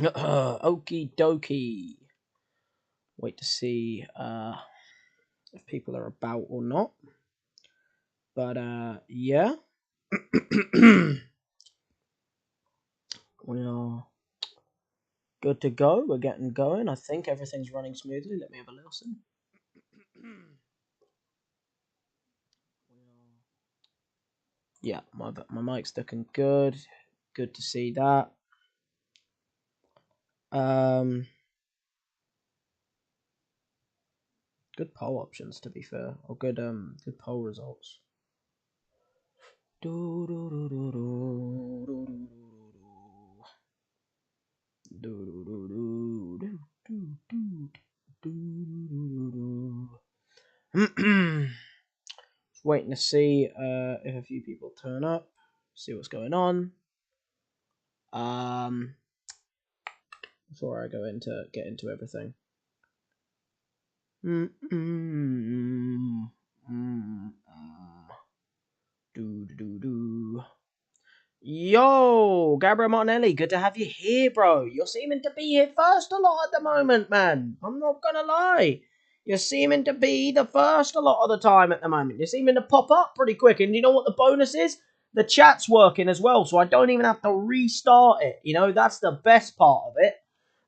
Okie dokie. Wait to see if people are about or not. But yeah. We are good to go. We're getting going. I think everything's running smoothly. Let me have a listen. Yeah, my mic's looking good. Good to see that. Good poll options to be fair, or good poll results. Waiting to see if a few people turn up, see what's going on. Before I get into everything. Yo, Gabriel Martinelli, good to have you here, bro. You're seeming to be here first a lot at the moment, man. I'm not gonna lie. You're seeming to be the first a lot of the time at the moment. You're seeming to pop up pretty quick. And you know what the bonus is? The chat's working as well, so I don't even have to restart it. You know, that's the best part of it.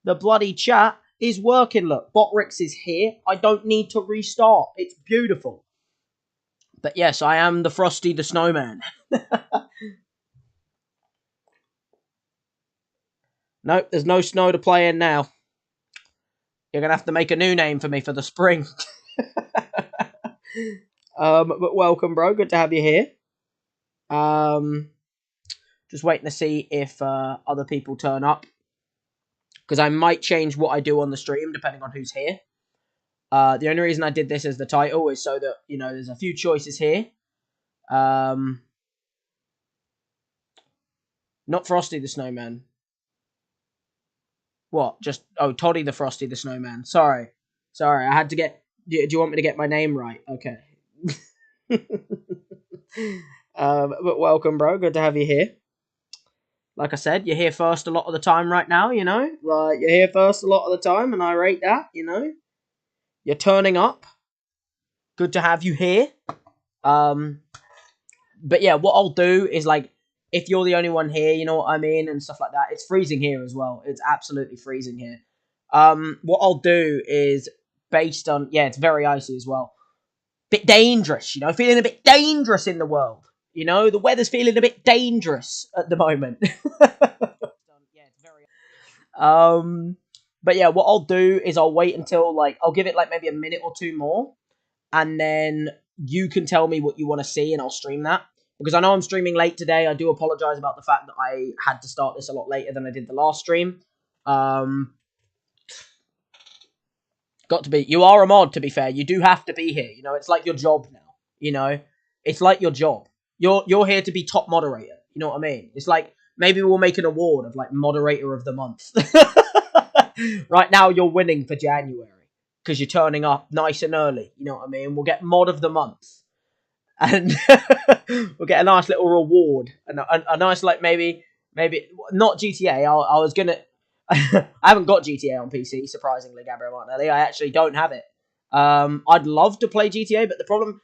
The bloody chat is working. Look, Botrix is here. I don't need to restart. It's beautiful. But yes, I am the Frosty the Snowman. Nope, there's no snow to play in now. You're going to have to make a new name for me for the spring. But welcome, bro. Good to have you here. Just waiting to see if other people turn up. Because I might change what I do on the stream depending on who's here. The only reason I did this as the title is so that, you know, there's a few choices here. Not Frosty the Snowman. What? Just, Toddy the Frosty the Snowman. Sorry, I had to get... Do you want me to get my name right? Okay. But welcome, bro. Good to have you here. Like I said, you're here first a lot of the time right now, you know? Like, you're here first a lot of the time, and I rate that, you know? You're turning up. Good to have you here. But yeah, what I'll do is, like, if you're the only one here, you know what I mean, and stuff like that. It's freezing here as well. It's absolutely freezing here. What I'll do is, based on... Yeah, it's very icy as well. Bit dangerous, you know? Feeling a bit dangerous in the world. You know, the weather's feeling a bit dangerous at the moment. But yeah, what I'll do is I'll wait until, like, I'll give it like maybe a minute or two more, and then you can tell me what you want to see, and I'll stream that. Because I know I'm streaming late today. I do apologize about the fact that I had to start this a lot later than I did the last stream. Got to be. You are a mod, to be fair. You do have to be here. You know, it's like your job now. You know, it's like your job. You're here to be top moderator. You know what I mean? It's like maybe we'll make an award of like moderator of the month. Right now, you're winning for January because you're turning up nice and early. You know what I mean? We'll get mod of the month, and we'll get a nice little reward and a nice like maybe not GTA. I was gonna. I haven't got GTA on PC, surprisingly, Gabriel Martinelli. I actually don't have it. I'd love to play GTA, but the problem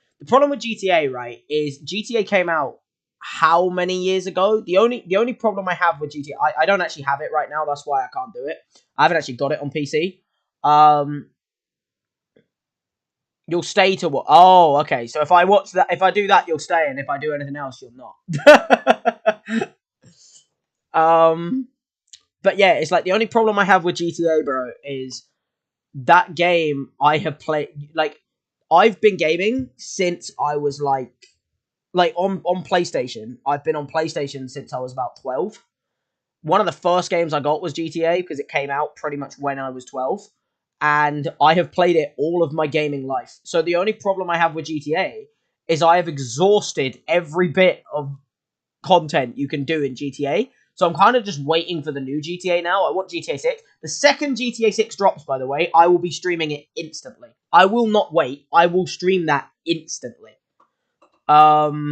with GTA, right, is GTA came out how many years ago? The only problem I have with GTA, I don't actually have it right now. That's why I can't do it. I haven't actually got it on PC. You'll stay to what? Oh, okay. So if I watch that, if I do that, you'll stay, and if I do anything else, you'll not. But yeah, it's like the only problem I have with GTA, bro, is that game I have played. Like, I've been gaming since I was like on PlayStation. I've been on PlayStation since I was about 12. One of the first games I got was GTA because it came out pretty much when I was 12. And I have played it all of my gaming life. So the only problem I have with GTA is I have exhausted every bit of content you can do in GTA. So I'm kind of just waiting for the new GTA now. I want GTA 6. The second GTA 6 drops, by the way, I will be streaming it instantly. I will not wait. I will stream that instantly. But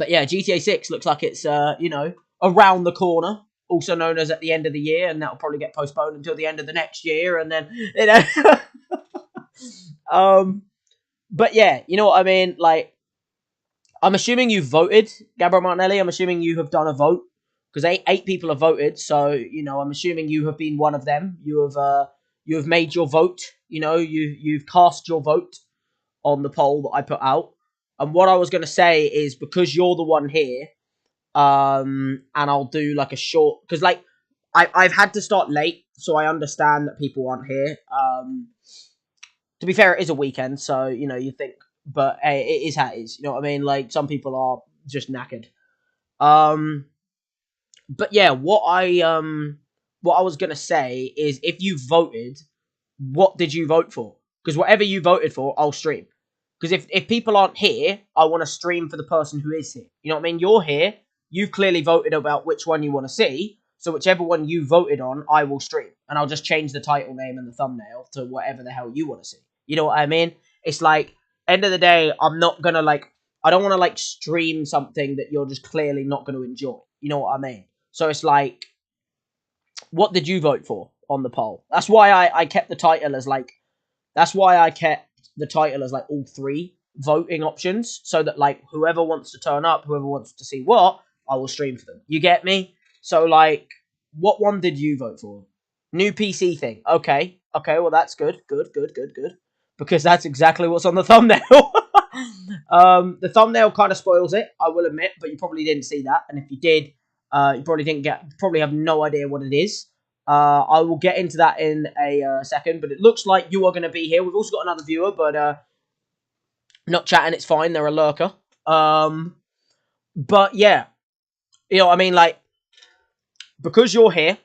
yeah, GTA 6 looks like it's, you know, around the corner. also known as at the end of the year, and that'll probably get postponed until the end of the next year, and then but yeah, you know what I mean. Like, I'm assuming you voted, Gabriel Martinelli. I'm assuming you have done a vote because eight people have voted. So I'm assuming you have been one of them. You have made your vote. You've cast your vote on the poll that I put out. And what I was going to say is, because you're the one here, and I'll do like a short, because like I've had to start late, so I understand that people aren't here. To be fair, it is a weekend, so you think, but hey, it is how it is. You know what I mean? Like, some people are just knackered. Um, but yeah, what I was gonna say is, if you voted, what did you vote for? Because whatever you voted for, I'll stream. Because if people aren't here, I want to stream for the person who is here. You know what I mean? You're here. You've clearly voted about which one you want to see. So whichever one you voted on, I will stream. And I'll just change the title name and the thumbnail to whatever the hell you want to see. You know what I mean? It's like, end of the day, I'm not going to I don't want to stream something that you're just clearly not going to enjoy. You know what I mean? So it's like, what did you vote for on the poll? That's why I kept the title as that's why I kept the title as all three voting options, so that whoever wants to turn up, whoever wants to see what, I will stream for them. You get me? So what one did you vote for? New PC thing. Okay, well that's good. Because that's exactly what's on the thumbnail. The thumbnail kind of spoils it, I will admit, but you probably didn't see that, and if you did, you probably have no idea what it is. I will get into that in a second, but it looks like you are going to be here. We've also got another viewer, but not chatting, it's fine, they're a lurker. But yeah, I mean, because you're here,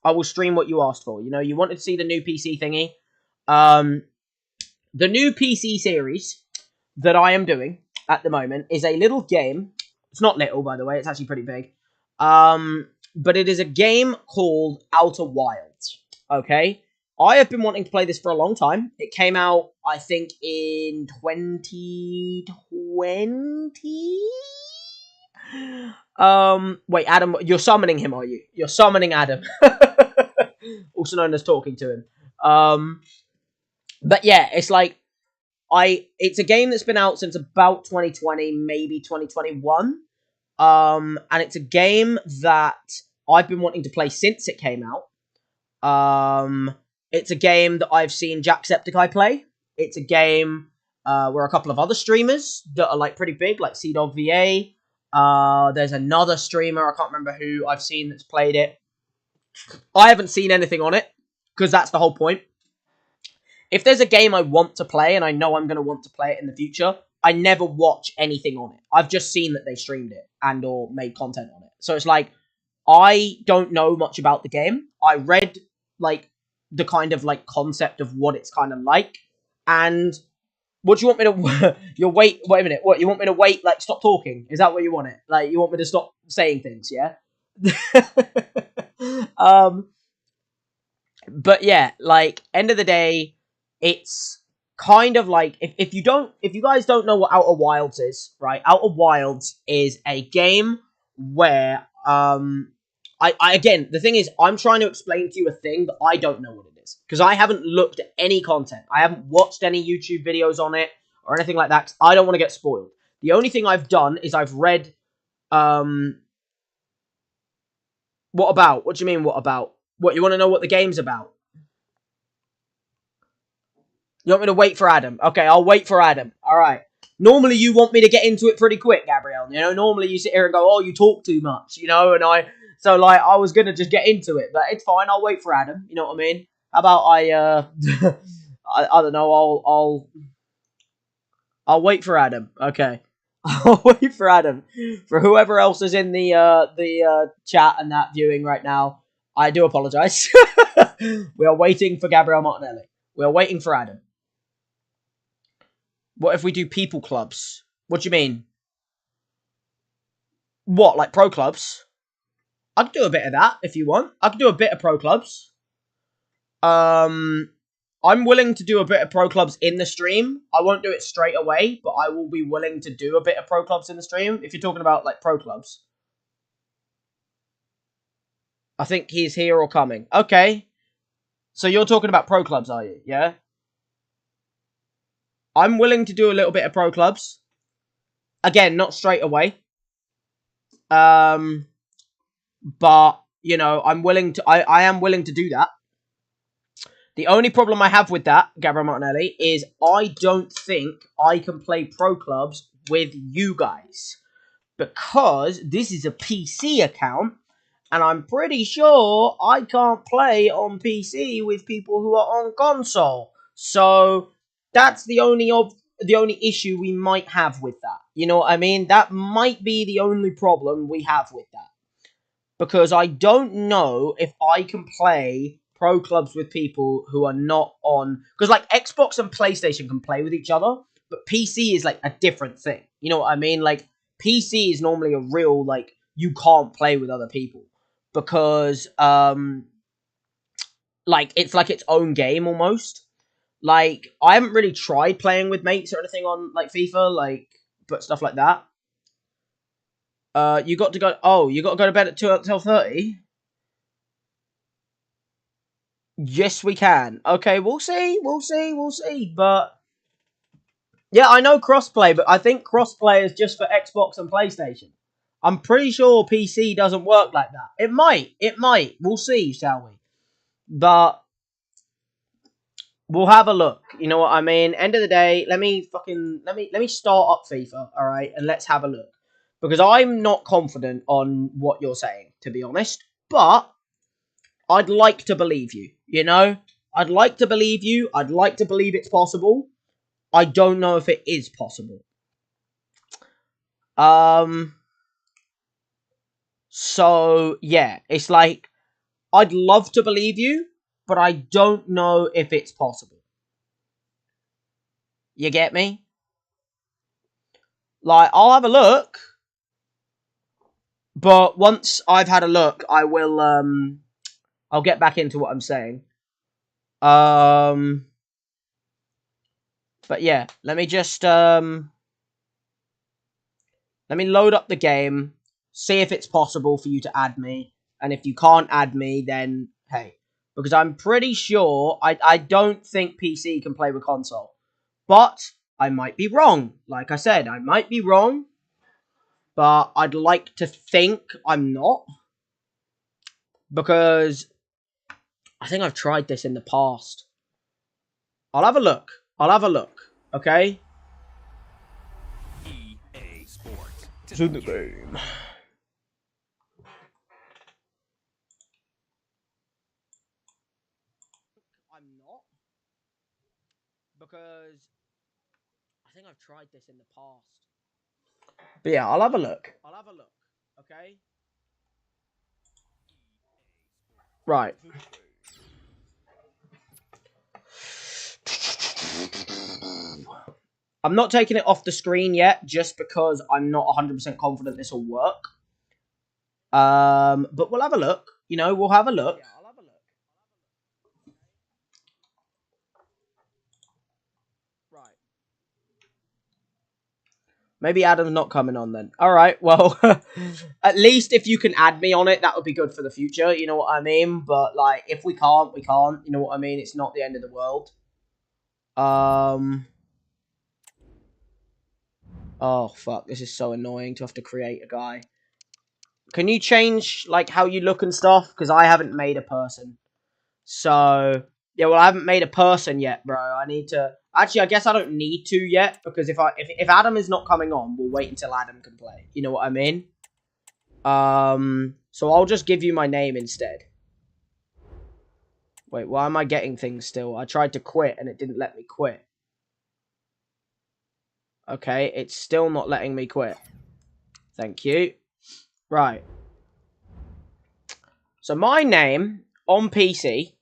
I will stream what you asked for. You wanted to see the new PC thingy. The new PC series that I am doing at the moment is a little game. It's not little, by the way, it's actually pretty big. But it is a game called Outer Wilds. Okay? I have been wanting to play this for a long time. It came out, I think, in 2020? Wait, Adam, you're summoning him, are you? You're summoning Adam. Also known as talking to him. But yeah, it's it's a game that's been out since about 2020, maybe 2021. And it's a game that I've been wanting to play since it came out. It's a game that I've seen Jacksepticeye play. It's a game where a couple of other streamers that are pretty big, like CDogVA. There's another streamer, I can't remember who I've seen, that's played it. I haven't seen anything on it, because that's the whole point. If there's a game I want to play, and I know I'm going to want to play it in the future, I never watch anything on it. I've just seen that they streamed it and or made content on it. So it's I don't know much about the game. I read the kind of concept of what it's kind of like, and what do you want me to? Wait a minute. What, you want me to wait? Stop talking? Is that what you want it? You want me to stop saying things? Yeah. But yeah, end of the day, it's kind of if you guys don't know what Outer Wilds is, right? Outer Wilds is a game where I again, the thing is, I'm trying to explain to you a thing that I don't know what it is, because I haven't looked at any content. I haven't watched any YouTube videos on it or anything like that, 'cause I don't want to get spoiled. The only thing I've done is I've read what about? What do you mean, what about? What, you want to know what the game's about? You want me to wait for Adam? Okay, I'll wait for Adam. Alright. Normally you want me to get into it pretty quick, Gabrielle. Normally you sit here and go, oh, you talk too much, and I was gonna just get into it, but it's fine, I'll wait for Adam, you know what I mean? How about I don't know, I'll wait for Adam, okay. I'll wait for Adam. For whoever else is in the chat and that viewing right now, I do apologise. We are waiting for Gabriel Martinelli. We are waiting for Adam. What if we do people clubs? What do you mean? What, pro clubs? I could do a bit of that if you want. I could do a bit of pro clubs. I'm willing to do a bit of pro clubs in the stream. I won't do it straight away, but I will be willing to do a bit of pro clubs in the stream, if you're talking about, pro clubs. I think he's here or coming. Okay. So you're talking about pro clubs, are you? Yeah? I'm willing to do a little bit of pro clubs. Again, not straight away. But, you know, I am willing to do that. The only problem I have with that, Gabriel Martinelli, is I don't think I can play pro clubs with you guys. Because this is a PC account, and I'm pretty sure I can't play on PC with people who are on console. So that's the only issue we might have with that. You know what I mean? That might be the only problem we have with that. Because I don't know if I can play pro clubs with people who are not on... Because, like, Xbox and PlayStation can play with each other, but PC is, like, a different thing. You know what I mean? Like, PC is normally a real, like, you can't play with other people. Because, like, it's like its own game, almost. Like, I haven't really tried playing with mates or anything on, like, FIFA, like, but stuff like that. You got to go... Oh, you got to go to bed at 12:30? Yes, we can. Okay, we'll see. But yeah, I know crossplay, but I think crossplay is just for Xbox and PlayStation. I'm pretty sure PC doesn't work like that. It might. We'll see, shall we? But we'll have a look. You know what I mean? End of the day, let me start up FIFA, all right, and let's have a look. Because I'm not confident on what you're saying, to be honest. But I'd like to believe you, you know? I'd like to believe you. I'd like to believe it's possible. I don't know if it is possible. So, yeah. It's like, I'd love to believe you, but I don't know if it's possible. You get me? Like, I'll have a look. But once I've had a look, I will, I'll get back into what I'm saying. But yeah, let me just, let me load up the game, see if it's possible for you to add me, and if you can't add me, then, hey. Because I'm pretty sure, I don't think PC can play with console. But, I might be wrong. Like I said, I might be wrong. But, I'd like to think I'm not. Because, I think I've tried this in the past. I'll have a look. Okay? EA Sports. It's in the game. I'm not. Because I think I've tried this in the past. But yeah, I'll have a look. Okay? Right. I'm not taking it off the screen yet, just because I'm not 100% confident this will work. But we'll have a look. You know, we'll have a look. Yeah, I'll have a look. Right. Maybe Adam's not coming on then. Alright, well, at least if you can add me on it, that would be good for the future, you know what I mean? But, like, if we can't, we can't, you know what I mean? It's not the end of the world. Oh, fuck, this is so annoying to have to create a guy. Can you change, like, how you look and stuff? Because I haven't made a person. So, yeah, well, I haven't made a person yet, bro. I need to... Actually, I guess I don't need to yet, because if Adam is not coming on, we'll wait until Adam can play. You know what I mean? So I'll just give you my name instead. Wait, why am I getting things still? I tried to quit, and it didn't let me quit. Okay, it's still not letting me quit. Thank you. Right. So my name on PC...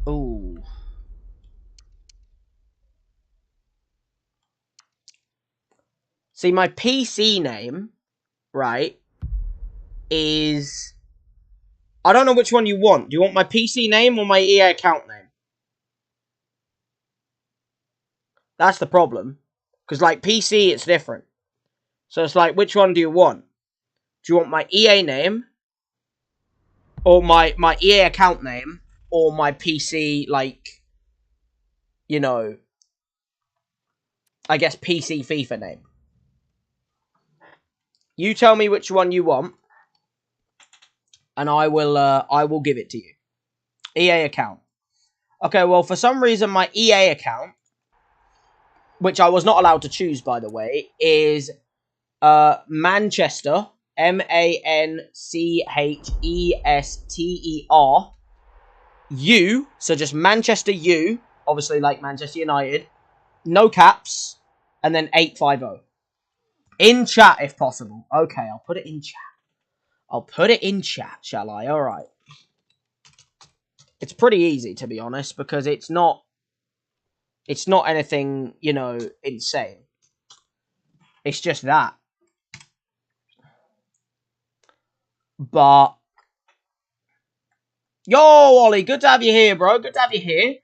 Ooh. See, my PC name, right, is... I don't know which one you want. Do you want my PC name or my EA account name? That's the problem. Because, like, PC, it's different. So it's like, which one do you want? Do you want my EA name? Or my EA account name? Or my PC, like, you know, I guess PC FIFA name? You tell me which one you want, and I will give it to you. EA account. Okay, well, for some reason, my EA account, which I was not allowed to choose, by the way, is Manchester, Manchester U, so just Manchester U, obviously like Manchester United, no caps, and then 850. In chat, if possible. Okay, I'll put it in chat. I'll put it in chat, shall I? Alright. It's pretty easy, to be honest, because it's not anything, you know, insane. It's just that. But yo, Ollie, good to have you here, bro. Good to have you here.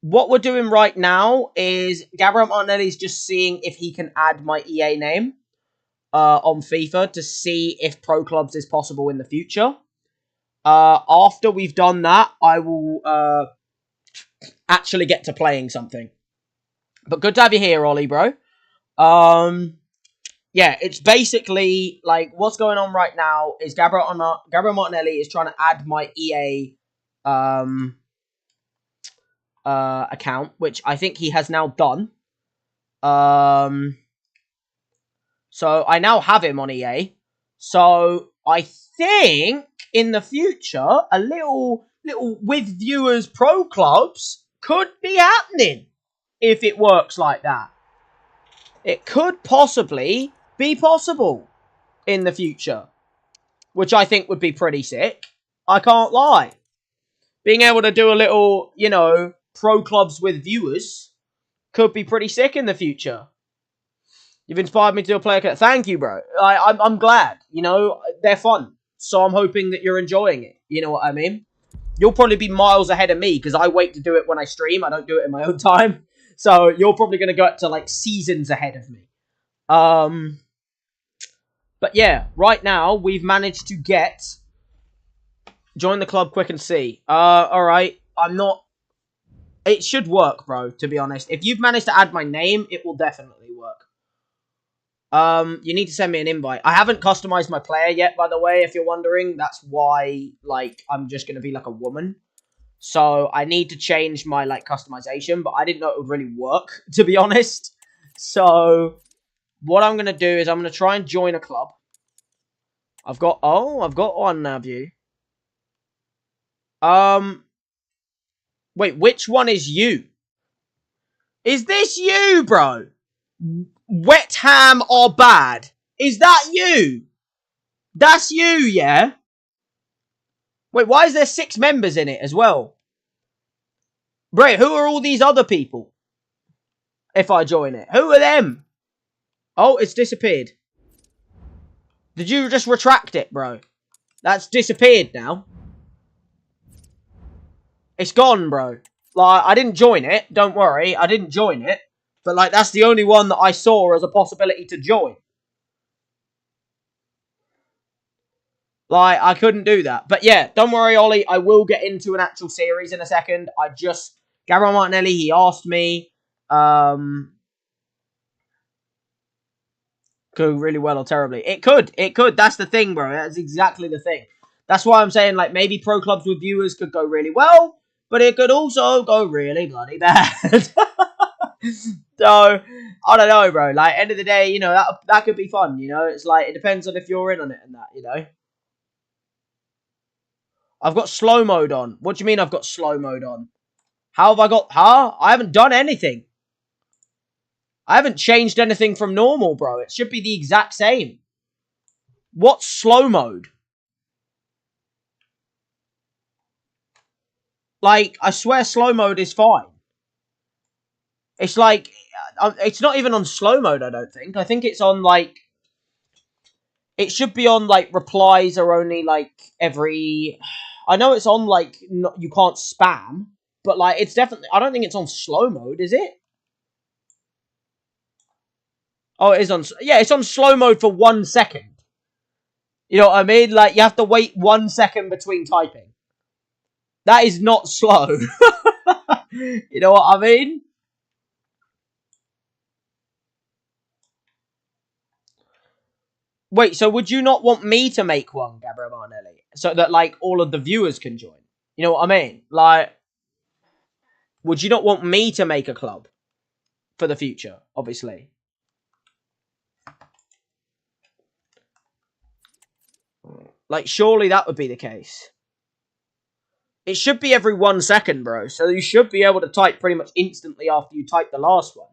What we're doing right now is Gabriel Martinelli's just seeing if he can add my EA name on FIFA to see if Pro Clubs is possible in the future. After we've done that, I will actually get to playing something. But good to have you here, Ollie, bro. Yeah, it's basically like what's going on right now is Gabriel Martinelli is trying to add my EA account, which I think he has now done. So I now have him on EA. So I think in the future a little with viewers pro clubs could be happening if it works like that. It could possibly be possible in the future, which I think would be pretty sick. I can't lie. Being able to do a little, you know, pro clubs with viewers could be pretty sick in the future. You've inspired me to do a player. Thank you, bro. I'm glad. You know, they're fun. So I'm hoping that you're enjoying it. You know what I mean? You'll probably be miles ahead of me because I wait to do it when I stream. I don't do it in my own time. So you're probably going to go up to like seasons ahead of me. But yeah, right now we've managed to get join the club quick and see. Alright. I'm not. It should work, bro, to be honest. If you've managed to add my name, it will definitely work. You need to send me an invite. I haven't customized my player yet, by the way, if you're wondering. That's why, like, I'm just going to be like a woman. So I need to change my, like, customization, but I didn't know it would really work, to be honest. So what I'm going to do is I'm going to try and join a club. I've got one now, view. Wait, which one is you? Is this you, bro? Wet ham or bad? Is that you? That's you, yeah? Wait, why is there 6 members in it as well? Right, who are all these other people? If I join it. Who are them? Oh, it's disappeared. Did you just retract it, bro? That's disappeared now. It's gone, bro. Like, I didn't join it. Don't worry. I didn't join it. But, like, that's the only one that I saw as a possibility to join. Like, I couldn't do that. But, yeah, don't worry, Ollie. I will get into an actual series in a second. Gabriel Martinelli, he asked me, go really well or terribly. It could. That's the thing, bro. That's exactly the thing. That's why I'm saying, like, maybe pro clubs with viewers could go really well, but it could also go really bloody bad. So, I don't know, bro. Like, end of the day, you know, that could be fun, you know? It's like, it depends on if you're in on it and that, you know? I've got slow mode on. What do you mean I've got slow mode on? How have I got... Huh? I haven't done anything. I haven't changed anything from normal, bro. It should be the exact same. What's slow mode? Like, I swear slow mode is fine. It's like... It's not even on slow mode, I don't think. I think it's on, like... It should be on, like, replies are only, like, every... I know it's on, like, you can't spam. But, like, it's definitely... I don't think it's on slow mode, is it? Oh, it is on. Yeah, it's on slow mode for 1 second. You know what I mean? Like, you have to wait 1 second between typing. That is not slow. You know what I mean? Wait, so would you not want me to make one, Gabriel Martinelli? So that, like, all of the viewers can join? You know what I mean? Like, would you not want me to make a club for the future, obviously? Like, surely that would be the case. It should be every 1 second, bro. So you should be able to type pretty much instantly after you type the last one.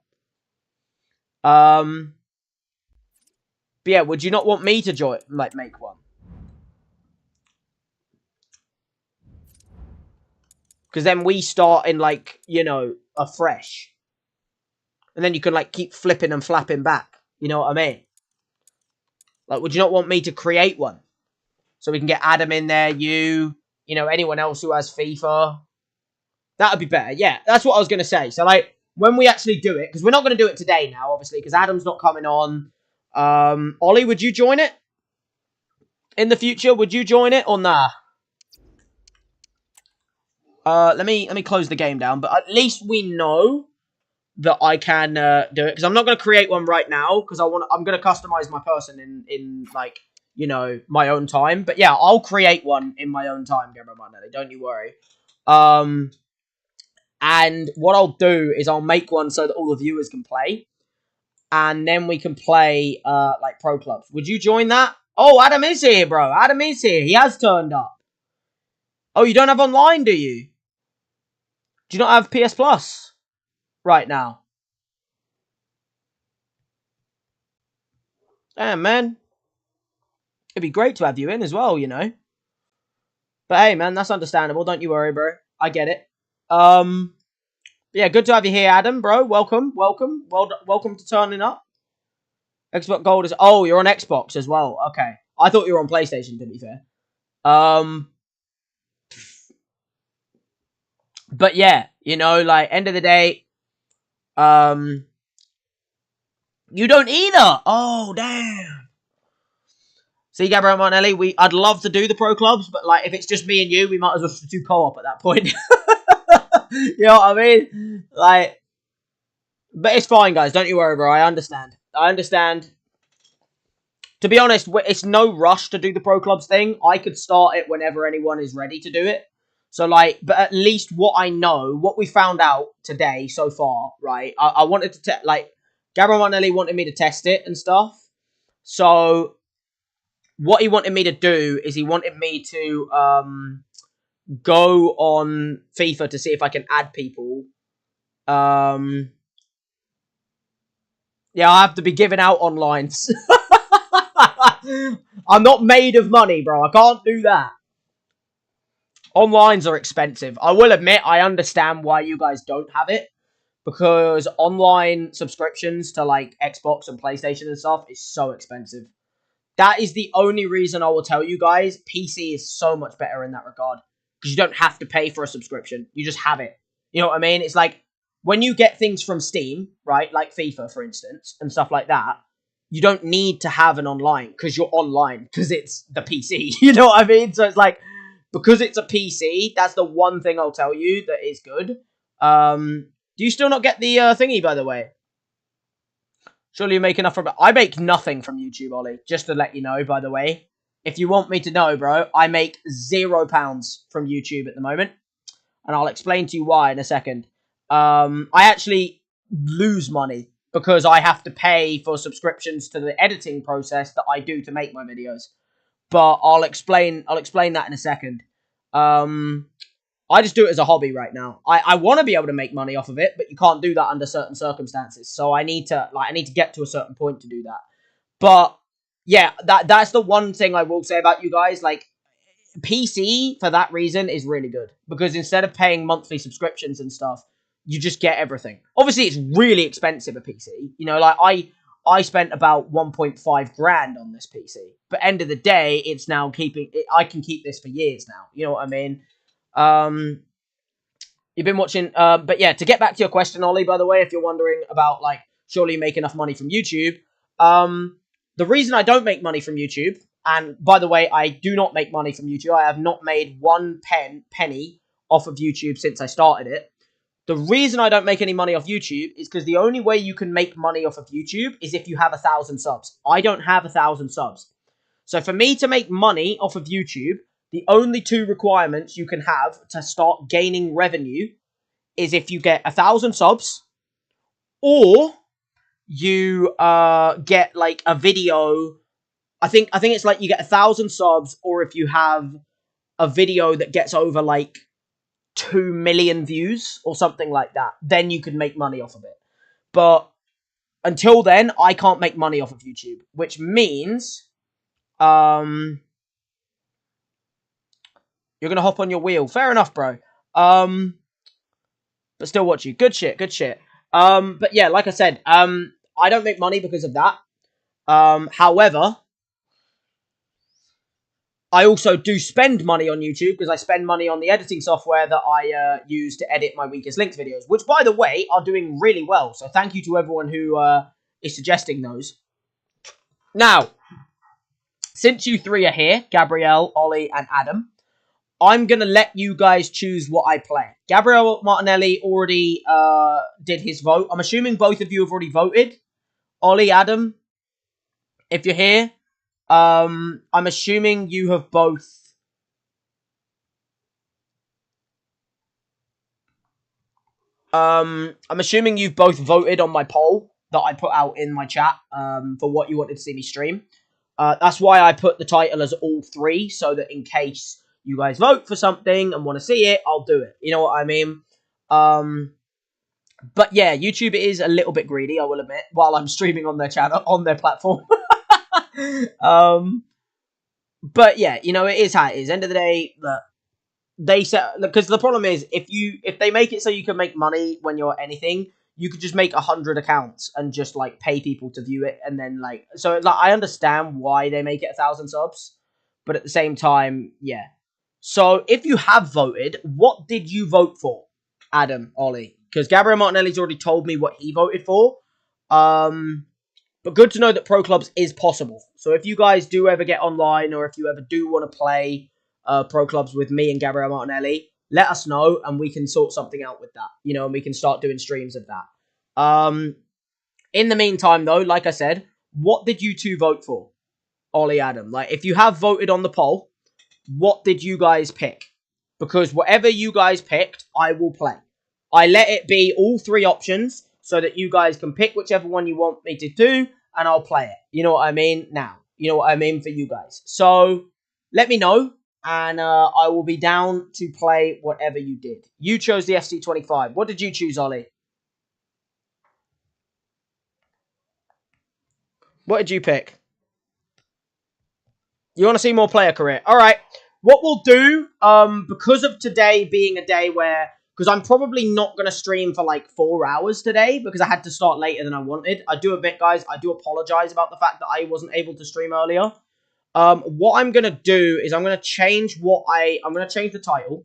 But yeah, would you not want me to join, like, make one? Because then we start in, like, you know, afresh. And then you can, like, keep flipping and flapping back. You know what I mean? Like, would you not want me to create one? So we can get Adam in there, you know, anyone else who has FIFA. That would be better. Yeah, that's what I was going to say. So, like, when we actually do it, because we're not going to do it today now, obviously, because Adam's not coming on. Ollie, would you join it? In the future, would you join it or nah? Let me close the game down, but at least we know that I can do it, because I'm not going to create one right now, because I'm going to customize my person in like, you know, my own time. But yeah, I'll create one in my own time, Gabriel Martinelli. Don't you worry. And what I'll do is I'll make one so that all the viewers can play, and then we can play like pro clubs. Would you join that? Oh, Adam is here, bro. Adam is here. He has turned up. Oh, you don't have online, do you? Do you not have PS Plus right now? Damn, man. It'd be great to have you in as well, you know. But hey, man, that's understandable. Don't you worry, bro. I get it. Yeah, good to have you here, Adam, bro. Welcome. Welcome to turning up. Xbox Gold is... Oh, you're on Xbox as well. Okay. I thought you were on PlayStation, to be fair. But yeah, you know, like, end of the day, you don't either. Oh, damn. See, Gabriel Martinelli, I'd love to do the pro clubs, but like, if it's just me and you, we might as well just do co-op at that point. You know what I mean? Like, but it's fine, guys. Don't you worry, bro. I understand. To be honest, it's no rush to do the pro clubs thing. I could start it whenever anyone is ready to do it. So, like, but at least what I know, what we found out today so far, right? I wanted to, like, Gabriel Martinelli wanted me to test it and stuff. So, what he wanted me to do is he wanted me to go on FIFA to see if I can add people. Yeah, I have to be giving out onlines. I'm not made of money, bro. I can't do that. Onlines are expensive. I will admit, I understand why you guys don't have it, because online subscriptions to, like, Xbox and PlayStation and stuff is so expensive. That is the only reason I will tell you guys PC is so much better in that regard, because you don't have to pay for a subscription. You just have it. You know what I mean? It's like when you get things from Steam, right? Like FIFA, for instance, and stuff like that. You don't need to have an online because you're online because it's the PC. You know what I mean? So it's like, because it's a PC, that's the one thing I'll tell you that is good. Do you still not get the thingy, by the way? Surely you make enough from... I make nothing from YouTube, Ollie. Just to let you know, by the way. If you want me to know, bro, I make £0 from YouTube at the moment. And I'll explain to you why in a second. I actually lose money because I have to pay for subscriptions to the editing process that I do to make my videos. But I'll explain that in a second. I just do it as a hobby right now. I want to be able to make money off of it, but you can't do that under certain circumstances. So I need to get to a certain point to do that. But yeah, that's the one thing I will say about you guys. Like, PC for that reason is really good, because instead of paying monthly subscriptions and stuff, you just get everything. Obviously, it's really expensive, a PC. You know, like I spent about 1.5 grand on this PC. But end of the day, it's now I can keep this for years now. You know what I mean? You've been watching, but yeah, to get back to your question, Ollie, by the way, if you're wondering about, like, surely you make enough money from YouTube, The reason I don't make money from YouTube, and by the way, I do not make money from YouTube. I have not made one penny off of YouTube since I started it. The reason I don't make any money off YouTube is because the only way you can make money off of YouTube is if you have 1,000 subs. I don't have 1,000 subs. So for me to make money off of YouTube, the only two requirements you can have to start gaining revenue is if you get 1,000 subs, or you get like a video. I think it's like you get 1,000 subs, or if you have a video that gets over like 2 million views or something like that, then you can make money off of it. But until then, I can't make money off of YouTube, which means you're gonna hop on your wheel. Fair enough, bro. But still watch you. Good shit, good shit. But yeah, like I said, I don't make money because of that. However, I also do spend money on YouTube because I spend money on the editing software that I use to edit my Weakest Links videos, which, by the way, are doing really well. So thank you to everyone who is suggesting those. Now, since you three are here, Gabrielle, Ollie, and Adam, I'm going to let you guys choose what I play. Gabrielle Martinelli already did his vote. I'm assuming both of you have already voted. Ollie, Adam, if you're here, I'm assuming you have both. I'm assuming you've both voted on my poll that I put out in my chat for what you wanted to see me stream. That's why I put the title as all three, so that in case you guys vote for something and want to see it, I'll do it. You know what I mean? But yeah, YouTube is a little bit greedy, I will admit, while I'm streaming on their channel, on their platform. But yeah, you know, it is how it is. End of the day, they set, because the problem is if they make it so you can make money when you're anything, you could just make 100 accounts and just like pay people to view it, and then like, so like I understand why they make it 1,000 subs, but at the same time, yeah. So if you have voted, what did you vote for, Adam, Ollie? Because Gabriel Martinelli's already told me what he voted for. But good to know that Pro Clubs is possible. So if you guys do ever get online, or if you ever do want to play Pro Clubs with me and Gabriel Martinelli, let us know and we can sort something out with that. You know, and we can start doing streams of that. In the meantime, though, like I said, what did you two vote for? Ollie, Adam. Like, if you have voted on the poll, what did you guys pick? Because whatever you guys picked, I will play. I let it be all three options so that you guys can pick whichever one you want me to do, and I'll play it. You know what I mean? Now, you know what I mean for you guys. So, let me know, and I will be down to play whatever you did. You chose the Fc25. What did you choose, Ollie? What did you pick? You want to see more player career? All right. What we'll do, because of today being a day where, because I'm probably not going to stream for like 4 hours today because I had to start later than I wanted. I do admit, guys, I do apologize about the fact that I wasn't able to stream earlier. What I'm going to do is I'm going to change I'm going to change the title.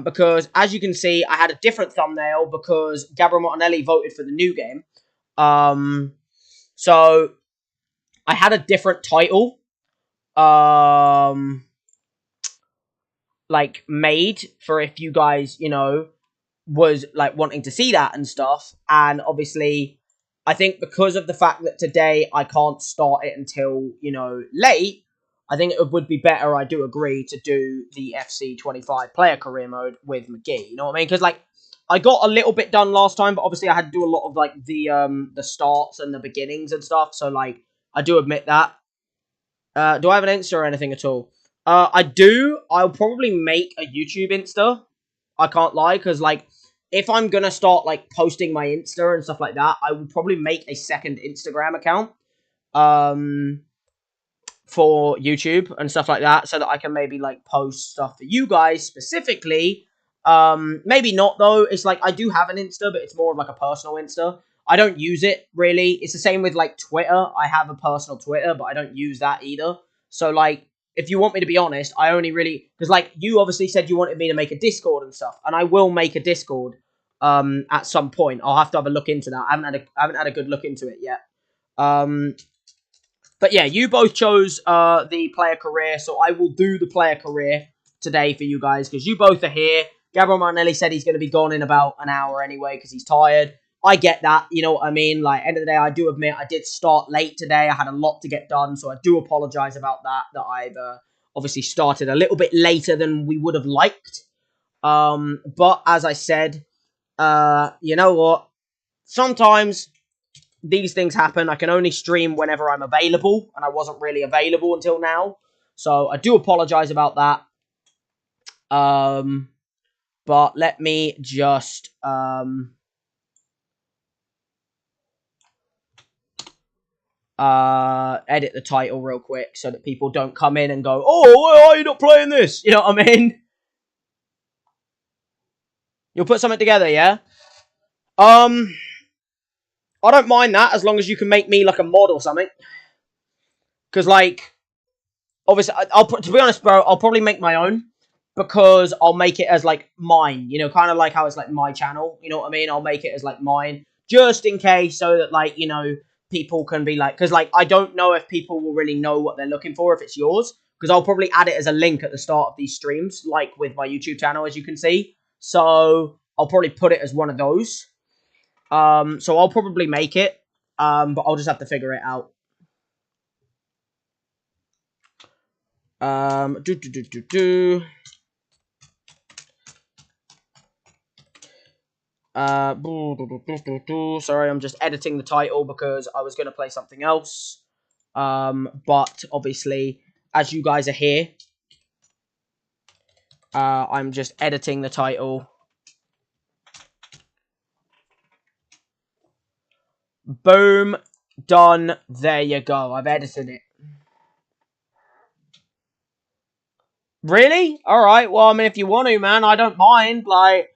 Because as you can see, I had a different thumbnail because Gabriel Martinelli voted for the new game. So I had a different title. Like made for if you guys, you know, was like wanting to see that and stuff. And obviously, I think because of the fact that today I can't start it until, you know, late, I think it would be better, I do agree, to do the FC25 player career mode with McGee. You know what I mean? Because like, I got a little bit done last time, but obviously I had to do a lot of like the starts and the beginnings and stuff. So like, I do admit that. Do I have an Insta or anything at all? I do. I'll probably make a YouTube Insta. I can't lie, because, like, if I'm going to start, like, posting my Insta and stuff like that, I will probably make a second Instagram account, for YouTube and stuff like that, so that I can maybe, like, post stuff for you guys specifically. Maybe not, though. It's, like, I do have an Insta, but it's more of, like, a personal Insta. I don't use it, really. It's the same with, like, Twitter. I have a personal Twitter, but I don't use that either. So, like, if you want me to be honest, I only really... Because, like, you obviously said you wanted me to make a Discord and stuff. And I will make a Discord at some point. I'll have to have a look into that. I haven't had a good look into it yet. But yeah, you both chose the player career, so I will do the player career today for you guys because you both are here. Gabriel Martinelli said he's going to be gone in about an hour anyway because he's tired. I get that, you know what I mean? Like, end of the day, I do admit I did start late today. I had a lot to get done, so I do apologize about that I've obviously started a little bit later than we would have liked. But as I said, you know what? Sometimes these things happen. I can only stream whenever I'm available, and I wasn't really available until now. So I do apologize about that. But let me just edit the title real quick so that people don't come in and go, "Oh, why are you not playing this?" You know what I mean? You'll put something together, yeah? I don't mind that as long as you can make me like a mod or something. Because like, obviously, I'll to be honest, bro, I'll probably make my own because I'll make it as like mine. You know, kind of like how it's like my channel. You know what I mean? I'll make it as like mine just in case, so that like people can be like, because like I don't know if people will really know what they're looking for if it's yours. Because I'll probably add it as a link at the start of these streams, like with my YouTube channel, as you can see. So I'll probably put it as one of those. So I'll probably make it, but I'll just have to figure it out. Sorry, I'm just editing the title because I was going to play something else. But obviously, as you guys are here, I'm just editing the title. Boom. Done. There you go. I've edited it. Really? Alright, well, I mean, if you want to, man, I don't mind. Like,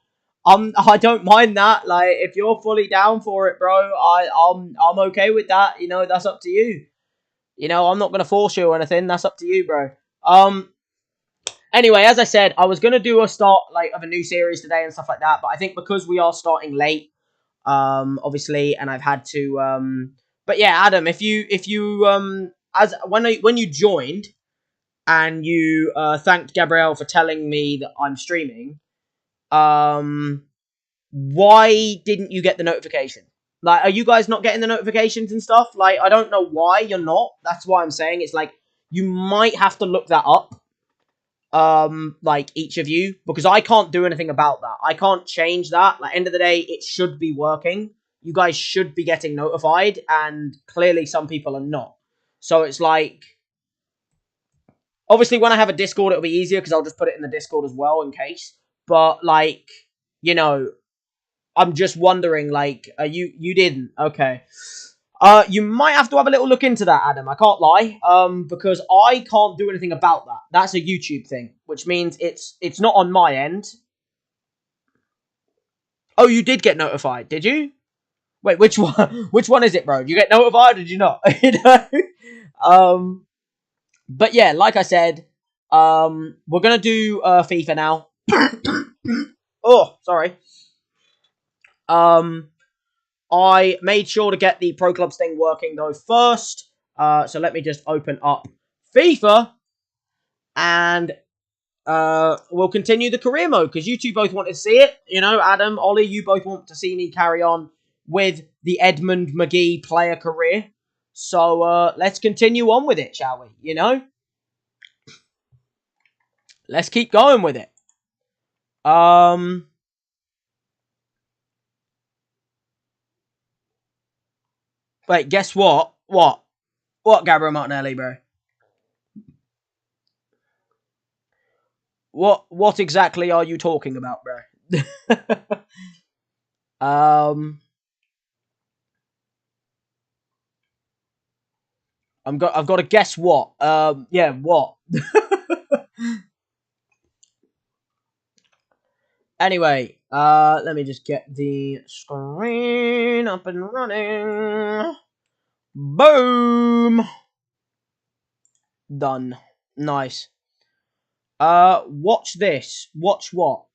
I don't mind that. Like, if you're fully down for it, bro, I'm okay with that. You know, that's up to you. You know, I'm not gonna force you or anything. That's up to you, bro. Anyway, as I said, I was gonna do a start like of a new series today and stuff like that, but I think because we are starting late, obviously, and I've had to, but yeah, Adam, if you as when you joined and you thanked Gabrielle for telling me that I'm streaming, why didn't you get the notification? Like, are you guys not getting the notifications and stuff? Like, I don't know why you're not. That's why I'm saying it's like you might have to look that up. Like each of you, because I can't do anything about that. I can't change that. Like, end of the day, it should be working. You guys should be getting notified, and clearly some people are not. So it's like, obviously, when I have a Discord, it'll be easier because I'll just put it in the Discord as well in case. But like, you know, I'm just wondering, like, you didn't? Okay. You might have to have a little look into that, Adam. I can't lie. Because I can't do anything about that. That's a YouTube thing, which means it's not on my end. Oh, you did get notified, did you? Wait, which one? Which one is it, bro? Did you get notified or did you not? You know? But yeah, like I said, we're gonna do FIFA now. Oh, sorry. I made sure to get the Pro Clubs thing working though first. So let me just open up FIFA, and we'll continue the career mode because you two both want to see it. You know, Adam, Ollie, you both want to see me carry on with the Edmond McGee player career. So let's continue on with it, shall we? You know, let's keep going with it. Wait, guess what? What, Gabriel Martinelli, bro? What exactly are you talking about, bro? I've got to guess what. Yeah, what? Anyway, let me just get the screen up and running. Boom. Done. Nice. Watch this. Watch what?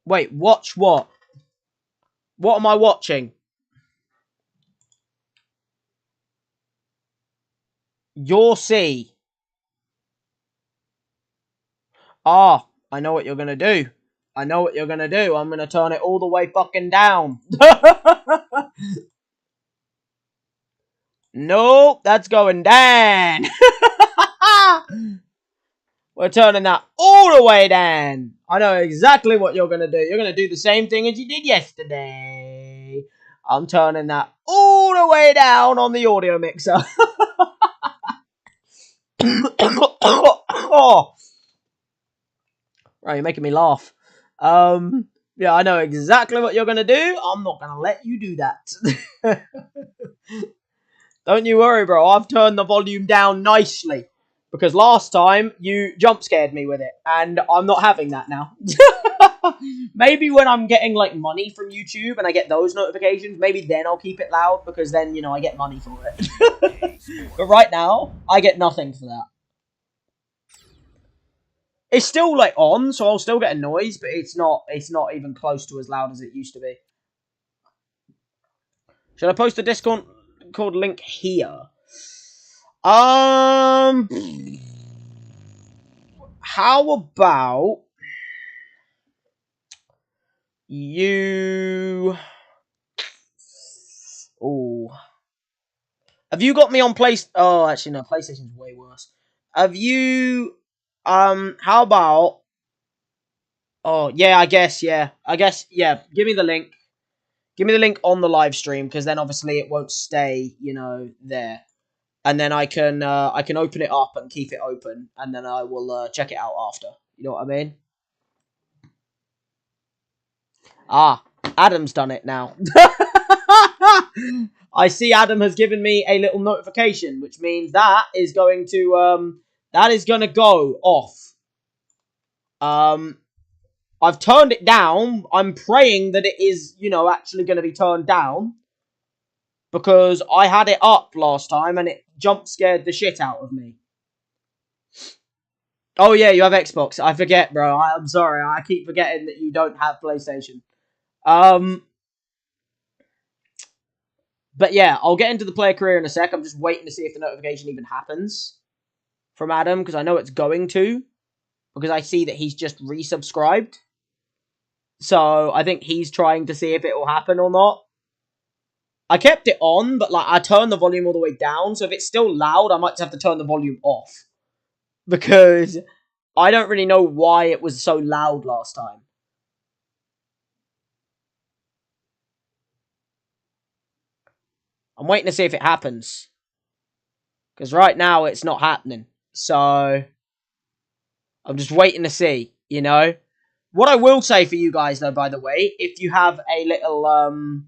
Wait, watch what? What am I watching? You'll see. Ah, I know what you're gonna do. I know what you're gonna do. I'm gonna turn it all the way fucking down. Nope, that's going down. We're turning that all the way down. I know exactly what you're going to do. You're going to do the same thing as you did yesterday. I'm turning that all the way down on the audio mixer. Oh. Right, you're making me laugh. Yeah, I know exactly what you're going to do. I'm not going to let you do that. Don't you worry, bro. I've turned the volume down nicely. Because last time, you jump scared me with it. And I'm not having that now. Maybe when I'm getting, like, money from YouTube and I get those notifications, maybe then I'll keep it loud. Because then, you know, I get money for it. But right now, I get nothing for that. It's still, like, on, so I'll still get a noise. But it's not even close to as loud as it used to be. Should I post the Discord link here? How about you? Oh, have you got me on Oh, actually, no. PlayStation's way worse. Have you? How about? Oh, yeah. I guess. Yeah. Yeah. Give me the link. Give me the link on the live stream because then obviously it won't stay, you know, there. And then I can open it up and keep it open, and then I will check it out after. You know what I mean? Ah, Adam's done it now. I see Adam has given me a little notification, which means that is going to go off. I've turned it down. I'm praying that it is, you know, actually going to be turned down. Because I had it up last time and it jump scared the shit out of me. Oh yeah, you have Xbox. I forget, bro. I'm sorry. I keep forgetting that you don't have PlayStation. But yeah, I'll get into the player career in a sec. I'm just waiting to see if the notification even happens from Adam, because I know it's going to. Because I see that he's just resubscribed. So I think he's trying to see if it will happen or not. I kept it on, but like I turned the volume all the way down. So if it's still loud, I might have to turn the volume off. Because I don't really know why it was so loud last time. I'm waiting to see if it happens. Because right now, it's not happening. So I'm just waiting to see, you know. What I will say for you guys, though, by the way, if you have a little,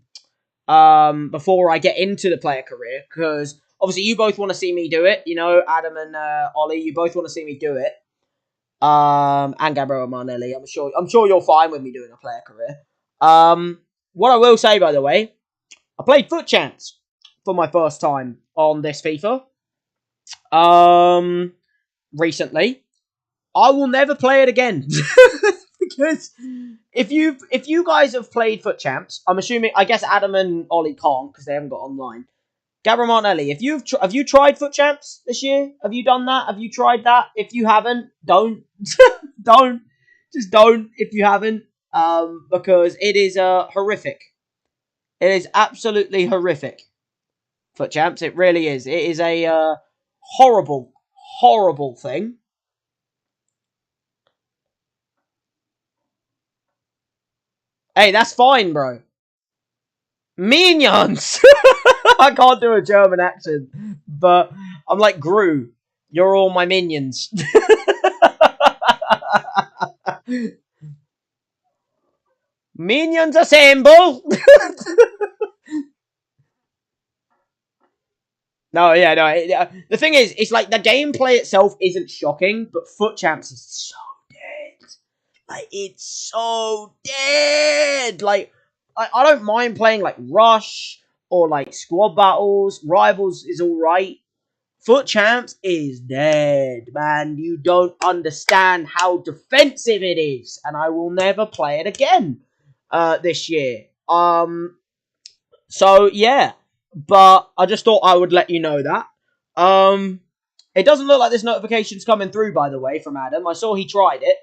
before I get into the player career, because obviously you both want to see me do it, you know, Adam and Ollie, you both want to see me do it. And Gabriel Marnelli, I'm sure you're fine with me doing a player career. What I will say, by the way, I played Foot Champs for my first time on this FIFA. Recently. I will never play it again. Because if you guys have played Foot Champs, I'm assuming, I guess Adam and Ollie can't because they haven't got online. Gabriel Martinelli, have you tried Foot Champs this year? Have you done that? Have you tried that? If you haven't, don't. Don't. Just don't if you haven't. Because it is horrific. It is absolutely horrific. Foot Champs, it really is. It is a horrible, horrible thing. Hey, that's fine, bro. Minions! I can't do a German accent, but I'm like Gru. You're all my minions. Minions assemble! No, yeah, no. The thing is, it's like the gameplay itself isn't shocking, but Foot Champs is so dead. Like, it's so dead. Like, I don't mind playing like Rush or like squad battles. Rivals is alright. Foot Champs is dead, man. You don't understand how defensive it is, and I will never play it again this year. So yeah, but I just thought I would let you know that. It doesn't look like this notification's coming through, by the way, from Adam. I saw he tried it.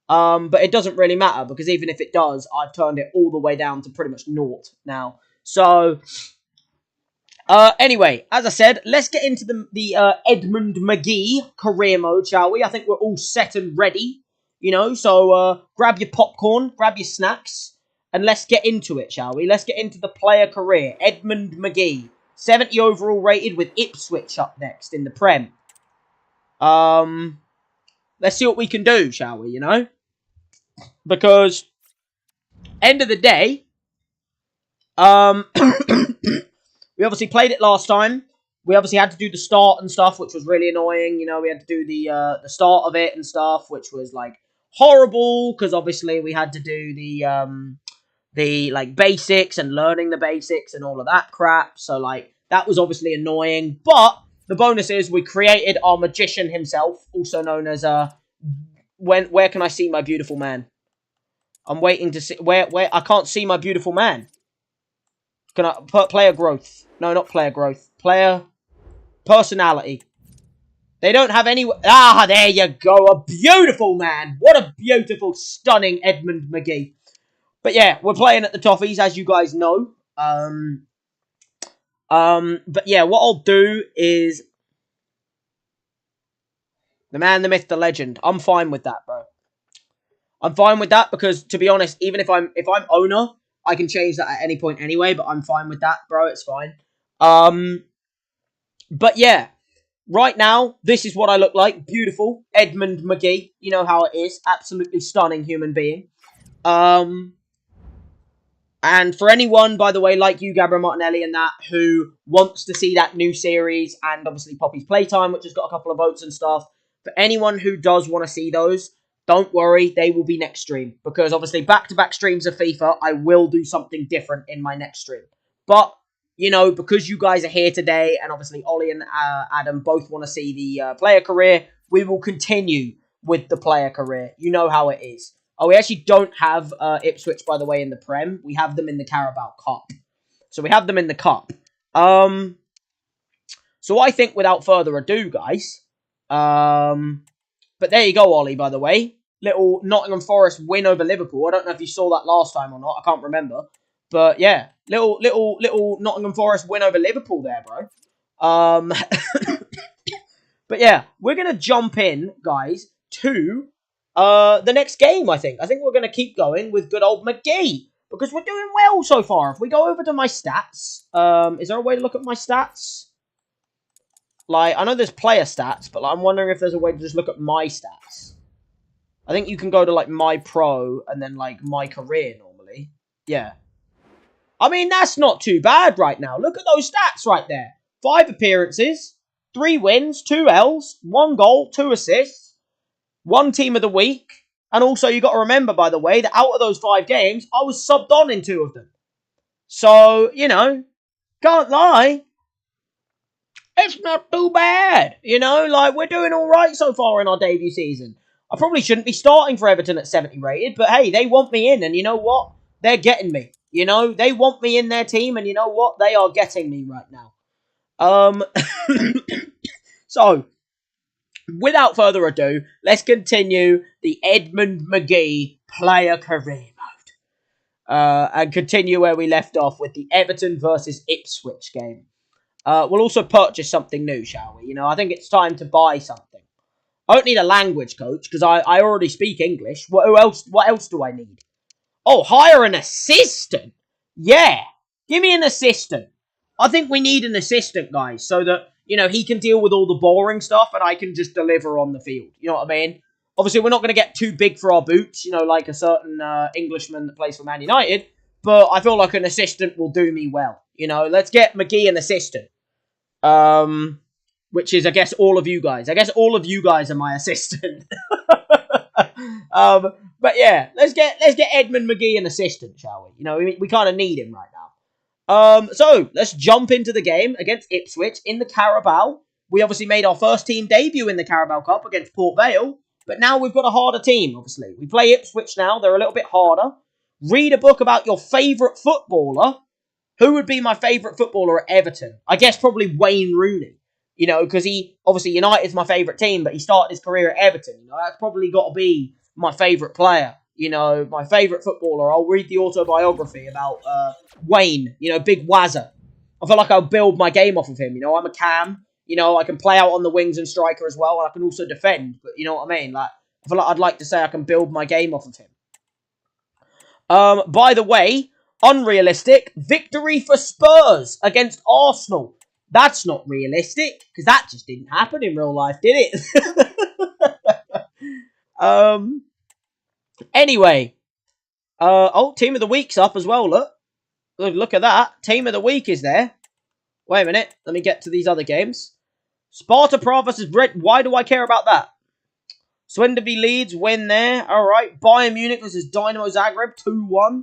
But it doesn't really matter, because even if it does, I've turned it all the way down to pretty much naught now. So, anyway, as I said, let's get into the Edmond McGee career mode, shall we? I think we're all set and ready, you know, so grab your popcorn, grab your snacks, and let's get into it, shall we? Let's get into the player career. Edmond McGee, 70 overall rated with Ipswich up next in the Prem. Let's see what we can do, shall we, you know? Because, end of the day, we obviously played it last time. We obviously had to do the start and stuff, which was really annoying. You know, we had to do the start of it and stuff, which was, like, horrible, because obviously we had to do the like, basics and learning the basics and all of that crap. So, like, that was obviously annoying. But the bonus is we created our magician himself, also known as, where can I see my beautiful man? I'm waiting to see, where, I can't see my beautiful man. Can I put player growth? No, not player growth. Player personality. They don't have any, there you go, a beautiful man. What a beautiful, stunning Edmond McGee. But yeah, we're playing at the Toffees, as you guys know. But yeah, what I'll do is, the man, the myth, the legend. I'm fine with that, bro. I'm fine with that because, to be honest, even if I'm owner, I can change that at any point anyway, but I'm fine with that, bro. It's fine. But yeah, right now, this is what I look like. Beautiful. Edmond McGee. You know how it is. Absolutely stunning human being. And for anyone, by the way, like you, Gabriel Martinelli, and that, who wants to see that new series, and obviously Poppy's Playtime, which has got a couple of votes and stuff, for anyone who does want to see those, don't worry, they will be next stream. Because obviously, back-to-back streams of FIFA, I will do something different in my next stream. But, you know, because you guys are here today, and obviously Ollie and Adam both want to see the player career, we will continue with the player career. You know how it is. Oh, we actually don't have Ipswich, by the way, in the Prem. We have them in the Carabao Cup. So we have them in the Cup. So I think, without further ado, guys... but there you go, Ollie, by the way. Little Nottingham Forest win over Liverpool. I don't know if you saw that last time or not. I can't remember. But yeah, little Nottingham Forest win over Liverpool there, bro. But yeah, we're going to jump in, guys, to the next game, I think. I think we're going to keep going with good old McGee. Because we're doing well so far. If we go over to my stats, is there a way to look at my stats? Like, I know there's player stats, but like, I'm wondering if there's a way to just look at my stats. I think you can go to, like, my pro and then, like, my career normally. Yeah. I mean, that's not too bad right now. Look at those stats right there. 5 appearances, 3 wins, 2 L's, 1 goal, 2 assists, 1 team of the week. And also, you got to remember, by the way, that out of those 5 games, I was subbed on in 2 of them. So, you know, can't lie. It's not too bad, you know, like, we're doing all right so far in our debut season. I probably shouldn't be starting for Everton at 70 rated, but hey, they want me in, and you know what? They're getting me, you know? They want me in their team, and you know what? They are getting me right now. So, without further ado, let's continue the Edmond McGee player career mode. And continue where we left off with the Everton versus Ipswich game. We'll also purchase something new, shall we? You know, I think it's time to buy something. I don't need a language coach, because I already speak English. What else do I need? Oh, hire an assistant! Yeah! Give me an assistant. I think we need an assistant, guys, so that, you know, he can deal with all the boring stuff, and I can just deliver on the field. You know what I mean? Obviously, we're not going to get too big for our boots, you know, like a certain Englishman that plays for Man United, but I feel like an assistant will do me well. You know, let's get McGee an assistant. Which is, I guess, all of you guys. I guess all of you guys are my assistant. But yeah, let's get Edmond McGee an assistant, shall we? You know, we kind of need him right now. So let's jump into the game against Ipswich in the Carabao. We obviously made our first team debut in the Carabao Cup against Port Vale, but now we've got a harder team. Obviously, we play Ipswich now. They're a little bit harder. Read a book about your favourite footballer. Who would be my favourite footballer at Everton? I guess probably Wayne Rooney. You know, because obviously United's my favourite team, but he started his career at Everton. You know, that's probably got to be my favourite player. You know, my favourite footballer. I'll read the autobiography about Wayne. You know, Big Wazza. I feel like I'll build my game off of him. You know, I'm a cam. You know, I can play out on the wings and striker as well, and I can also defend. But you know what I mean? Like, I feel like I'd like to say I can build my game off of him. By the way, unrealistic victory for Spurs against Arsenal. That's not realistic because that just didn't happen in real life, did it? Anyway, team of the week's up as well. Look at that. Team of the week is there. Wait a minute. Let me get to these other games. Sparta Prague versus Red. Why do I care about that? Swindon Leeds win there. All right. Bayern Munich versus Dynamo Zagreb 2-1.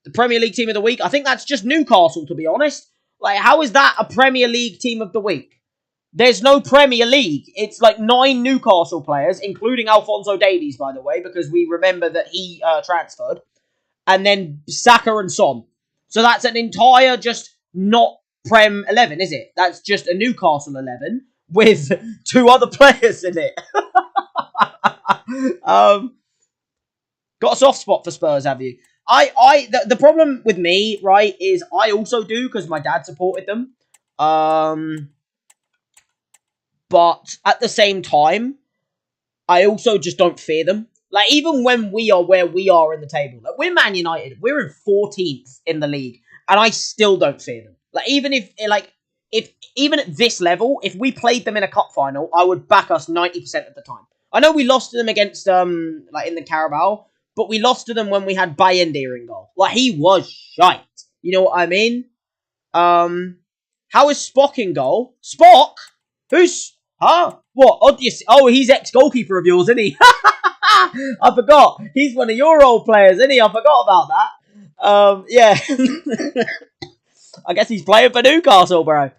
The Premier League team of the week. I think that's just Newcastle, to be honest. Like, how is that a Premier League team of the week? There's no Premier League. It's like 9 Newcastle players, including Alphonso Davies, by the way, because we remember that he transferred. And then Saka and Son. So that's an entire just not Prem 11, is it? That's just a Newcastle 11 with 2 other players in it. Got a soft spot for Spurs, have you? The problem with me, right, is I also do because my dad supported them. But at the same time, I also just don't fear them. Like, even when we are where we are in the table, like, we're Man United, we're in 14th in the league, and I still don't fear them. Like, even if even at this level, if we played them in a cup final, I would back us 90% of the time. I know we lost to them against like in the Carabao, but we lost to them when we had Bayendir in goal. Like, he was shite. You know what I mean? How is Spock in goal? Spock? Who's... Huh? What? Oh, he's ex-goalkeeper of yours, isn't he? I forgot. He's one of your old players, isn't he? I forgot about that. Yeah. I guess he's playing for Newcastle, bro.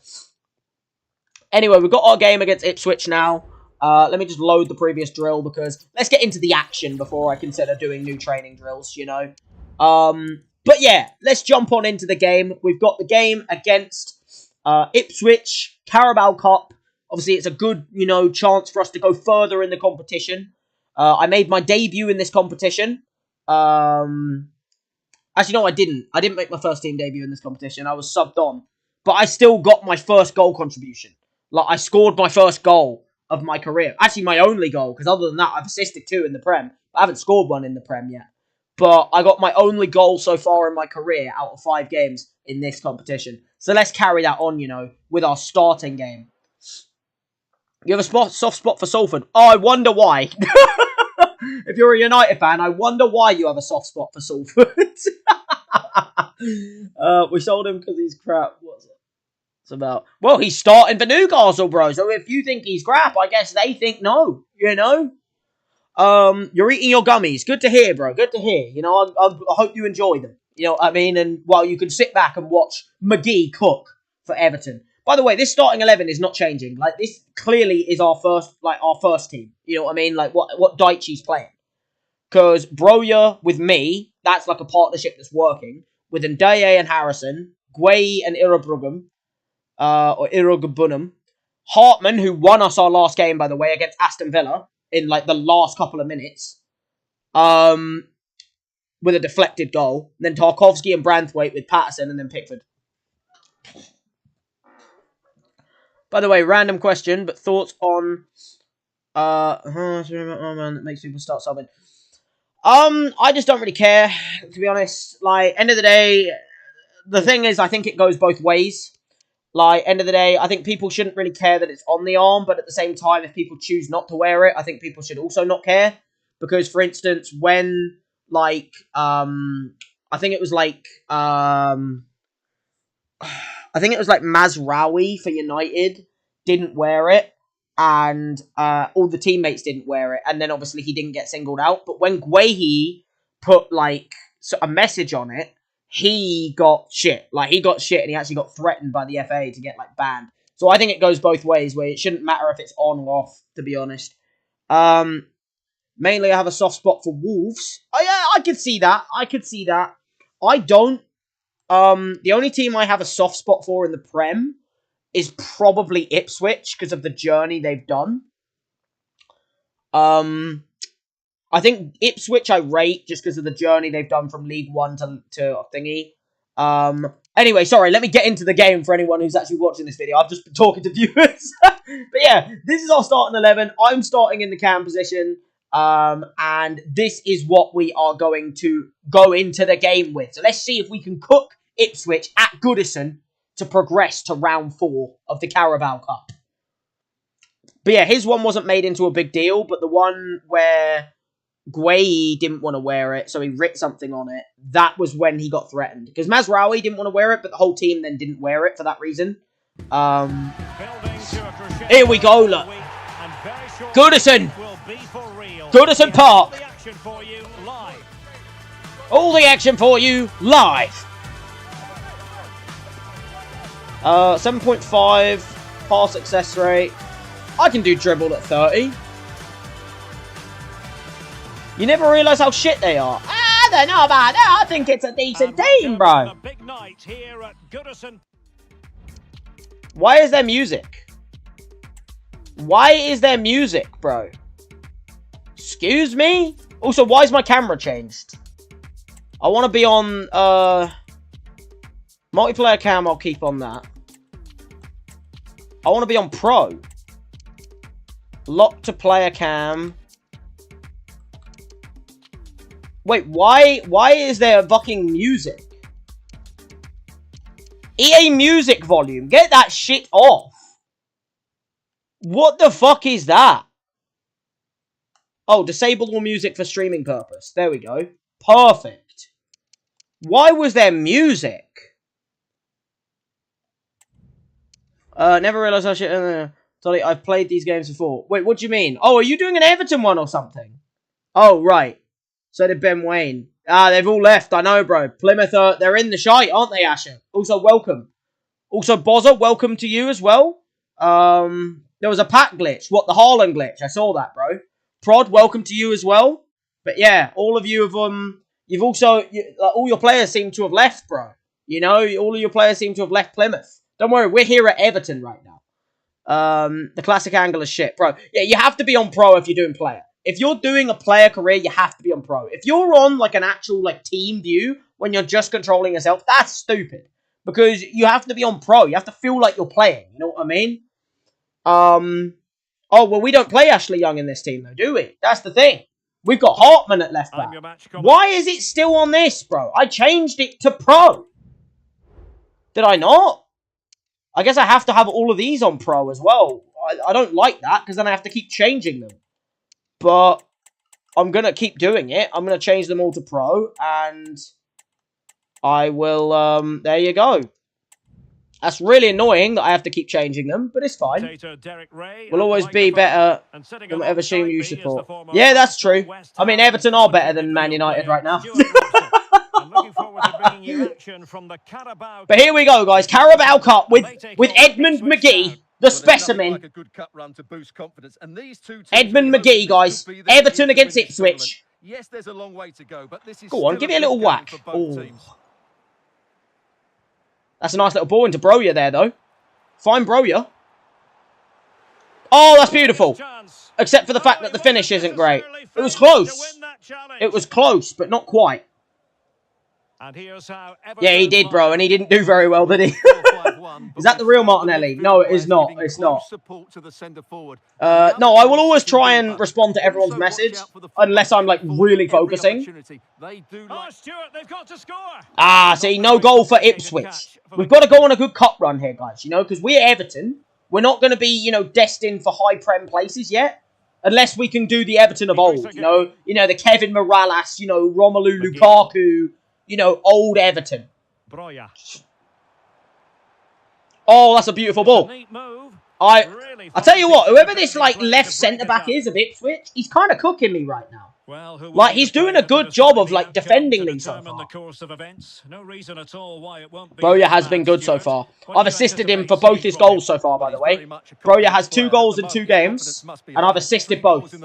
Anyway, we've got our game against Ipswich now. Let me just load the previous drill because let's get into the action before I consider doing new training drills, you know. But yeah, let's jump on into the game. We've got the game against Ipswich, Carabao Cup. Obviously, it's a good, you know, chance for us to go further in the competition. I made my debut in this competition. Actually, no, I didn't. I didn't make my first team debut in this competition. I was subbed on. But I still got my first goal contribution. Like, I scored my first goal of my career. Actually, my only goal, because other than that, I've assisted 2 in the Prem. I haven't scored one in the Prem yet. But I got my only goal so far in my career out of 5 games in this competition. So let's carry that on, you know, with our starting game. You have a soft spot for Salford. Oh, I wonder why. If you're a United fan, I wonder why you have a soft spot for Salford. We sold him because he's crap. What's it? It's about... Well, he's starting for Newcastle, bro. So if you think he's crap, I guess they think no. You know? You're eating your gummies. Good to hear, bro. Good to hear. You know, I hope you enjoy them. You know what I mean? And while you can sit back and watch McGee cook for Everton. By the way, this starting 11 is not changing. Like, this clearly is our first team. You know what I mean? Like, what Daichi's playing. Because Broya with me, that's like a partnership that's working. With Ndaye and Harrison, Guay and Irabunum, or Irugabunum. Hartman, who won us our last game, by the way, against Aston Villa in, like, the last couple of minutes. With a deflected goal. And then Tarkovsky and Branthwaite with Patterson and then Pickford. By the way, random question, but thoughts on... oh man, that makes people start subbing. I just don't really care, to be honest. Like, end of the day, the thing is, I think it goes both ways. Like, end of the day, I think people shouldn't really care that it's on the arm, but at the same time, if people choose not to wear it, I think people should also not care. Because, for instance, when, like, I think it was like Mazraoui for United didn't wear it, and all the teammates didn't wear it, and then obviously he didn't get singled out. But when Guehi put like a message on it, he got shit. Like, he got shit, and he actually got threatened by the FA to get like banned. So I think it goes both ways, where it shouldn't matter if it's on or off, to be honest. Mainly I have a soft spot for Wolves. Oh yeah, I could see that. I don't. The only team I have a soft spot for in the Prem is probably Ipswich because of the journey they've done. I think Ipswich I rate just because of the journey they've done from League One to thingy. Anyway, sorry, let me get into the game for anyone who's actually watching this video. I've just been talking to viewers. But yeah, this is our starting 11. I'm starting in the cam position. And this is what we are going to go into the game with. So let's see if we can cook Ipswich at Goodison to progress to round 4 of the Carabao Cup. But yeah, his one wasn't made into a big deal, but the one where Guay didn't want to wear it, so he writ something on it, that was when he got threatened. Because Mazraoui didn't want to wear it, but the whole team then didn't wear it for that reason. Here we go, look. Goodison. Goodison Park. All the action for you live. 7.5 pass success rate. I can do dribble at 30. You never realise how shit they are. I don't know about that. I think it's a decent team, bro. Why is there music? Why is there music, bro? Excuse me? Also, why is my camera changed? I want to be on, multiplayer cam, I'll keep on that. I want to be on pro. Lock to player cam. Wait, why is there fucking music? EA music volume, get that shit off. What the fuck is that? Oh, disable all music for streaming purpose. There we go. Perfect. Why was there music? Never realised how shit... Sorry, I've played these games before. Wait, what do you mean? Oh, are you doing an Everton one or something? Oh, right. So did Ben Wayne. Ah, they've all left. I know, bro. Plymouth, they're in the shite, aren't they, Asher? Also, welcome. Also, Bozza, welcome to you as well. There was a pack glitch. What, the Haaland glitch? I saw that, bro. Prod, welcome to you as well. But yeah, all of you have, you've also, all your players seem to have left, bro. You know, all of your players seem to have left Plymouth. Don't worry, we're here at Everton right now. The classic angle is shit, bro. Yeah, you have to be on pro if you're doing player. If you're doing a player career, you have to be on pro. If you're on, like, an actual, like, team view when you're just controlling yourself, that's stupid. Because you have to be on pro. You have to feel like you're playing. You know what I mean? Oh, well, we don't play Ashley Young in this team, though, do we? That's the thing. We've got Hartman at left back. Why is it still on this, bro? I changed it to pro. Did I not? I guess I have to have all of these on pro as well. I don't like that, because then I have to keep changing them. But I'm going to keep doing it. I'm going to change them all to pro. And I will, there you go. That's really annoying that I have to keep changing them. But it's fine. We'll always be better than whatever team you support. Yeah, that's true. I mean, Everton are better than Man United right now. But here we go, guys. Carabao Cup with Edmond McGee. The specimen. Edmond McGee, guys. Everton against Ipswich. Yes, there's a long way to go, but this is go on, give me a little whack. That's a nice little ball into Broja there, though. Fine Broja. Oh, that's beautiful. Except for the fact that the finish isn't great. It was close. It was close, but not quite. Yeah, he did, bro, and he didn't do very well, did he? Is that the real Martinelli? No, it is not. It's not. No, I will always try and respond to everyone's message, unless I'm, like, really focusing. Ah, see, no goal for Ipswich. We've got to go on a good cup run here, guys, you know, because we're Everton. We're not going to be, you know, destined for high-prem places yet. Unless we can do the Everton of old, you know, the Kevin Morales, you know, Romelu Lukaku, you know, old Everton. Oh, that's a beautiful ball. I tell you what, whoever this, like, left centre-back is of Ipswich, he's kind of cooking me right now. Like, he's doing a good job of, like, defending me so far. Broja has been good so far. I've assisted him for both his goals so far, by the way. Broja has 2 goals in 2 games, and I've assisted both.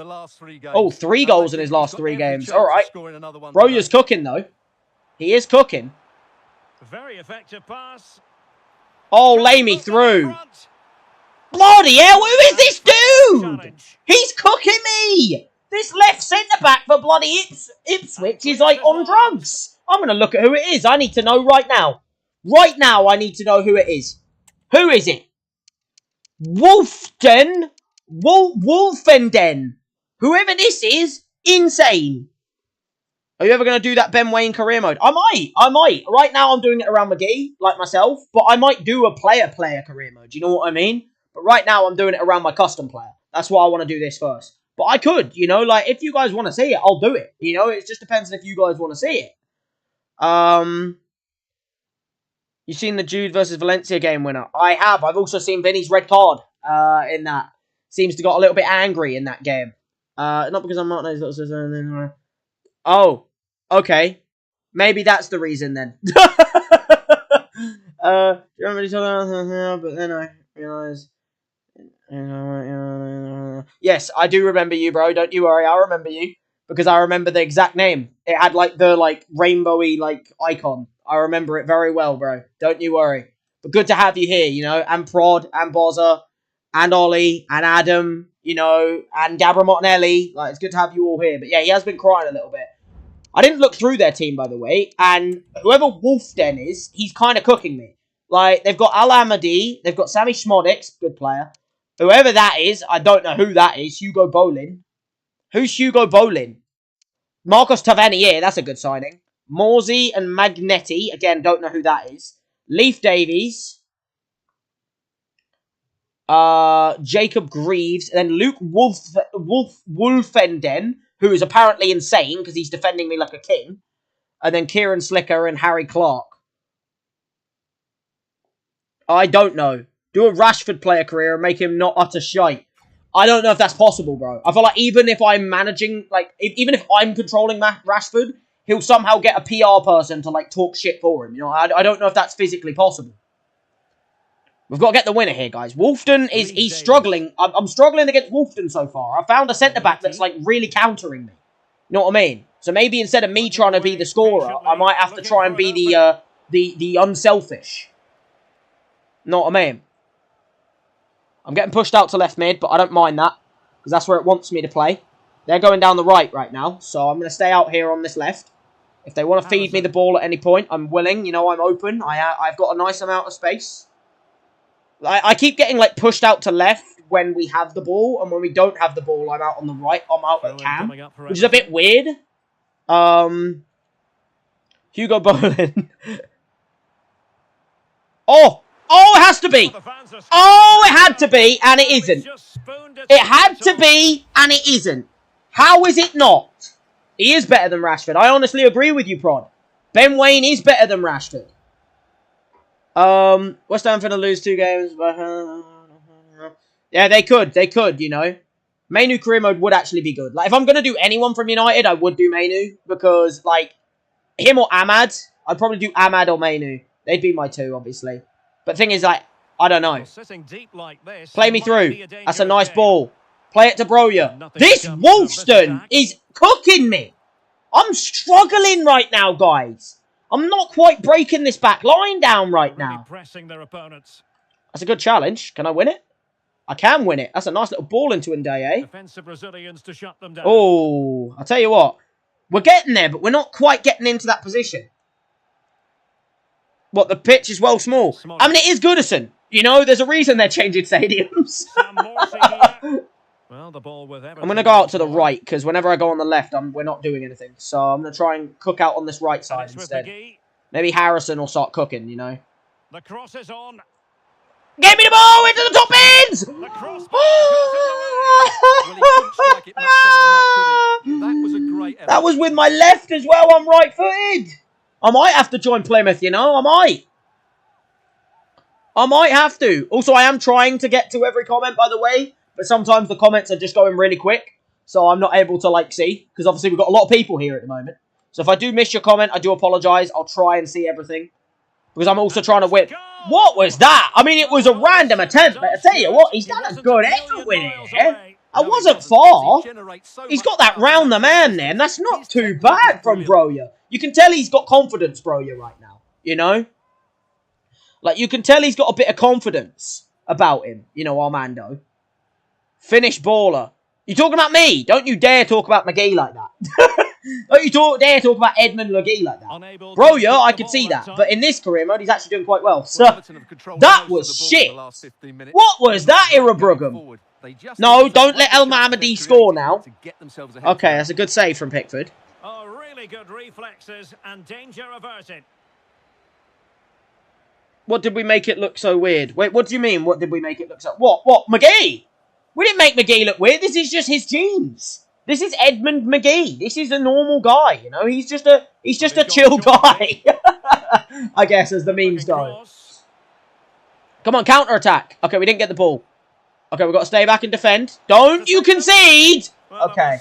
Oh, 3 goals in his last 3 games. All right. Broja's cooking, though. He is cooking. Very effective pass. Oh, lay me through. Bloody hell, who is this dude? He's cooking me. This left centre-back for bloody Ipswich is like on drugs. I'm going to look at who it is. I need to know right now. Right now, I need to know who it is. Who is it? Wolfenden. Whoever this is, insane. Are you ever going to do that Ben Wayne career mode? I might. Right now, I'm doing it around McGee, like myself. But I might do a player career mode. You know what I mean? But right now, I'm doing it around my custom player. That's why I want to do this first. But I could, you know, like, if you guys want to see it, I'll do it. You know, it just depends on if you guys want to see it. You've seen the Jude versus Valencia game winner? I have. I've also seen Vinny's red card in that. Seems to got a little bit angry in that game. Not because I'm not... Oh, okay. Maybe that's the reason then. Do you remember each other? But then I realised... Yes, I do remember you, bro. Don't you worry. I remember you. Because I remember the exact name. It had, like, the, like, rainbowy, like, icon. I remember it very well, bro. Don't you worry. But good to have you here, you know. And Prod, and Bozza, and Ollie, and Adam, you know, and Gabra Martinelli. Like, it's good to have you all here. But, yeah, he has been crying a little bit. I didn't look through their team, by the way. And whoever Wolfden is, he's kind of cooking me. Like, they've got Al Amadi. They've got Sammy Schmodix, good player. Whoever that is, I don't know who that is. Hugo Bolin. Who's Hugo Bolin? Marcos Tavernier, that's a good signing. Morsey and Magnetti, again, don't know who that is. Leif Davies. Jacob Greaves. And then Luke Wolfenden, who is apparently insane because he's defending me like a king. And then Kieran Slicker and Harry Clark. I don't know. Do a Rashford player career and make him not utter shite. I don't know if that's possible, bro. I feel like even if I'm managing, like, even if I'm controlling Rashford, he'll somehow get a PR person to, like, talk shit for him. You know, I don't know if that's physically possible. We've got to get the winner here, guys. Wolfden he's struggling. I'm struggling against Wolfden so far. I found a centre-back that's, like, really countering me. You know what I mean? So maybe instead of me trying to be the scorer, I might have to try and be the unselfish. Know what I mean? I'm getting pushed out to left mid, but I don't mind that. Because that's where it wants me to play. They're going down the right now. So I'm going to stay out here on this left. If they want to feed me the ball at any point, I'm willing. You know, I'm open. I've got a nice amount of space. I keep getting, like, pushed out to left when we have the ball. And when we don't have the ball, I'm out on the right. I'm out at cam. Which is a bit weird. Hugo Bolin. Oh! Oh, it has to be. Oh, it had to be, and it isn't. It had to be, and it isn't. How is it not? He is better than Rashford. I honestly agree with you, Prod. Ben Wayne is better than Rashford. West Ham finna lose 2 games. Yeah, they could, you know. Mainu career mode would actually be good. Like, if I'm going to do anyone from United, I would do Mainu. Because, like, him or Ahmad. I'd probably do Ahmad or Mainu. They'd be my 2, obviously. But thing is, like, I don't know. Play me through. That's a nice ball. Play it to Broja. This Wolfston is cooking me. I'm struggling right now, guys. I'm not quite breaking this back line down right now. That's a good challenge. Can I win it? I can win it. That's a nice little ball into Ndaye. Oh, I'll tell you what. We're getting there, but we're not quite getting into that position. What, the pitch is well small? I mean, it is Goodison. You know, there's a reason they're changing stadiums. I'm going to go out to the right, because whenever I go on the left, we're not doing anything. So I'm going to try and cook out on this right side instead. Maybe Harrison will start cooking, you know. The cross is on. Get me the ball into the top ends! That was with my left as well. I'm right-footed. I might have to join Plymouth, you know. I might have to. Also, I am trying to get to every comment, by the way. But sometimes the comments are just going really quick. So I'm not able to, like, see. Because obviously we've got a lot of people here at the moment. So if I do miss your comment, I do apologise. I'll try and see everything. Because I'm also trying to win. What was that? I mean, it was a random attempt. But I tell you what, he's done a good effort with it. I wasn't far. He's got that round the man there. And that's not too bad from Broja. You can tell he's got confidence, Broja, right now. You know? Like, you can tell he's got a bit of confidence about him, you know, Armando. Finish baller. You talking about me? Don't you dare talk about McGee like that. Don't you dare talk about Edmond McGee like that. Bro, yeah, I could see that. But in this career mode, he's actually doing quite well. So, that was shit. What was that, Irabrugham? No, don't let El Mahmoudi score now. Okay, that's a good save from Pickford. Oh, really good reflexes and danger averted. What did we make it look so weird? Wait, what do you mean? What did we make it look so... What? McGee? We didn't make McGee look weird. This is just his genes. This is Edmond McGee. This is a normal guy, you know? He's just a chill guy. I guess, as the memes go. Come on, counter-attack. Okay, we didn't get the ball. Okay, we've got to stay back and defend. Don't you concede! Okay.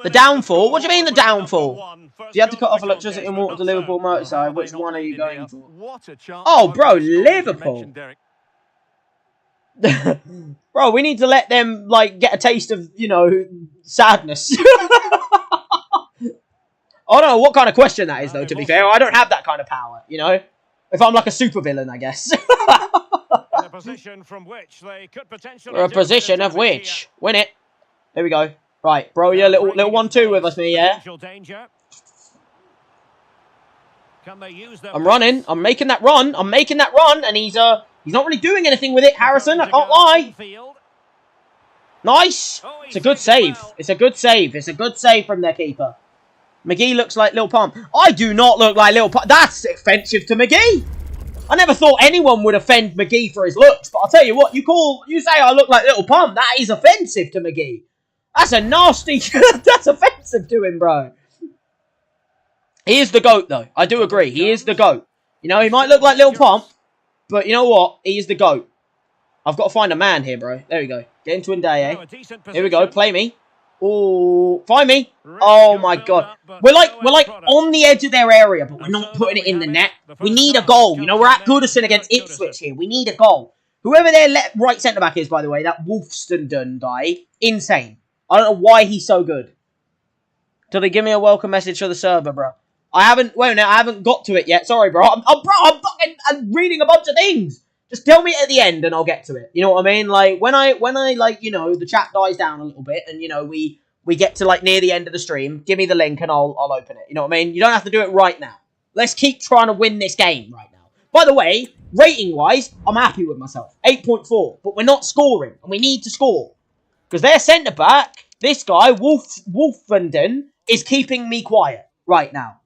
The downfall? What do you mean the downfall? Do you have to cut off electricity and water to Liverpool Merseyside? Which one are you going for? Oh, bro, Liverpool. Bro, we need to let them, like, get a taste of, you know, sadness. I don't know what kind of question that is, though, to be fair. I don't have that kind of power, you know? If I'm like a supervillain, I guess. In a position from which they could potentially... Or a position of which. Win it. There we go. Right, bro, you're a little 1-2 with us, me, yeah? I'm running. I'm making that run. And he's not really doing anything with it, Harrison. I can't lie. Nice. It's a good save. It's a good save. It's a good save from their keeper. McGee looks like Lil Pump. I do not look like Lil Pump. That's offensive to McGee. I never thought anyone would offend McGee for his looks, but I'll tell you what, you say I look like Little Pump, that is offensive to McGee. That's a nasty... That's offensive to him, bro. He is the GOAT, though. I do agree. He is the GOAT. You know, he might look like Little Pump, but you know what? He is the GOAT. I've got to find a man here, bro. There we go. Get into Ndaye. Here we go. Play me. Oh, find me. Oh, my God. We're like on the edge of their area, but we're not putting it in the net. We need a goal. You know, we're at Goodison against Ipswich here. We need a goal. Whoever their right centre-back is, by the way, that Wolfstenden guy, insane. I don't know why he's so good. Till they give me a welcome message for the server, bro. I haven't got to it yet. Sorry, bro. I'm reading a bunch of things. Just tell me at the end and I'll get to it. You know what I mean? Like, when I like, you know, the chat dies down a little bit and, you know, we get to, like, near the end of the stream, give me the link and I'll open it. You know what I mean? You don't have to do it right now. Let's keep trying to win this game right now. By the way, rating-wise, I'm happy with myself. 8.4. But we're not scoring. And we need to score. Because their centre-back, this guy, Wolfenden, is keeping me quiet right now.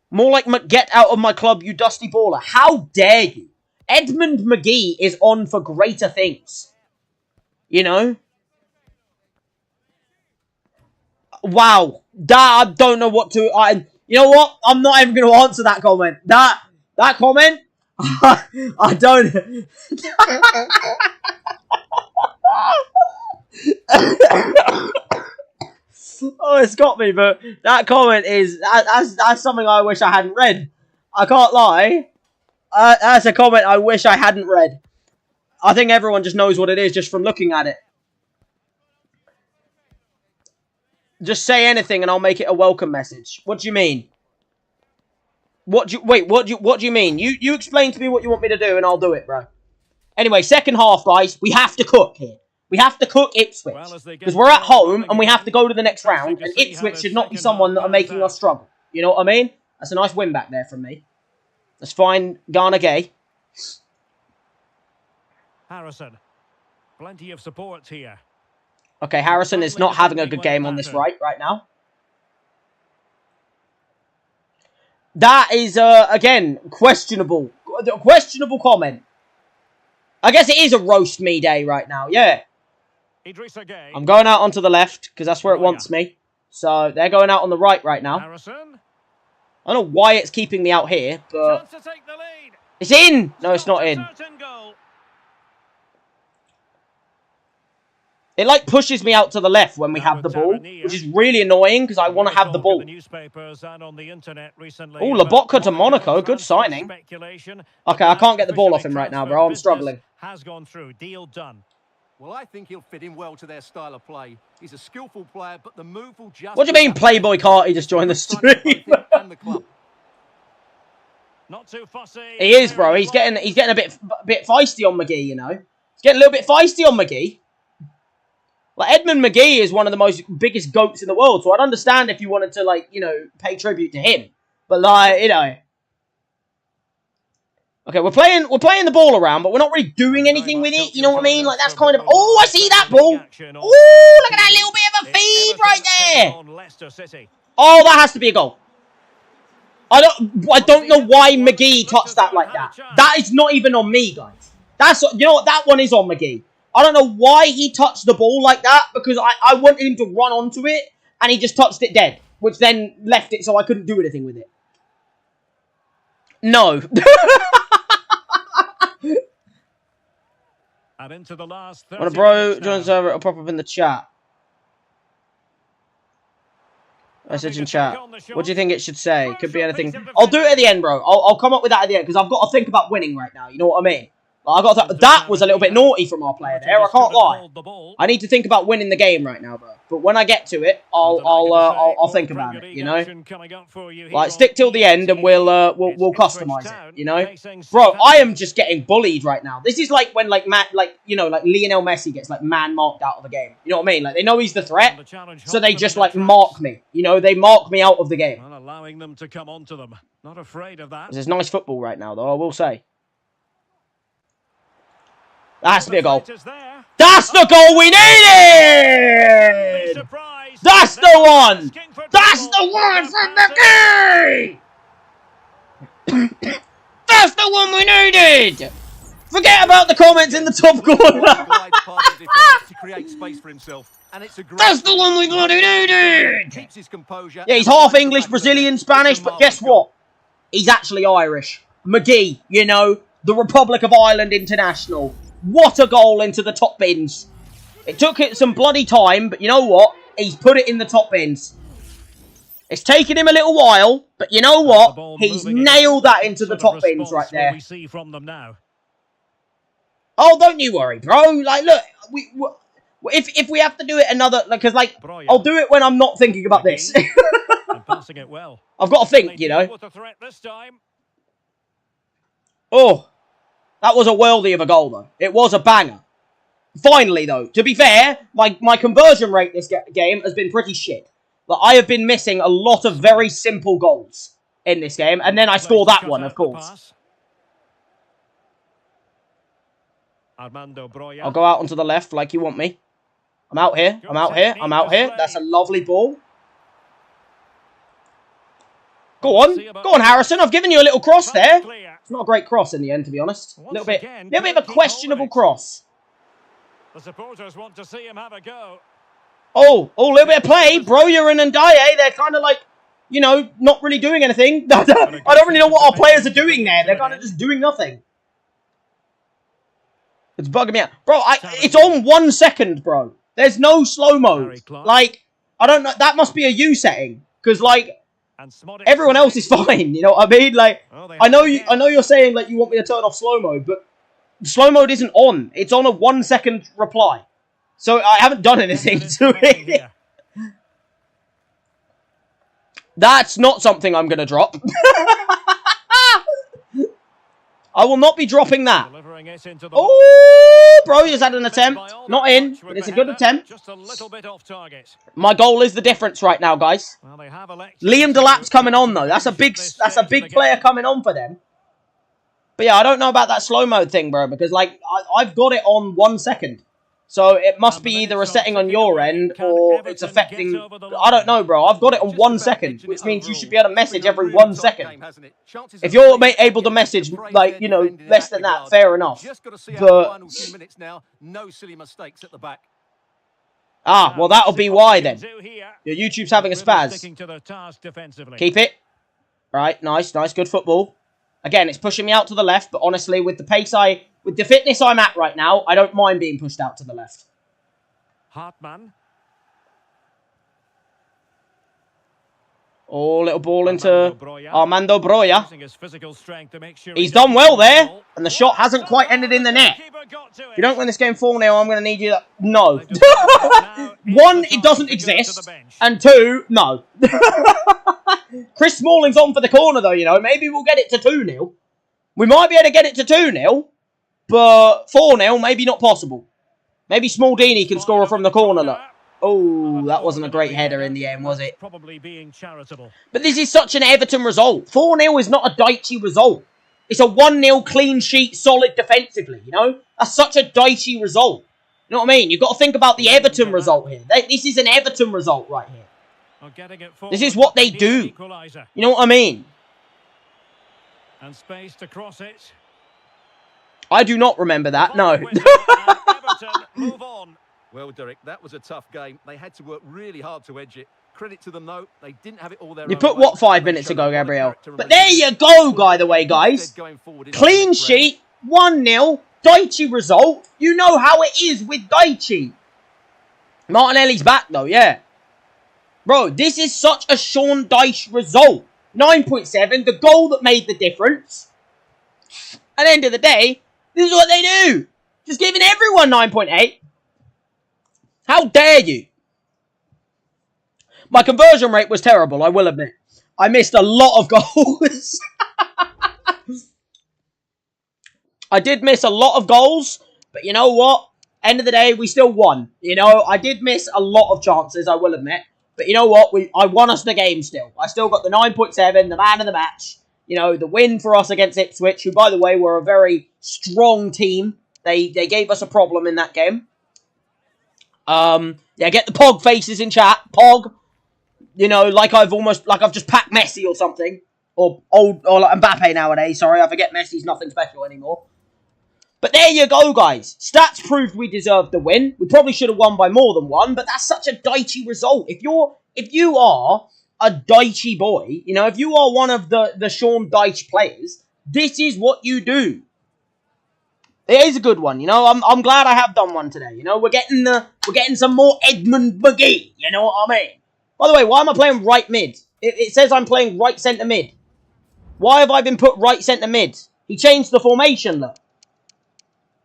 More like get out of my club, you dusty baller. How dare you? Edmond McGee is on for greater things. You know? Wow. I don't know what to... you know what? I'm not even going to answer that comment. That comment? I don't... Oh, it's got me, but that comment is... That's something I wish I hadn't read. I can't lie. That's a comment I wish I hadn't read. I think everyone just knows what it is just from looking at it. Just say anything and I'll make it a welcome message. What do you mean? What do you mean? You explain to me what you want me to do and I'll do it, bro. Anyway, second half, guys. We have to cook here. We have to cook Ipswich. Because we're at home and we have to go to the next round. And Ipswich should not be someone that are making us struggle. You know what I mean? That's a nice win back there from me. Let's find Ghana Gay. Harrison. Plenty of support here. Okay, Harrison is not having a good game on this right now. That is, again, questionable. Questionable comment. I guess it is a roast me day right now, yeah. I'm going out onto the left, because that's where it wants me. So, they're going out on the right now. Harrison. I don't know why it's keeping me out here, but... It's in! No, it's not in. It, like, pushes me out to the left when we have the ball, which is really annoying, because I want to have the ball. Oh, Lobotka to Monaco. Good signing. Okay, I can't get the ball off him right now, bro. I'm struggling. Well, I think he'll fit in well to their style of play. He's a skillful player, but the move will just... What do you mean, Playboy Carty just joined the stream? Not too fussy. He is, bro. He's getting a bit feisty on McGee, you know. He's getting a little bit feisty on McGee. Like, Edmond McGee is one of the biggest goats in the world, so I'd understand if you wanted to, like, you know, pay tribute to him. But, like, you know. Okay, we're playing the ball around, but we're not really doing anything with it, you know what I mean? Like, that's kind of... Oh, I see that ball! Ooh, look at that little bit of a feed right there! Oh, that has to be a goal. I don't know why McGee touched that like that. That is not even on me, guys. You know what? That one is on McGee. I don't know why he touched the ball like that, because I wanted him to run onto it, and he just touched it dead, which then left it so I couldn't do anything with it. No. And into the last When a bro joins over, it'll pop up in the chat. Message in chat. What do you think it should say? Could be anything. I'll do it at the end, bro. I'll come up with that at the end, because I've got to think about winning right now. You know what I mean? Like, that was a little bit naughty from our player there. I can't lie. I need to think about winning the game right now, bro. But when I get to it, I'll think about it. You know, like, stick till the end and we'll customize it. You know, bro. I am just getting bullied right now. This is like when like Lionel Messi gets like man marked out of the game. You know what I mean? Like, they know he's the threat, so they just like mark me. You know, they mark me out of the game. Allowing them to come onto them. Not afraid of that. This is nice football right now, though. I will say. That has to be a goal. That's the goal we needed! That's the one! That's the one from McGee! That's the one we needed! Forget about the comments in the top corner! That's the one we bloody needed! Yeah, he's half English, Brazilian, Spanish, but guess what? He's actually Irish. McGee, you know, the Republic of Ireland International. What a goal into the top bins. It took it some bloody time, but you know what? He's put it in the top bins. It's taken him a little while, but you know what? He's nailed that into the top bins right there. Oh, don't you worry, bro. Like, look, if we have to do it another... Because, like, I'll do it when I'm not thinking about this. I've got to think, you know. Oh. That was a worldie of a goal, though. It was a banger. Finally, though, to be fair, my conversion rate this game has been pretty shit. But I have been missing a lot of very simple goals in this game. And then I score that one, of course. I'll go out onto the left like you want me. I'm out here. I'm out here. I'm out here. That's a lovely ball. Go on. Go on, Harrison. I've given you a little cross there. It's not a great cross in the end, to be honest. A little bit of a questionable cross. The supporters want to see him have a go. Oh, a little bit of play. Broya and Ndiaye, they're kind of like, you know, not really doing anything. I don't really know what our players are doing there. They're kind of just doing nothing. It's bugging me out. Bro, it's on 1 second, bro. There's no slow-mo. Like, I don't know. That must be a U setting. Because, like, everyone else is fine, you know what I mean? Like, I know you're saying like you want me to turn off slow mode, but slow mode isn't on. It's on a 1 second reply, so I haven't done anything to it. That's not something I'm gonna drop. I will not be dropping that. Oh, bro, he's had an attempt. Not in, but it's a good attempt. My goal is the difference right now, guys. Liam Delap's coming on, though. That's a big player coming on for them. But yeah, I don't know about that slow mode thing, bro, because like I've got it on 1 second. So it must be either a setting on your end or it's affecting... I don't know, bro. I've got it on 1 second, which means you should be able to message every 1 second. If you're able to message, like, you know, less than that, fair enough. But... Ah, well, that'll be why then. Your YouTube's having a spaz. Keep it. Right, nice, good football. Again, it's pushing me out to the left, but honestly, with the pace with the fitness I'm at right now, I don't mind being pushed out to the left. Hartman. Oh, little ball into Armando Broya. He's done well there, and the shot hasn't quite ended in the net. If you don't win this game 4-0, I'm going to need you to... No. 1, it doesn't exist, and 2, no. Chris Smalling's on for the corner, though, you know. Maybe we'll get it to 2-0. We might be able to get it to 2-0, but 4-0, maybe not possible. Maybe Smaldini can score from the corner, look. Oh, that wasn't a great header in the end, was it? Probably being charitable. But this is such an Everton result. 4-0 is not a Daichi result. It's a 1-0 clean sheet, solid defensively, you know? That's such a Daichi result. You know what I mean? You've got to think about the Everton result here. This is an Everton result right here. This is what they do. You know what I mean? And space to cross it. I do not remember that, no. Everton move on. Well, Derek, that was a tough game. They had to work really hard to edge it. Credit to them, though. They didn't have it all their You own put way. what 5 minutes ago, Gabriel? But there you go, by the way, guys. Clean sheet, 1-0, Daichi result. You know how it is with Daichi. Martinelli's back, though, yeah. Bro, this is such a Sean Dyche result. 9.7, the goal that made the difference. At the end of the day, this is what they do. Just giving everyone 9.8. How dare you? My conversion rate was terrible, I will admit. I missed a lot of goals. I did miss a lot of goals, but you know what? End of the day, we still won. You know, I did miss a lot of chances, I will admit. But you know what? I won us the game still. I still got the 9.7, the man of the match. You know, the win for us against Ipswich, who, by the way, were a very strong team. They gave us a problem in that game. Yeah, get the Pog faces in chat. Pog. You know, like I've just packed Messi or something. Or like Mbappe nowadays. Sorry, I forget Messi's nothing special anymore. But there you go, guys. Stats proved we deserved the win. We probably should have won by more than one, but that's such a Daichi result. If you are a Daichi boy, you know, if you are one of the Sean Dyche players, this is what you do. It is a good one, you know. I'm glad I have done one today. You know, we're getting some more Edmond McGee. You know what I mean? By the way, why am I playing right mid? It says I'm playing right centre mid. Why have I been put right centre mid? He changed the formation, look.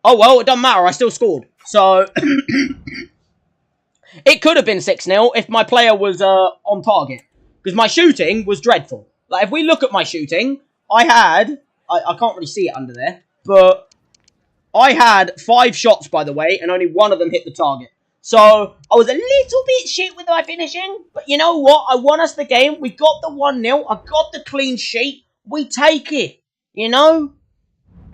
Oh, well, it doesn't matter. I still scored. So, it could have been 6-0 if my player was on target. Because my shooting was dreadful. Like, if we look at my shooting, I can't really see it under there. But I had 5 shots, by the way, and only one of them hit the target. So, I was a little bit shit with my finishing. But you know what? I won us the game. We got the 1-0. I got the clean sheet. We take it. You know?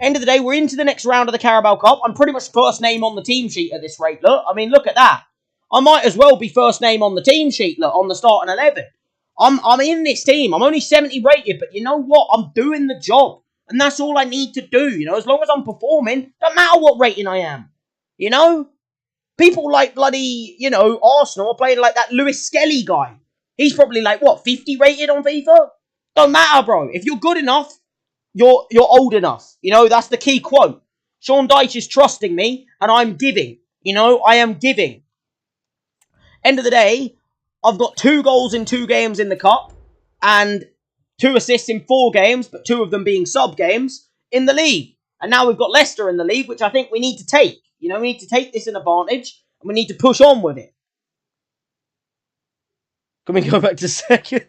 End of the day, we're into the next round of the Carabao Cup. I'm pretty much first name on the team sheet at this rate, look. I mean, look at that. I might as well be first name on the team sheet, look, on the starting 11. I'm in this team. I'm only 70 rated, but you know what? I'm doing the job. And that's all I need to do, you know? As long as I'm performing, don't matter what rating I am. You know? People like bloody, you know, Arsenal are playing like that Lewis Skelly guy. He's probably like, what, 50 rated on FIFA? Don't matter, bro. If you're good enough, you're old enough. You know, that's the key quote. Sean Dyche is trusting me, and I'm giving. You know, I am giving. End of the day, I've got 2 goals in 2 games in the Cup, and 2 assists in 4 games, but 2 of them being sub-games, in the league. And now we've got Leicester in the league, which I think we need to take. You know, we need to take this in advantage, and we need to push on with it. Can we go back to second?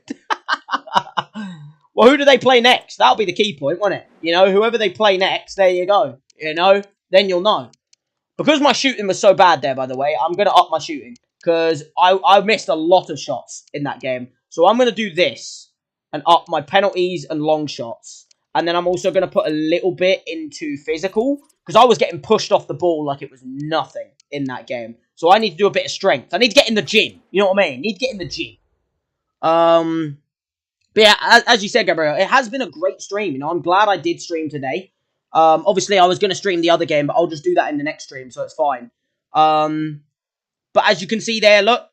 Well, who do they play next? That'll be the key point, won't it? You know, whoever they play next, there you go. You know, then you'll know. Because my shooting was so bad there, by the way, I'm going to up my shooting. Because I missed a lot of shots in that game. So I'm going to do this and up my penalties and long shots. And then I'm also going to put a little bit into physical. Because I was getting pushed off the ball like it was nothing in that game. So I need to do a bit of strength. I need to get in the gym. You know what I mean? Need to get in the gym. But yeah, as you said, Gabriel, it has been a great stream. You know, I'm glad I did stream today. Obviously, I was going to stream the other game, but I'll just do that in the next stream, so it's fine. But as you can see there, look,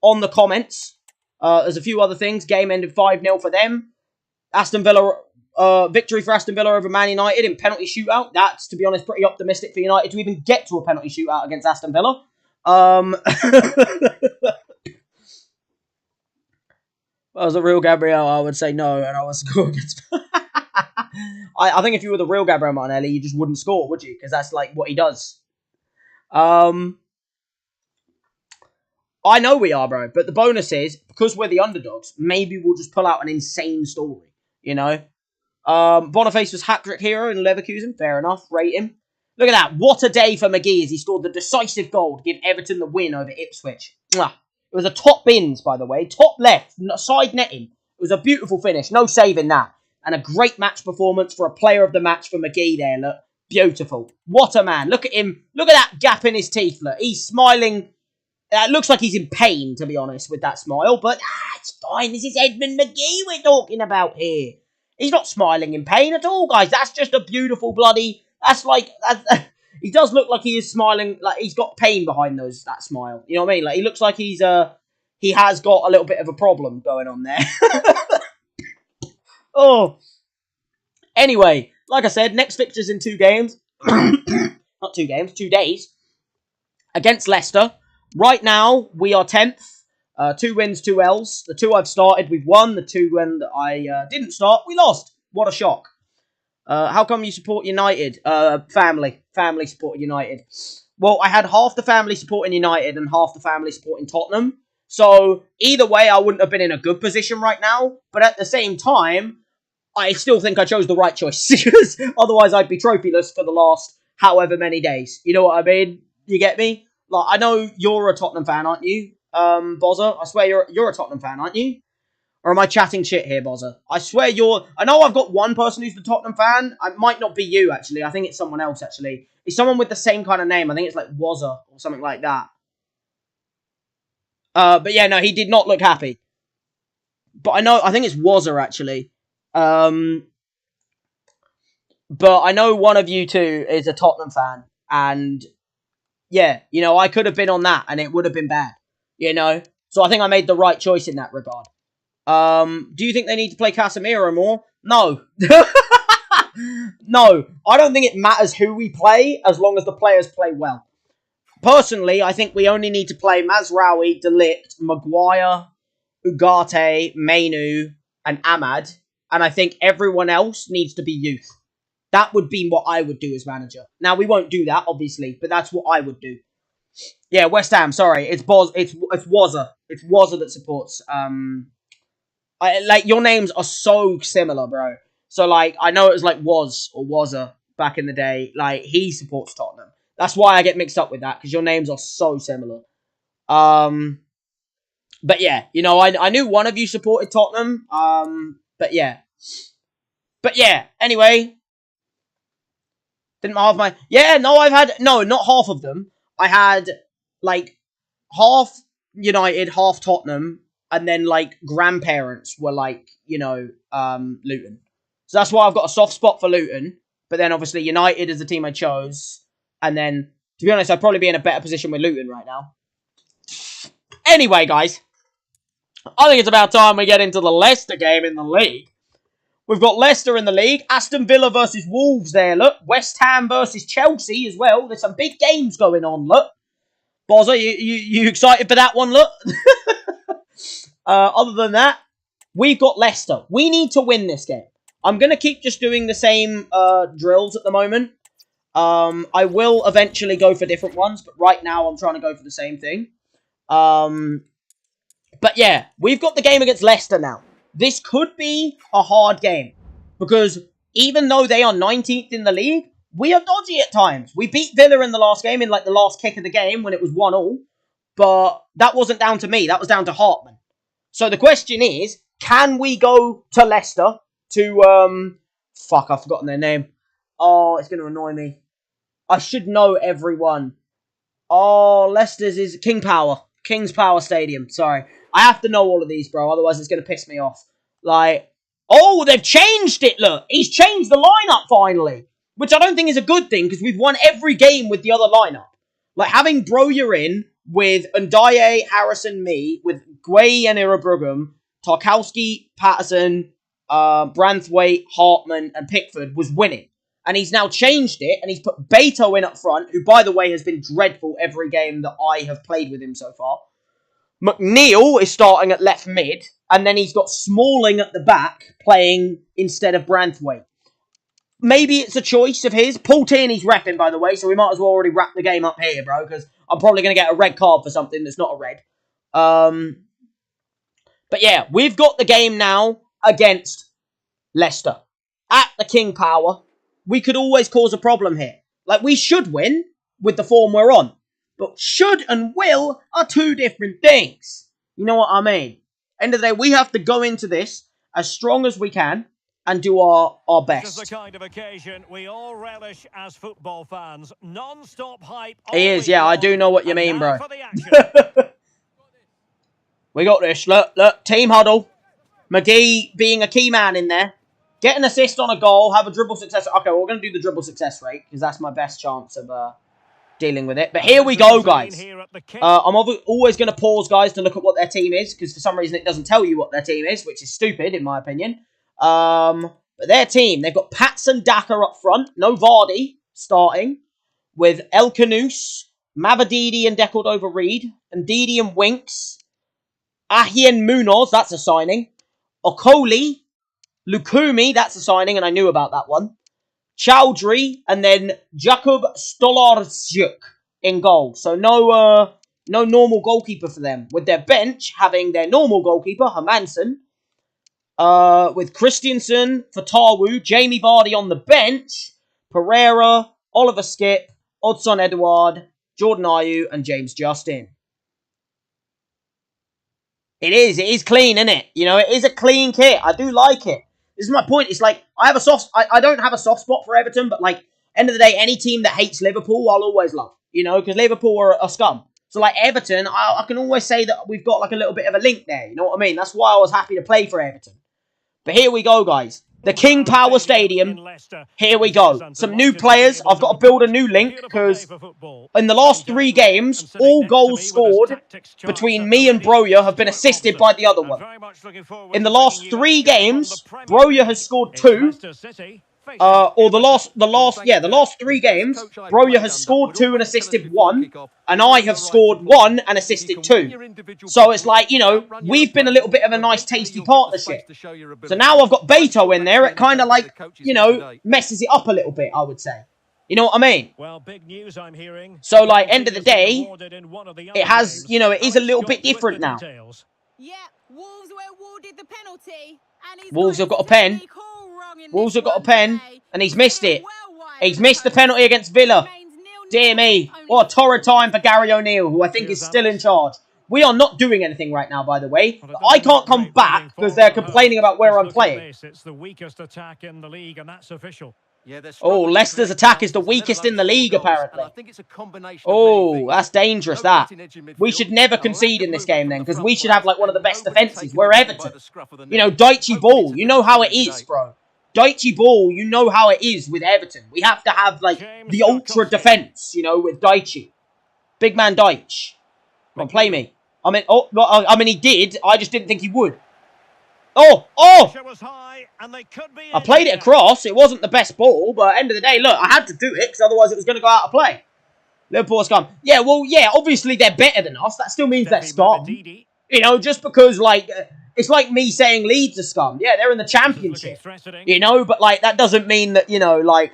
on the comments, there's a few other things. Game ended 5-0 for them. Aston Villa, victory for Aston Villa over Man United in penalty shootout. That's, to be honest, pretty optimistic for United to even get to a penalty shootout against Aston Villa. If I was a real Gabriel, I would say no, and I would score against... I think if you were the real Gabriel Martinelli, you just wouldn't score, would you? Because that's like what he does. I know we are, bro. But the bonus is, because we're the underdogs, maybe we'll just pull out an insane story, you know? Boniface was hat-trick hero in Leverkusen. Fair enough. Rate him. Look at that. What a day for McGee as he scored the decisive goal to give Everton the win over Ipswich. Mwah. It was a top bins, by the way. Top left. Side netting. It was a beautiful finish. No saving that. And a great match performance for a player of the match for McGee there. Look. Beautiful. What a man. Look at him. Look at that gap in his teeth. Look. He's smiling. It looks like he's in pain, to be honest, with that smile. But it's fine. This is Edmond McGee we're talking about here. He's not smiling in pain at all, guys. That's just a beautiful bloody... he does look like he is smiling, like he's got pain behind that smile. You know what I mean? Like, he looks like he has got a little bit of a problem going on there. Oh. Anyway, like I said, next fixture's in 2 games. Not 2 games, 2 days. Against Leicester. Right now, we are 10th. 2 wins, 2 L's. The 2 I've started, we've won. The 2 when I didn't start, we lost. What a shock. How come you support United? Family. Family supported United. Well, I had half the family supporting United and half the family supporting Tottenham. So, either way, I wouldn't have been in a good position right now. But at the same time, I still think I chose the right choice. Because otherwise, I'd be trophyless for the last however many days. You know what I mean? You get me? Like, I know you're a Tottenham fan, aren't you? Bozza? I swear you're a Tottenham fan, aren't you? Or am I chatting shit here, Bozza? I swear I know I've got one person who's the Tottenham fan. It might not be you, actually. I think it's someone else, actually. It's someone with the same kind of name. I think it's like Wazza or something like that. But yeah, no, he did not look happy. But I think it's Wazza, actually. But I know one of you two is a Tottenham fan. And yeah, you know, I could have been on that and it would have been bad. You know? So I think I made the right choice in that regard. Do you think they need to play Casemiro more? No. No. I don't think it matters who we play as long as the players play well. Personally, I think we only need to play Mazraoui, De Ligt, Maguire, Ugarte, Mainu, and Ahmad. And I think everyone else needs to be youth. That would be what I would do as manager. Now, we won't do that, obviously, but that's what I would do. Yeah, West Ham, sorry. It's Wazza. It's Wazza that supports, like, your names are so similar, bro. So, like, I know it was, like, Was or Wazza back in the day. Like, he supports Tottenham. That's why I get mixed up with that, because your names are so similar. But, yeah, you know, I knew one of you supported Tottenham. But, yeah. But, yeah, anyway. Didn't half my... Yeah, no, no, not half of them. I had, like, half United, half Tottenham. And then, like, grandparents were, like, you know, Luton. So that's why I've got a soft spot for Luton. But then, obviously, United is the team I chose. And then, to be honest, I'd probably be in a better position with Luton right now. Anyway, guys. I think it's about time we get into the Leicester game in the league. We've got Leicester in the league. Aston Villa versus Wolves there, look. West Ham versus Chelsea as well. There's some big games going on, look. Bozza, you excited for that one, look? Other than that, we've got Leicester. We need to win this game. I'm going to keep just doing the same drills at the moment. I will eventually go for different ones, but right now I'm trying to go for the same thing. But yeah, we've got the game against Leicester now. This could be a hard game, because even though they are 19th in the league, we are dodgy at times. We beat Villa in the last game, in like the last kick of the game when it was 1-1, but that wasn't down to me. That was down to Hartman. So the question is, can we go to Leicester to, fuck, I've forgotten their name. Oh, it's going to annoy me. I should know everyone. Oh, Leicester's is King Power. King's Power Stadium, sorry. I have to know all of these, bro, otherwise it's going to piss me off. Like, oh, they've changed it, look. He's changed the lineup finally, which I don't think is a good thing, because we've won every game with the other lineup. Like, having Broja in with Ndiaye, Harrison, me, with Gueye and Irabrugum, Tarkowski, Patterson, Branthwaite, Hartman, and Pickford was winning. And he's now changed it, and he's put Beto in up front, who, by the way, has been dreadful every game that I have played with him so far. McNeil is starting at left mid, and then he's got Smalling at the back, playing instead of Branthwaite. Maybe it's a choice of his. Paul Tierney's repping, by the way, so we might as well already wrap the game up here, bro, because I'm probably going to get a red card for something that's not a red. But yeah, we've got the game now against Leicester. At the King Power, we could always cause a problem here. Like, we should win with the form we're on. But should and will are two different things. You know what I mean? End of the day, we have to go into this as strong as we can and do our best. This is the kind of occasion we all relish as football fans. Non-stop hype. He is, yeah, I do know what you mean, bro. We got this. Look, team huddle. McGee being a key man in there. Get an assist on a goal, have a dribble success. Okay, well, we're going to do the dribble success rate because that's my best chance of dealing with it. But here we go, guys. I'm always going to pause, guys, to look at what their team is because for some reason it doesn't tell you what their team is, which is stupid in my opinion. But their team, they've got Patson Daka up front. No Vardy starting with El Canous, Mavadidi and Decordova-Reid, and Didi and Winks. Ahien Munoz, that's a signing. Okoli, Lukumi, that's a signing, and I knew about that one. Chowdhury, and then Jakub Stolarczyk in goal. So no normal goalkeeper for them. With their bench having their normal goalkeeper, Hermansen, with Christiansen, Fatawu, Jamie Vardy on the bench, Pereira, Oliver Skip, Odson Edouard, Jordan Ayew, and James Justin. It is clean, isn't it? You know, it is a clean kit. I do like it. This is my point. It's like, I don't have a soft spot for Everton, but like, end of the day, any team that hates Liverpool, I'll always love. You know, because Liverpool are a scum. So like Everton, I can always say that we've got like a little bit of a link there. You know what I mean? That's why I was happy to play for Everton. But here we go, guys. The King Power Stadium. Here we go. Some new players. I've got to build a new link because in the last 3 games, all goals scored between me and Broja have been assisted by the other one. In the last 3 games, Broja has scored 2. The last 3 games, Broja has scored 2 and assisted 1, and I have scored 1 and assisted 2. So it's like, you know, we've been a little bit of a nice, tasty partnership. So now I've got Beto in there, it kind of like, you know, messes it up a little bit, I would say. You know what I mean? Well, big news I'm hearing. So, like, end of the day, it has, you know, it is a little bit different now. Yeah, Wolves were awarded the penalty. Wolves have got a pen. Wolves have got a pen, and he's missed it. He's missed the penalty against Villa. Dear me. What a torrid time for Gary O'Neill, who I think is still in charge. We are not doing anything right now, by the way. I can't come back because they're complaining about where I'm playing. It's the weakest attack in the league, and that's official. Oh, Leicester's attack is the weakest in the league, apparently. Oh, that's dangerous, that. We should never concede in this game, then, because we should have, like, one of the best defences. We're Everton. You know, Daichi Ball, you know how it is, bro. Daichi Ball, you know how it is with Everton. We have to have, like, the ultra defence, you know, with Daichi. Big man Deitch. Come on, play me. I mean, he did. I just didn't think he would. Oh! I played it across. It wasn't the best ball, but at the end of the day, look, I had to do it because otherwise it was going to go out of play. Liverpool has come. Yeah, well, yeah, obviously they're better than us. That still means they're scum. You know, just because, like, it's like me saying Leeds are scum. Yeah, they're in the Championship. You know, but, like, that doesn't mean that, you know, like,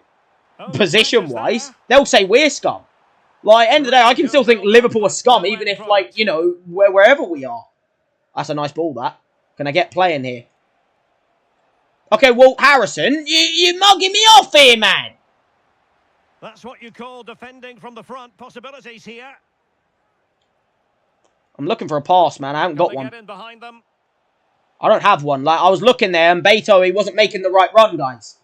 position-wise, they'll say we're scum. Like, end of the day, I can still think Liverpool are scum, even if, like, you know, wherever we are. That's a nice ball, that. Can I get playing here? Okay, well, Harrison, you're mugging me off here, man. That's what you call defending from the front. Possibilities here. I'm looking for a pass, man. I haven't got one. I don't have one. Like, I was looking there, and Beto, he wasn't making the right run, guys.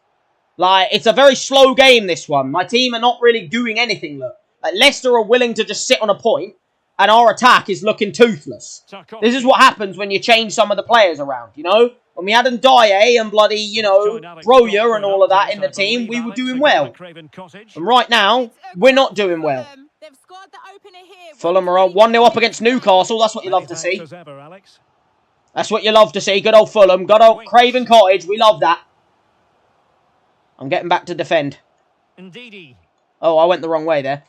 Like, it's a very slow game, this one. My team are not really doing anything, look. Like, Leicester are willing to just sit on a point, and our attack is looking toothless. This is what happens when you change some of the players around, you know? When we had Ndiaye and bloody, you know, Broja and all of that in the team, we were doing well. And right now, we're not doing well. Fulham are 1-0 up against Newcastle. That's what you love to see. That's what you love to see. Good old Fulham. Good old Craven Cottage. We love that. I'm getting back to defend. Oh, I went the wrong way there.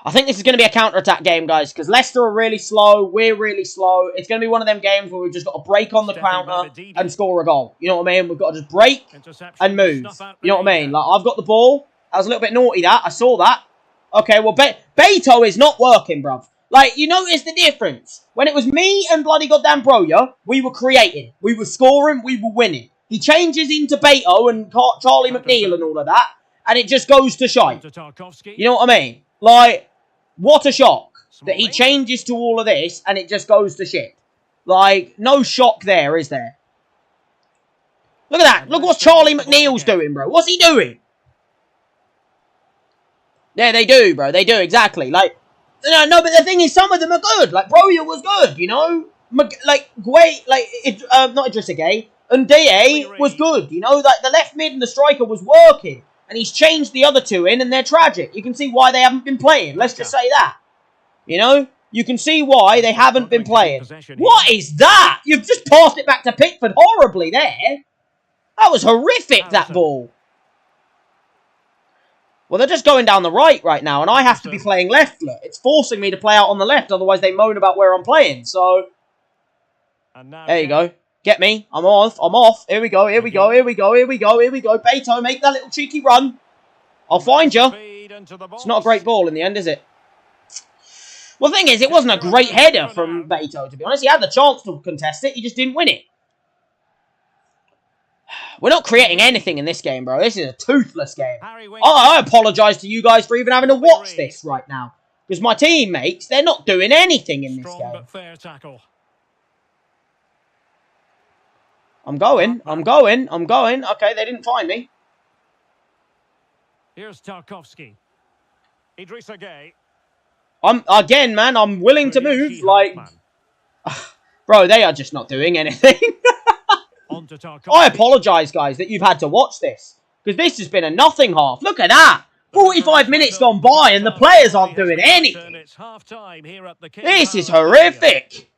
I think this is going to be a counter-attack game, guys, because Leicester are really slow, we're really slow. It's going to be one of them games where we've just got to break on the counter and score a goal. You know what I mean? We've got to just break and move. You know what I mean? Like, I've got the ball. That was a little bit naughty, that. I saw that. Okay, well, Beto is not working, bruv. Like, you notice the difference. When it was me and bloody goddamn Broja, we were creating. We were scoring. We were winning. He changes into Beto and Charlie McNeil and all of that. And it just goes to shite. You know what I mean? Like, what a shock. That he changes to all of this and it just goes to shit. Like, no shock there, is there? Look at that. Look what Charlie McNeil's doing, bro. What's he doing? Yeah, they do, bro. They do, exactly. Like, no, but the thing is, some of them are good. Like, Broja was good, you know? Like, not Idrissa Gueye. And DA was good, you know? Like, the left mid and the striker was working. And he's changed the other two in, and they're tragic. You can see why they haven't been playing. Let's just say that. You know? You can see why they haven't been playing. What is that? You've just passed it back to Pickford horribly there. That was horrific, that ball. Well, they're just going down the right now, and I have to be playing left. Look, it's forcing me to play out on the left, otherwise they moan about where I'm playing. So, there you go. Get me. I'm off. Here we go. Beto, make that little cheeky run. I'll find you. It's not a great ball in the end, is it? Well, the thing is, it wasn't a great header from Beto, to be honest. He had the chance to contest it, he just didn't win it. We're not creating anything in this game, bro. This is a toothless game. I apologise to you guys for even having to watch this right now. Because my teammates, they're not doing anything in this game. I'm going. Okay, they didn't find me. Here's Tarkowski. Idrissa Gueye. Again, man, I'm willing to move. Like, bro, they are just not doing anything. I apologise, guys, that you've had to watch this. Because this has been a nothing half. Look at that. 45 minutes gone by and the players aren't doing anything. This is horrific.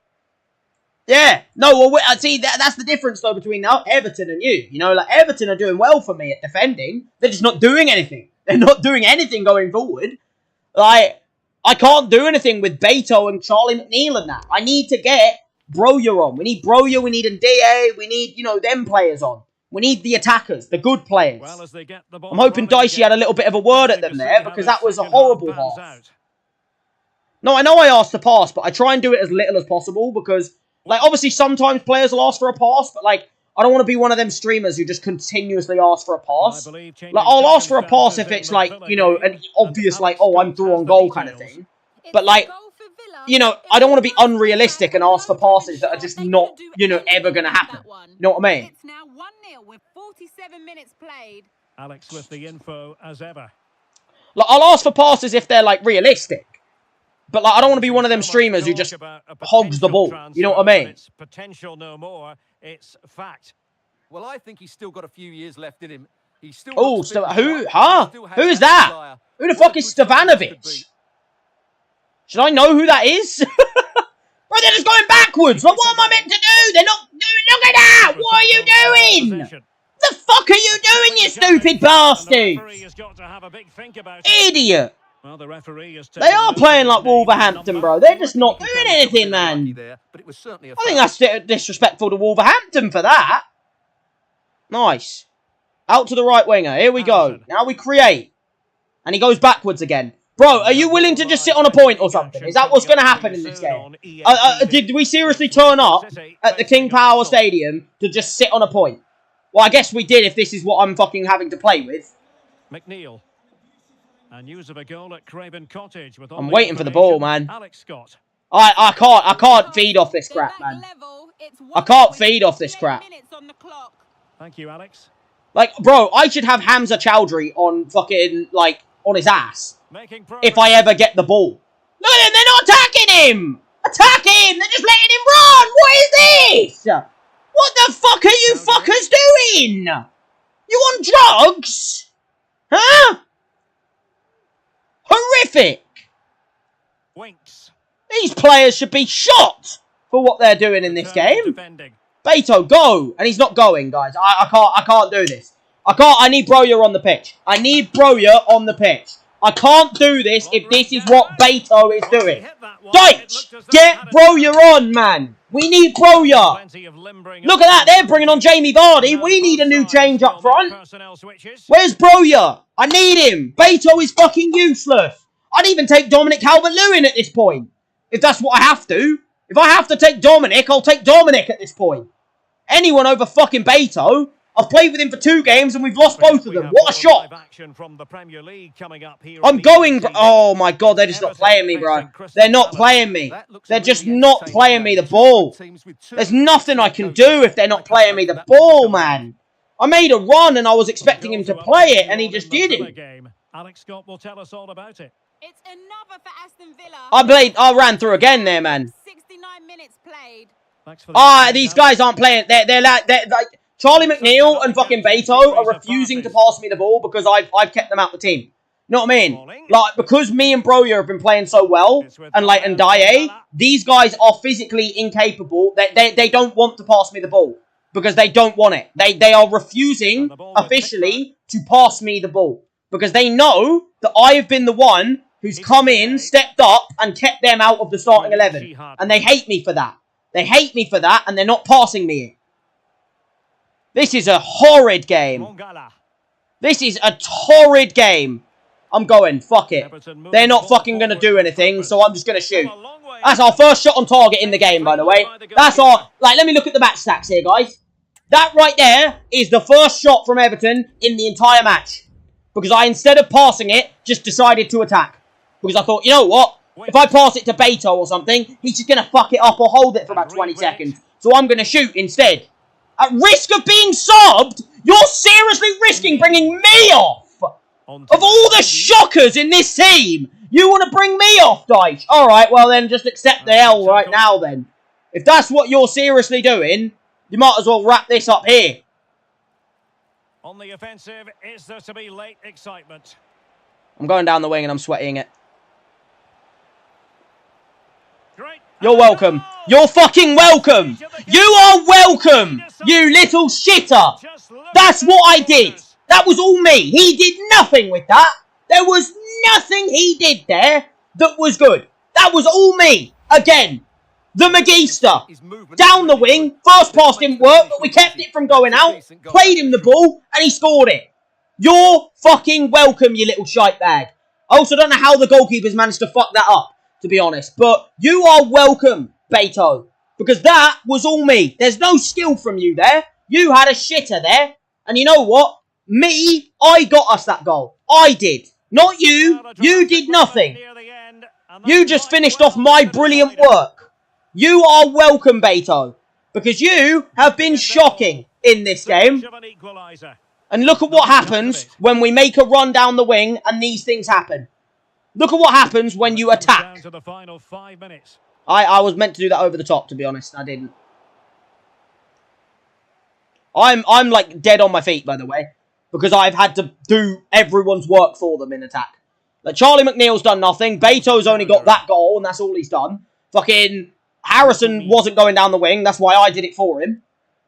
Yeah. No, well, see, that's the difference, though, between Everton and you. You know, like, Everton are doing well for me at defending. They're just not doing anything. They're not doing anything going forward. Like, I can't do anything with Beto and Charlie McNeil and that. I need to get Broja on. We need Broja, we need Ndeye, we need, you know, them players on. We need the attackers, the good players. I'm hoping Dicey had a little bit of a word at them there, because that was a horrible half. No, I know I asked to pass, but I try and do it as little as possible, because, like, obviously sometimes players will ask for a pass, but, like, I don't want to be one of them streamers who just continuously ask for a pass. Like, I'll ask for a pass if it's, like, you know, an obvious, like, oh, I'm through on goal kind of thing. But, like, you know, I don't want to be unrealistic and ask for passes that are just not, you know, ever going to happen. You know what I mean? It's now 1-0 with 47 minutes played. Alex with the info as ever. Like, I'll ask for passes if they're, like, realistic. But, like, I don't want to be one of them streamers who just hogs the ball. You know what I mean? It's potential no more. It's fact. Well, I think he's still got a few years left in him. He's still who? Huh? Who is that? Who the fuck is Stevanovic? Should I know who that is? Bro, they're just going backwards. Like, what am I meant to do? They're not doing... Look at that! What are you doing? The fuck are you doing, you stupid bastard? Idiot. Well, the referee is they are playing like Wolverhampton, bro. They're just not doing anything, man. I think that's disrespectful to Wolverhampton for that. Nice. Out to the right winger. Here we go. Now we create. And he goes backwards again. Bro, are you willing to just sit on a point or something? Is that what's going to happen in this game? Did we seriously turn up at the King Power Stadium to just sit on a point? Well, I guess we did if this is what I'm fucking having to play with. McNeil. And news of a goal at Craven Cottage with I'm waiting for the ball, man. Alex Scott. I can't feed off this crap, man. I can't feed off this crap. Thank you, Alex. Like, bro, I should have Hamza Chowdhury on fucking, like, on his ass. If I ever get the ball. Look at him, they're not attacking him! Attack him! They're just letting him run! What is this? What the fuck are you fuckers doing? You on drugs? Huh? Horrific! Winks. These players should be shot for what they're doing in this game. Beto, go! And he's not going, guys. I can't do this. I need Broja on the pitch. I need Broja on the pitch. I can't do this if this is what Beto is doing. Deitch, get Broja on, man. We need Broja. Look at that. They're bringing on Jamie Vardy. We need a new change up front. Where's Broja? I need him. Beto is fucking useless. I'd even take Dominic Calvert-Lewin at this point. If that's what I have to. If I have to take Dominic, I'll take Dominic at this point. Anyone over fucking Beto. I've played with him for 2 games and we've lost both of them. What a shot. I'm going... Oh my God, they're just not playing me, bro. They're not playing me. They're just not playing me the ball. There's nothing I can do if they're not playing me the ball, man. I made a run and I was expecting him to play it and he just didn't. Alex Scott will tell us all about it. It's another for Aston Villa. I ran through again there, man. 69 minutes played. These guys aren't playing. They're like Charlie McNeil and fucking Beto are refusing to pass me the ball because I've kept them out the team. You know what I mean? Like, because me and Broya have been playing so well, and Dye, these guys are physically incapable. They don't want to pass me the ball because they don't want it. They are refusing officially to pass me the ball because they know that I have been the one who's come in, stepped up, and kept them out of the starting 11. And they hate me for that. They hate me for that, and they're not passing me it. This is a horrid game. This is a torrid game. I'm going. Fuck it. They're not fucking going to do anything, so I'm just going to shoot. That's our first shot on target in the game, by the way. That's our... Like, let me look at the match stats here, guys. That right there is the first shot from Everton in the entire match. Because I, instead of passing it, just decided to attack. Because I thought, you know what? If I pass it to Beto or something, he's just going to fuck it up or hold it for about 20 seconds. So I'm going to shoot instead. At risk of being subbed, you're seriously risking bringing me off. Of all the shockers in this team, you want to bring me off, Dyche. Alright, well then just accept the L right now then. If that's what you're seriously doing, you might as well wrap this up here. On the offensive, is there to be late excitement? I'm going down the wing and I'm sweating it. Great. You're welcome. You're fucking welcome. You are welcome, you little shitter. That's what I did. That was all me. He did nothing with that. There was nothing he did there that was good. That was all me. Again, the McGee stuff. Down the wing. First pass didn't work, but we kept it from going out. Played him the ball, and he scored it. You're fucking welcome, you little shite bag. I also don't know how the goalkeepers managed to fuck that up, to be honest. But you are welcome, Beto. Because that was all me. There's no skill from you there. You had a shitter there. And you know what? Me, I got us that goal. I did. Not you. You did nothing. You just finished off my brilliant work. You are welcome, Beto. Because you have been shocking in this game. And look at what happens when we make a run down the wing and these things happen. Look at what happens when you attack. I was meant to do that over the top, to be honest. I didn't. I'm like dead on my feet, by the way. Because I've had to do everyone's work for them in attack. Like, Charlie McNeil's done nothing. Beto's only got that goal, and that's all he's done. Fucking Harrison wasn't going down the wing. That's why I did it for him.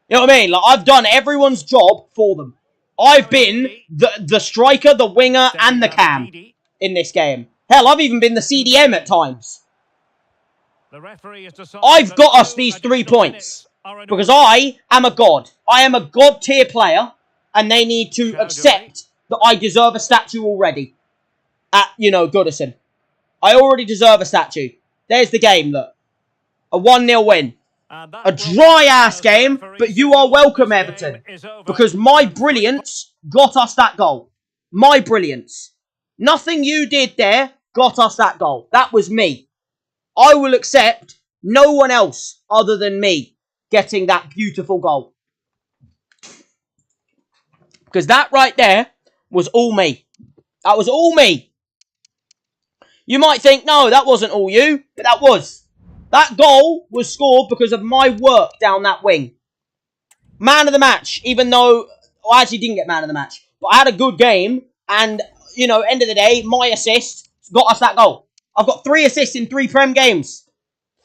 You know what I mean? Like, I've done everyone's job for them. I've been the striker, the winger, and the cam in this game. Hell, I've even been the CDM at times. I've got us these 3 points. Because I am a god. I am a god tier player. And they need to accept that I deserve a statue already. At, you know, Goodison. I already deserve a statue. There's the game, look. A 1-0 win. A dry-ass game, but you are welcome, Everton. Because my brilliance got us that goal. My brilliance. Nothing you did there got us that goal. That was me. I will accept no one else other than me getting that beautiful goal. Because that right there was all me. That was all me. You might think, no, that wasn't all you. But that was. That goal was scored because of my work down that wing. Man of the match. Even though I actually didn't get man of the match. But I had a good game. And, you know, end of the day, my assist got us that goal. I've got 3 assists in 3 Prem games.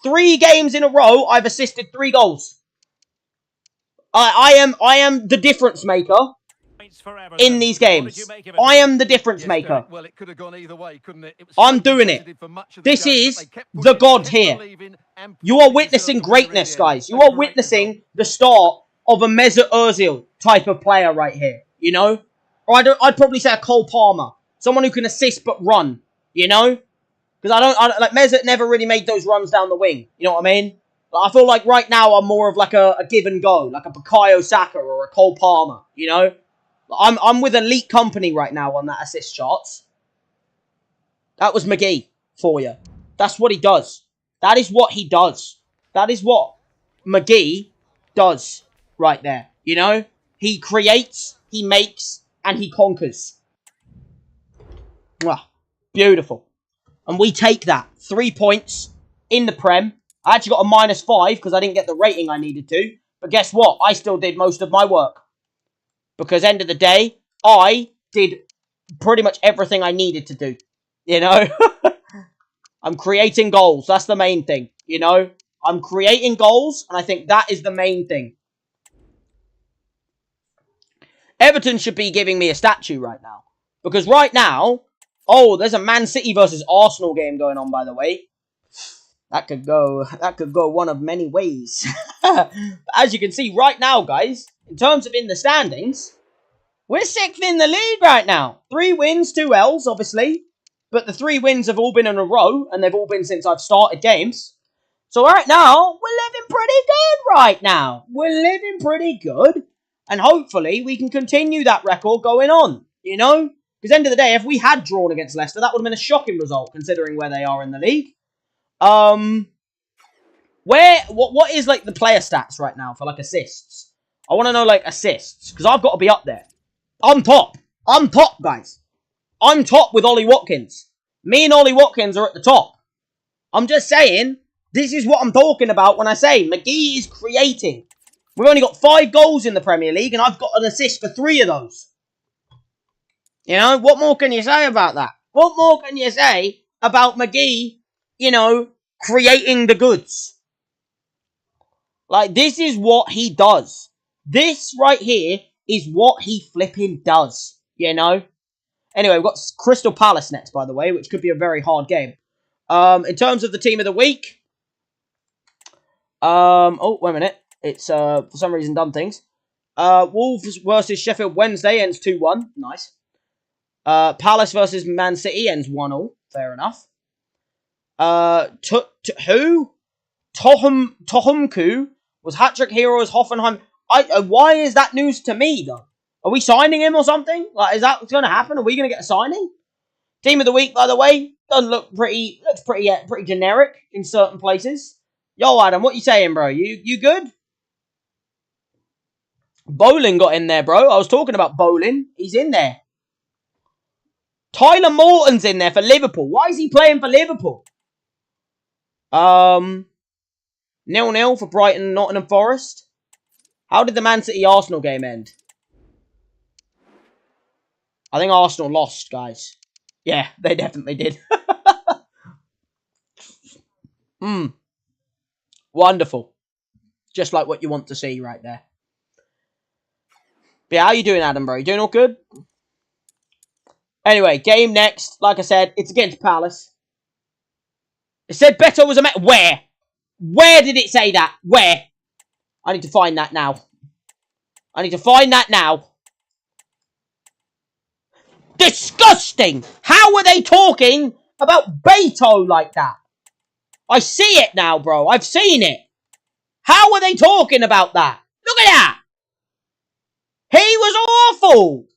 3 games in a row, I've assisted 3 goals. I am the difference maker. In these games. I am the difference maker. Well, it could have gone either way, couldn't it? I'm doing it. This is the god here. You are witnessing greatness, guys. You are witnessing the start of a Mesut Ozil type of player right here. You know? Or I'd probably say a Cole Palmer. Someone who can assist but run. You know? Because like, Mesut never really made those runs down the wing. You know what I mean? Like, I feel like right now I'm more of like a give and go, like a Bukayo Saka or a Cole Palmer, you know? I'm with elite company right now on that assist charts. That was McGee for you. That's what he does. That is what he does. That is what McGee does right there, you know? He creates, he makes, and he conquers. Mwah. Beautiful. And we take that. 3 points in the Prem. I actually got a -5 because I didn't get the rating I needed to. But guess what? I still did most of my work. Because end of the day, I did pretty much everything I needed to do. You know? I'm creating goals. That's the main thing. You know? I'm creating goals, and I think that is the main thing. Everton should be giving me a statue right now. Because right now... Oh, there's a Man City versus Arsenal game going on, by the way. That could go one of many ways. As you can see right now, guys, in terms of in the standings, we're 6th in the league right now. 3 wins, 2 L's, obviously. But the 3 wins have all been in a row, and they've all been since I've started games. So right now, we're living pretty good right now. We're living pretty good. And hopefully, we can continue that record going on, you know? Because end of the day, if we had drawn against Leicester, that would have been a shocking result, considering where they are in the league. What is, like, the player stats right now for, like, assists? I want to know, like, assists, because I've got to be up there. I'm top. I'm top, guys. I'm top with Ollie Watkins. Me and Ollie Watkins are at the top. I'm just saying, this is what I'm talking about when I say McGee is creating. We've only got 5 goals in the Premier League, and I've got an assist for 3 of those. You know, what more can you say about that? What more can you say about McGee, you know, creating the goods? Like, this is what he does. This right here is what he flipping does, you know? Anyway, we've got Crystal Palace next, by the way, which could be a very hard game. In terms of the team of the week... oh, wait a minute. It's, for some reason, done things. Wolves versus Sheffield Wednesday ends 2-1. Nice. Palace versus Man City ends 1-1. Fair enough. Tohumku was hat-trick hero as Hoffenheim. Why is that news to me, though? Are we signing him or something? Like, is that what's going to happen? Are we going to get a signing? Team of the week, by the way, doesn't look pretty generic in certain places. Yo, Adam, what you saying, bro? You good? Bowling got in there, bro. I was talking about Bowling. He's in there. Tyler Morton's in there for Liverpool. Why is he playing for Liverpool? 0-0 for Brighton and Nottingham Forest. How did the Man City Arsenal game end? I think Arsenal lost, guys. Yeah, they definitely did. Wonderful. Just like what you want to see right there. But yeah, how you doing, Adam, bro? You doing all good? Anyway, game next. Like I said, it's against Palace. It said Beto was a man. Where? Where did it say that? Where? I need to find that now. I need to find that now. Disgusting! How are they talking about Beto like that? I see it now, bro. I've seen it. How are they talking about that? Look at that! He was awful!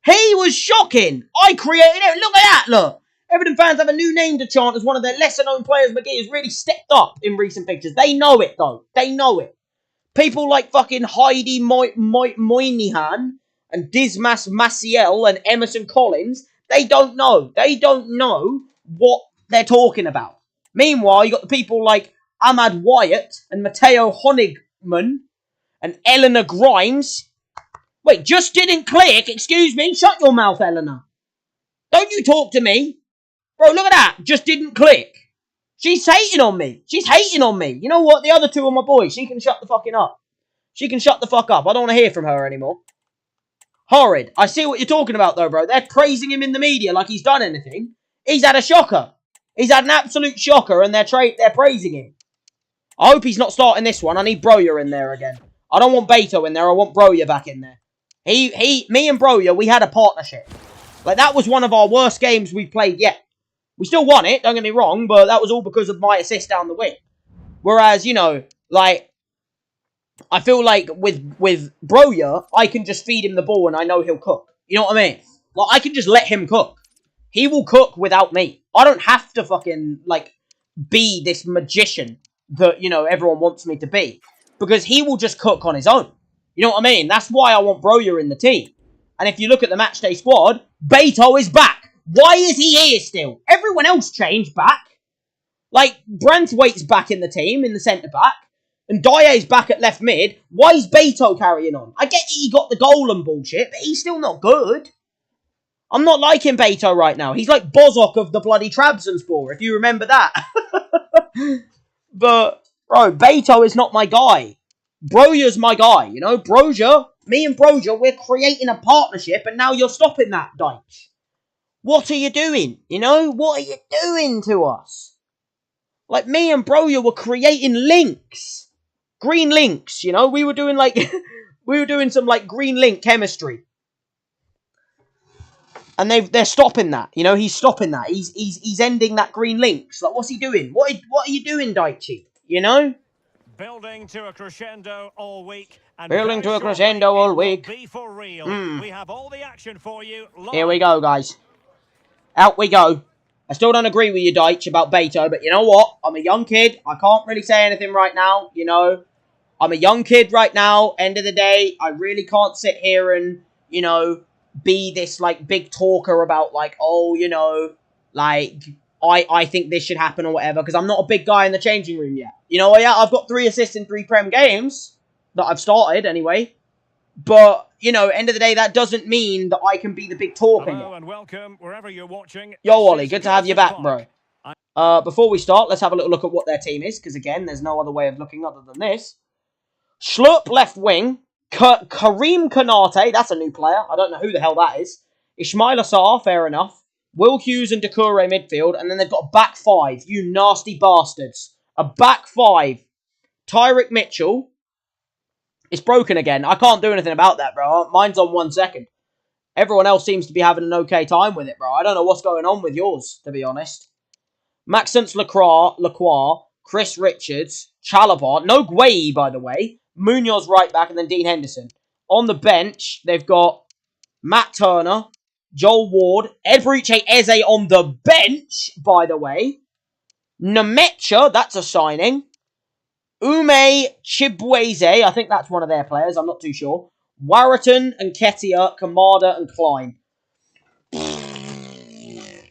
He was shocking! I created it. Look at that, look! Everton fans have a new name to chant as one of their lesser-known players. McGee has really stepped up in recent pictures. They know it, though. They know it. People like fucking Heidi Moynihan and Dismas Maciel and Emerson Collins, they don't know. They don't know what they're talking about. Meanwhile, you got the people like Ahmad Wyatt and Matteo Honigman and Eleanor Grimes. Wait, just didn't click? Excuse me? Shut your mouth, Eleanor. Don't you talk to me. Bro, look at that. Just didn't click. She's hating on me. She's hating on me. You know what? The other two are my boys. She can shut the fucking up. She can shut the fuck up. I don't want to hear from her anymore. Horrid. I see what you're talking about, though, bro. They're praising him in the media like he's done anything. He's had a shocker. He's had an absolute shocker, and they're praising him. I hope he's not starting this one. I need Broya in there again. I don't want Beto in there. I want Broya back in there. Me and Broya, we had a partnership. Like, that was one of our worst games we've played yet. We still won it, don't get me wrong, but that was all because of my assist down the wing. Whereas, you know, like, I feel like with Broja, I can just feed him the ball and I know he'll cook. You know what I mean? Like, I can just let him cook. He will cook without me. I don't have to fucking, like, be this magician that, you know, everyone wants me to be. Because he will just cook on his own. You know what I mean? That's why I want Broja in the team. And if you look at the matchday squad, Beto is back. Why is he here still? Everyone else changed back. Like, Branthwaite's back in the team, in the centre-back. And Dia's back at left mid. Why is Beto carrying on? I get he got the goal and bullshit, but he's still not good. I'm not liking Beto right now. He's like Bozok of the bloody Trabzonspor, if you remember that. But, bro, Beto is not my guy. Broja's my guy, you know? Broja, me and Broja, we're creating a partnership, and now you're stopping that, Deitch. What are you doing? You know? What are you doing to us? Like, me and Broja were creating links. Green links, you know? We were doing, like, we were doing some, like, green link chemistry. And they're stopping that, you know? He's stopping that. He's ending that green links. Like, what's he doing? What are you doing, Daichi? You know? Building to a crescendo all week. And building to a crescendo all week. Be for real. We have all the action for you. Here we go, guys. Out we go. I still don't agree with you, Deitch, about Beto, but you know what? I'm a young kid. I can't really say anything right now, you know? I'm a young kid right now. End of the day, I really can't sit here and, you know, be this, like, big talker about, like, oh, you know, like, I think this should happen or whatever, because I'm not a big guy in the changing room yet. You know, yeah, I've got 3 assists in 3 Prem games that I've started, anyway. But, you know, end of the day, that doesn't mean that I can be the big talker yet. And welcome wherever you're watching. Yo, Ollie, good to have you back, bro. Before we start, let's have a little look at what their team is, because, again, there's no other way of looking other than this. Schlupp, left wing. Kareem Konate, that's a new player. I don't know who the hell that is. Ismail Assar, fair enough. Will Hughes and Doucouré midfield. And then they've got a back 5. You nasty bastards. A back 5. Tyrick Mitchell. It's broken again. I can't do anything about that, bro. Mine's on 1 second. Everyone else seems to be having an okay time with it, bro. I don't know what's going on with yours, to be honest. Maxence Lacroix, Chris Richards, Chalobah. No Gueye, by the way. Munoz right back, and then Dean Henderson. On the bench, they've got Matt Turner, Joel Ward, Eberechi Eze on the bench, by the way. Nemecha, that's a signing. Ume Chibueze, I think that's one of their players, I'm not too sure. Warrington and Ketia, Kamada and Klein.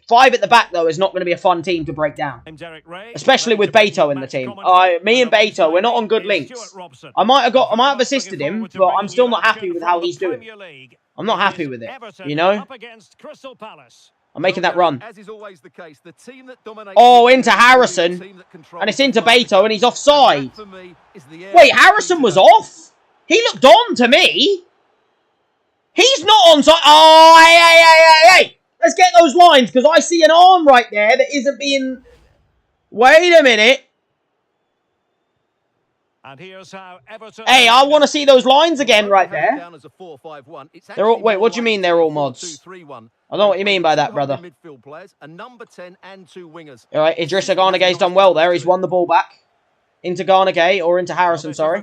5 at the back, though, is not going to be a fun team to break down. Especially with Beto in the team. Me and Beto, we're not on good links. I might have assisted him, but I'm still not happy with how he's doing. I'm not happy with it, you know? I'm making that run. Oh, into Harrison. And it's into Beto, and he's offside. Wait, Harrison was off? He looked on to me. He's not onside. Oh, hey. Let's get those lines, because I see an arm right there that isn't being... Wait a minute. And here's how Everton... Hey, I want to see those lines again right there. They're all... Wait, what do you mean they're all mods? I don't know what you mean by that, brother. Alright, Idrissa Ghanagay's done well there. He's won the ball back. Into Ghanagay, or into Harrison, sorry.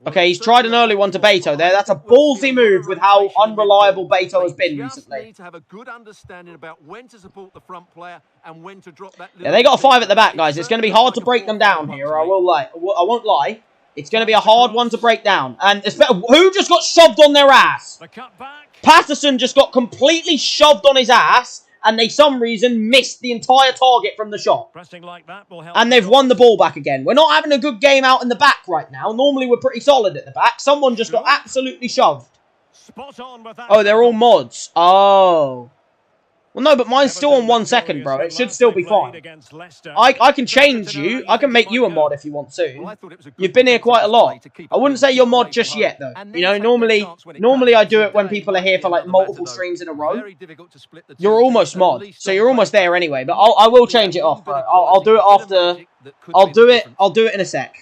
Okay, he's tried an early one to Beto there. That's a ballsy move with how unreliable Beto has been recently. Yeah, they got a 5 at the back, guys. It's going to be hard to break them down here, I won't lie. It's going to be a hard one to break down. And who just got shoved on their ass? Patterson just got completely shoved on his ass, and they, some reason, missed the entire target from the shot. And they've won the ball back again. We're not having a good game out in the back right now. Normally, we're pretty solid at the back. Someone just got absolutely shoved. Oh, they're all mods. Oh. Well, no, but mine's still on 1 second, bro. It should still be fine. I can change you. I can make you a mod if you want to. You've been here quite a lot. I wouldn't say you're mod just yet, though. You know, normally I do it when people are here for, like, multiple streams in a row. You're almost mod, so you're almost there anyway. But I will change it off, bro. I'll do it after. I'll do it in a sec.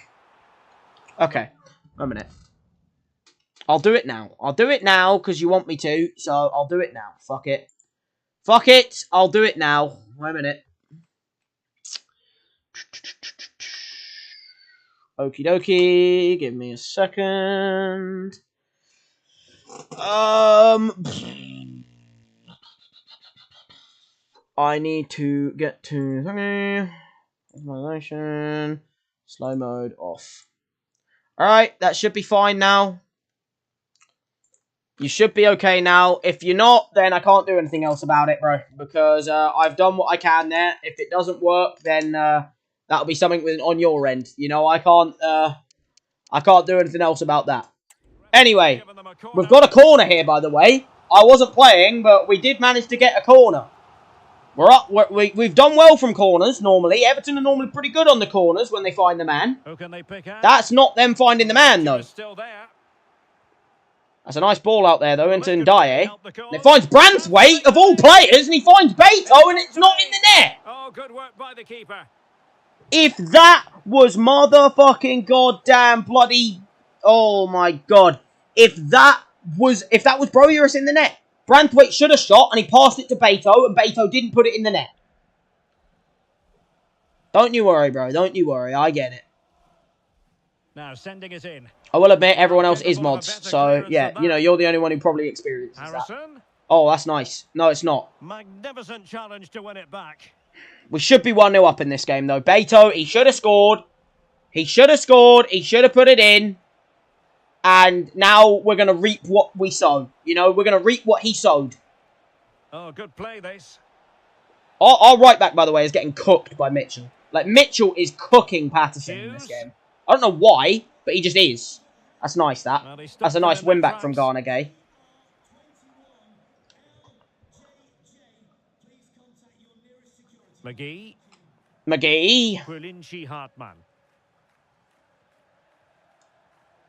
Okay. 1 minute. I'll do it now. I'll do it now because you want me to, so I'll do it now. Fuck it. Fuck it. I'll do it now. Wait a minute. Okie dokie. Give me a second. I need to get to animation. Slow mode off. Alright, that should be fine now. You should be okay now. If you're not, then I can't do anything else about it, bro. Because I've done what I can there. If it doesn't work, then that'll be something on your end. You know, I can't do anything else about that. Anyway, we've got a corner here, by the way. I wasn't playing, but we did manage to get a corner. We're up. We've done well from corners, normally. Everton are normally pretty good on the corners when they find the man. Who can they pick out? That's not them finding the man, though. Still there. That's a nice ball out there, though, into Ndiaye. And it finds Branthwaite, of all players, and he finds Beto, and it's not in the net. Oh, good work by the keeper. If that was motherfucking goddamn bloody... Oh, my God. If that was Broyuris in the net, Branthwaite should have shot, and he passed it to Beto, and Beto didn't put it in the net. Don't you worry, bro. Don't you worry. I get it. Now sending it in. I will admit, everyone else is mods. So, yeah, you know, you're the only one who probably experiences that. Oh, that's nice. No, it's not. Magnificent challenge to win it back. We should be 1-0 up in this game, though. Beto, he should have scored. He should have scored. He should have put it in. And now we're going to reap what we sow. You know, we're going to reap what he sowed. Oh, good play, this. Our right back, by the way, is getting cooked by Mitchell. Like, Mitchell is cooking Patterson in this game. I don't know why, but he just is. That's nice, that. Well, that's a nice win back from Ghana Gay. McGee. McGee. Hartman.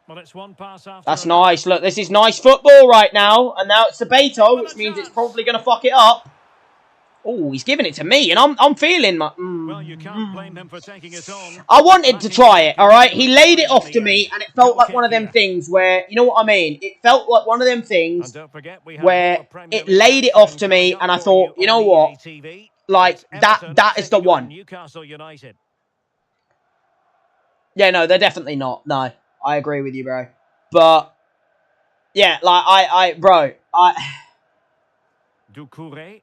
Well, it's one pass after. That's nice. Look, this is nice football right now. And now it's the Beto, which means it's probably going to fuck it up. Oh, he's giving it to me, and I'm feeling my... Well, you can't blame him for taking it on. I wanted to try it, alright? He laid it off to me, and it felt like one of them things where... You know what I mean? It felt like one of them things where it laid it off to me, and I thought, you know what? Like, that is the one. Newcastle United. Yeah, no, they're definitely not. No, I agree with you, bro. But, yeah, like, bro, Doucouré.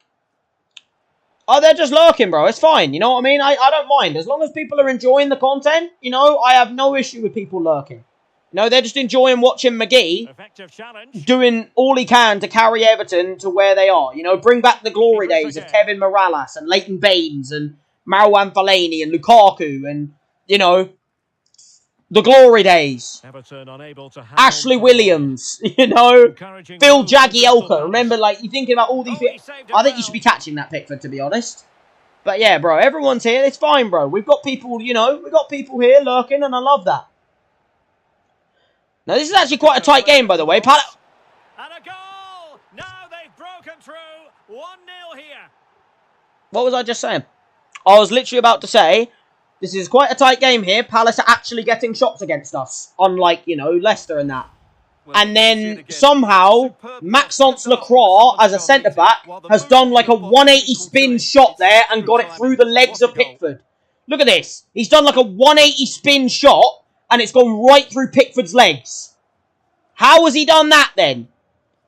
Oh, they're just lurking, bro. It's fine. You know what I mean? I don't mind. As long as people are enjoying the content, you know, I have no issue with people lurking. You know, they're just enjoying watching McGee doing all he can to carry Everton to where they are. You know, bring back the glory days of Kevin Morales and Leighton Baines and Marouane Fellaini and Lukaku and, you know, the glory days. Ashley Williams, you know, Phil Jagielka. Remember, like, you're thinking about all these... I think you should be catching that, Pickford, to be honest. But yeah, bro, everyone's here. It's fine, bro. We've got people, you know, we've got people here lurking, and I love that. Now, this is actually quite a tight game, by the way. And a goal! Now they've broken through. 1-0 here. What was I just saying? I was literally about to say... This is quite a tight game here. Palace are actually getting shots against us. Unlike, you know, Leicester and that. And then, somehow, Maxence Lacroix, as a centre-back, has done like a 180 spin shot there and got it through the legs of Pickford. Look at this. He's done like a 180 spin shot, and it's gone right through Pickford's legs. How has he done that, then?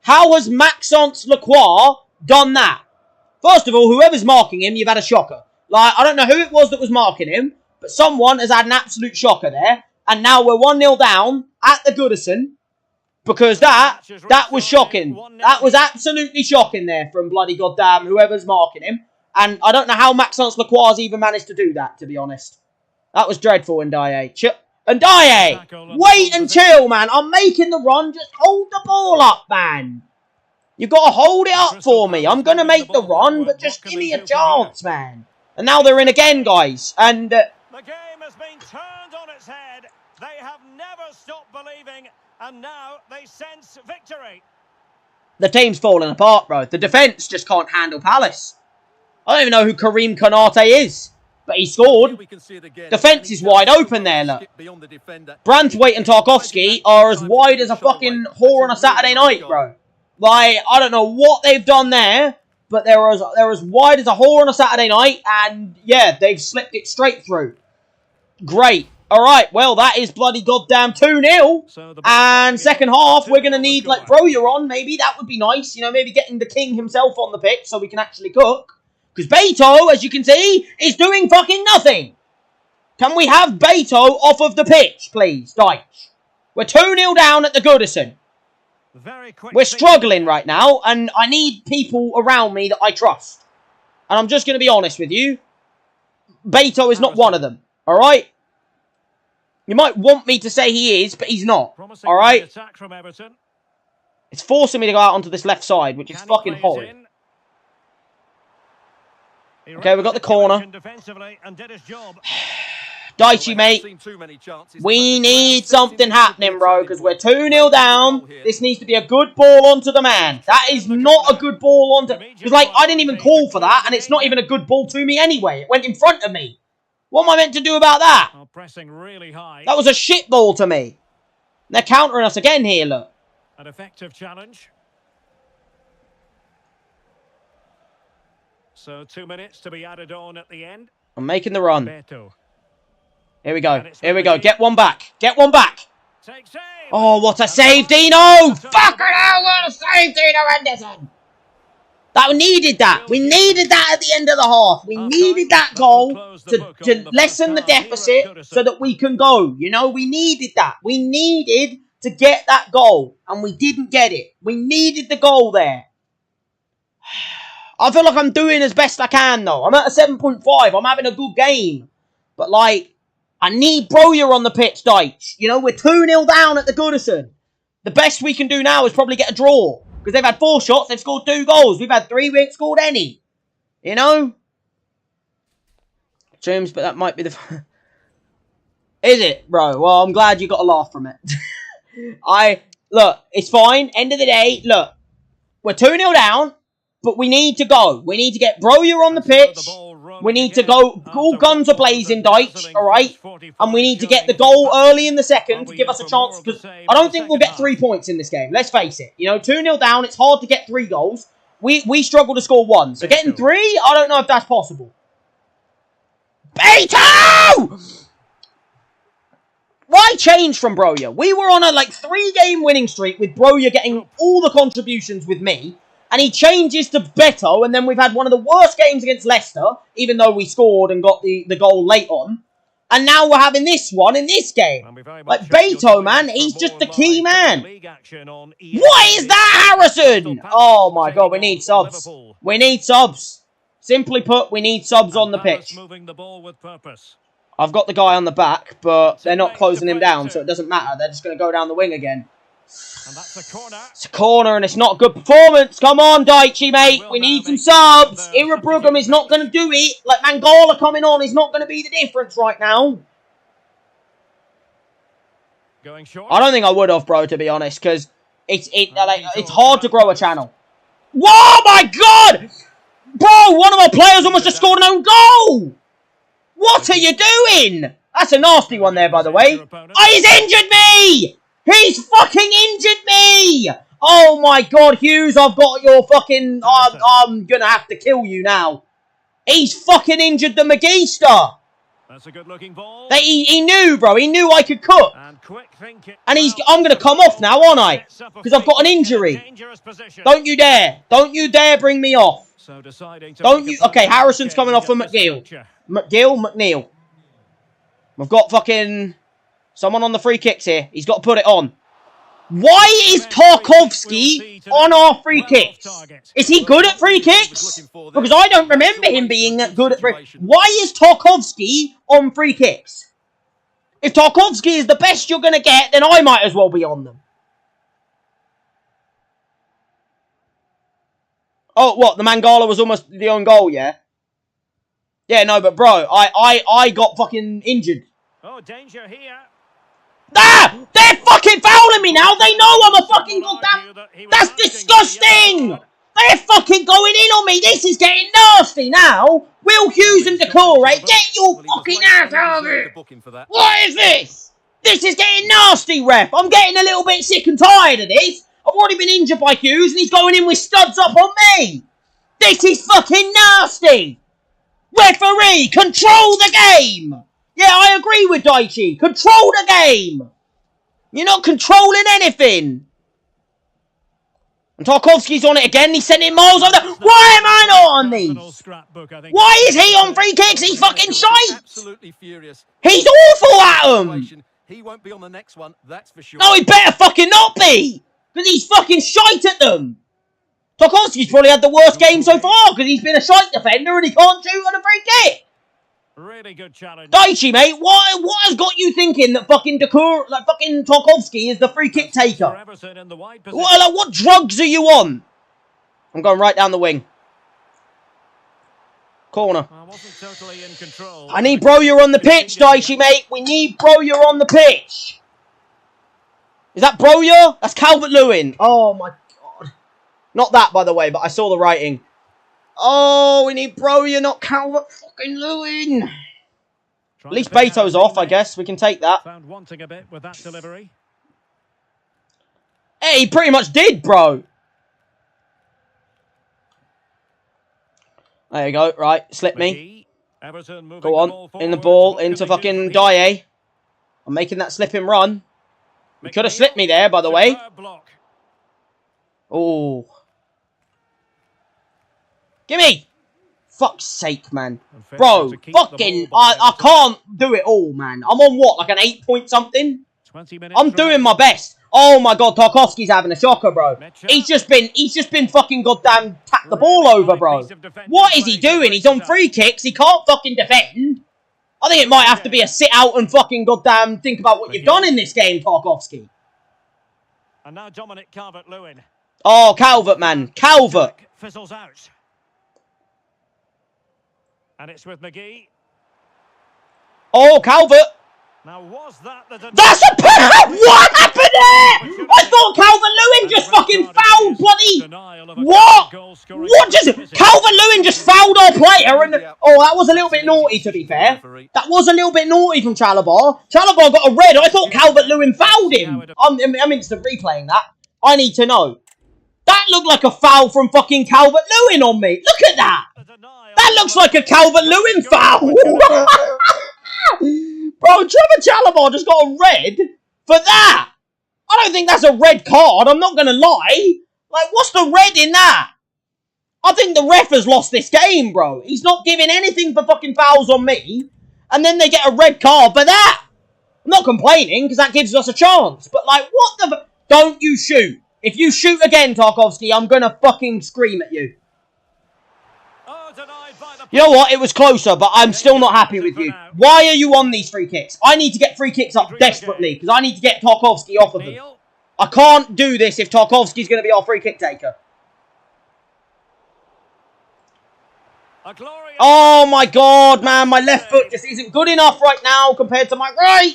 How has Maxence Lacroix done that? First of all, whoever's marking him, you've had a shocker. Like, I don't know who it was that was marking him, but someone has had an absolute shocker there. And now we're 1-0 down at the Goodison. Because that was shocking. That was absolutely shocking there from bloody goddamn whoever's marking him. And I don't know how Maxence Lacroix even managed to do that, to be honest. That was dreadful, Ndiaye. Ndiaye! Wait and chill, man. I'm making the run. Just hold the ball up, man. You've got to hold it up for me. I'm going to make the run, but just give me a chance, man. And now they're in again, guys. And... the game has been turned on its head. They have never stopped believing, and now they sense victory. The team's falling apart, bro. The defence just can't handle Palace. I don't even know who Karim Konate is, but he scored. Defence is wide open there, look. Branthwaite and Tarkowski are as wide as a fucking whore on a Saturday night, bro. Like, I don't know what they've done there, but they're as wide as a hole on a Saturday night, and yeah, they've slipped it straight through. Great. All right, well, that is bloody goddamn 2-0. And second half, we're going to need, like, Broja on. Maybe that would be nice. You know, maybe getting the king himself on the pitch so we can actually cook. Because Beto, as you can see, is doing fucking nothing. Can we have Beto off of the pitch, please, Deitch? We're 2-0 down at the Goodison. We're struggling right now, and I need people around me that I trust. And I'm just going to be honest with you. Beto is not one of them, all right? You might want me to say he is, but he's not. All right? It's forcing me to go out onto this left side, which is fucking horrid. Okay, we've got the corner. Daichi, mate. We need something happening, bro, because we're 2-0 down. This needs to be a good ball onto the man. That is not a good ball onto... Because, like, I didn't even call for that, and it's not even a good ball to me anyway. It went in front of me. What am I meant to do about that? That was a shit ball to me. They're countering us again here, look. An effective challenge. So 2 minutes to be added on at the end. I'm making the run. Beto. Here we go. Here we go. Get one back. Get one back. Take save. Oh, what a save, Dino! Fucking hell, what a save, Dino Henderson! That we needed that. We needed that at the end of the half. We needed that goal to lessen the deficit so that we can go. You know, we needed that. We needed to get that goal, and we didn't get it. We needed the goal there. I feel like I'm doing as best I can, though. I'm at a 7.5. I'm having a good game. But, like, I need Broja on the pitch, Deitch. You know, we're 2-0 down at the Goodison. The best we can do now is probably get a draw. Because they've had 4 shots, they've scored 2 goals. We've had 3, we ain't scored any. You know? James, but that might be the... Is it, bro? Well, I'm glad you got a laugh from it. Look, it's fine. End of the day, look. We're 2-0 down, but we need to go. We need to get Broja on the pitch. We need to go all guns a-blazing, Deitch, alright? And we need to get the goal early in the second to give us a chance, because I don't think we'll get 3 points in this game. Let's face it. You know, 2-0 down, it's hard to get 3 goals. We struggle to score 1. So getting 3, I don't know if that's possible. Beto! Why change from Broja? We were on a, 3-game winning streak with Broja getting all the contributions with me. And he changes to Beto, and then we've had one of the worst games against Leicester, even though we scored and got the goal late on. And now we're having this one in this game. Like, Beto, man, he's just the key man. What is that, Harrison? Oh, my God, we need subs. We need subs. Simply put, we need subs on the pitch. I've got the guy on the back, but they're not closing him down, so it doesn't matter. They're just going to go down the wing again. And that's a corner. It's a corner and it's not a good performance. Come on, Daichi, mate. We need some subs. Irabrugham is not going to do it. Like, Mangala coming on is not going to be the difference right now. Going short. I don't think I would have, bro, to be honest, because it's hard to grow a channel. Whoa, my God! Bro, one of our players almost just scored an own goal. What are you doing? That's a nasty one there, by the way. Oh, he's injured me! He's fucking injured me! Oh my God, Hughes, I've got your fucking... I'm gonna have to kill you now. He's fucking injured the McGee star. That's a good looking ball. He knew, bro. He knew I could cook. And I'm gonna come off now, aren't I? Because I've got an injury. Don't you dare. Don't you dare bring me off. Don't you... Okay, Harrison's coming off for McGill. McNeil. We've got fucking... Someone on the free kicks here. He's got to put it on. Why is Tarkovsky on our free kicks? Is he good at free kicks? Because I don't remember him being that good at free kicks. Why is Tarkovsky on free kicks? If Tarkovsky is the best you're going to get, then I might as well be on them. Oh, what? The Mangala was almost the own goal, yeah? Yeah, no, but bro, I got fucking injured. Oh, danger here. Ah! They're fucking fouling me now! They know I'm a fucking goddamn... That's disgusting! They're fucking going in on me! This is getting nasty now! Will Hughes and Decore, get your fucking ass out of it! What is this? This is getting nasty, ref! I'm getting a little bit sick and tired of this! I've already been injured by Hughes and he's going in with studs up on me! This is fucking nasty! Referee, control the game! Yeah, I agree with Daichi. Control the game! You're not controlling anything! And Tarkovsky's on it again. He's sending miles over there. Why am I not on these? Why is he on free kicks? He's fucking shite! Absolutely furious. He's awful at them! He won't be on the next one, that's for sure. No, he better fucking not be! Because he's fucking shite at them! Tarkovsky's probably had the worst game so far because he's been a shite defender and he can't shoot on a free kick! Really good challenge. Daichi, mate, what has got you thinking that fucking fucking Tarkovsky is the free kick taker? What drugs are you on? I'm going right down the wing. Corner. I wasn't totally in control. I need Broyer on the pitch, Daichi, mate. We need Broyer on the pitch. Is that Broyer? That's Calvert-Lewin. Oh, my God. Not that, by the way, but I saw the writing. Oh, we need Broyer, not Calvert-Lewin. At least Beto's off, I guess. We can take that. Found wanting a bit with that delivery. Hey, he pretty much did, bro. There you go. Right, slip me. Go on. In the ball, into fucking Dye. I'm making that slip and run. You could have slipped me there, by the way. Oh. Gimme! Fuck's sake, man. Bro, fucking, I can't do it all, man. I'm on what, like an 8 point something? I'm doing my best. Oh my God, Tarkovsky's having a shocker, bro. He's just been fucking goddamn tapped the ball over, bro. What is he doing? He's on free kicks. He can't fucking defend. I think it might have to be a sit out and fucking goddamn think about what you've done in this game, Tarkovsky. And now Dominic Calvert-Lewin. Oh, Calvert, man. Calvert. Fizzles out. And it's with McGee. Oh, Calvert. Now was that the... That's a penalty! What happened there? I thought Calvert-Lewin just fucking fouled bloody... What? What just... Calvert-Lewin just fouled our player and... Oh, that was a little bit naughty, to be fair. That was a little bit naughty from Chalobah. Chalobah got a red. I thought Calvert-Lewin fouled him. I'm instant replaying that. I need to know. That looked like a foul from fucking Calvert-Lewin on me. Look at that. That looks like a Calvert-Lewin foul. Bro, Trevor Chalobah just got a red for that. I don't think that's a red card. I'm not going to lie. Like, what's the red in that? I think the ref has lost this game, bro. He's not giving anything for fucking fouls on me. And then they get a red card for that. I'm not complaining because that gives us a chance. But, like, what the... Don't you shoot. If you shoot again, Tarkovsky, I'm going to fucking scream at you. You know what? It was closer, but I'm still not happy with you. Why are you on these free kicks? I need to get free kicks up desperately because I need to get Tarkovsky off of them. I can't do this if Tarkovsky's going to be our free kick taker. Oh my God, man. My left foot just isn't good enough right now compared to my right.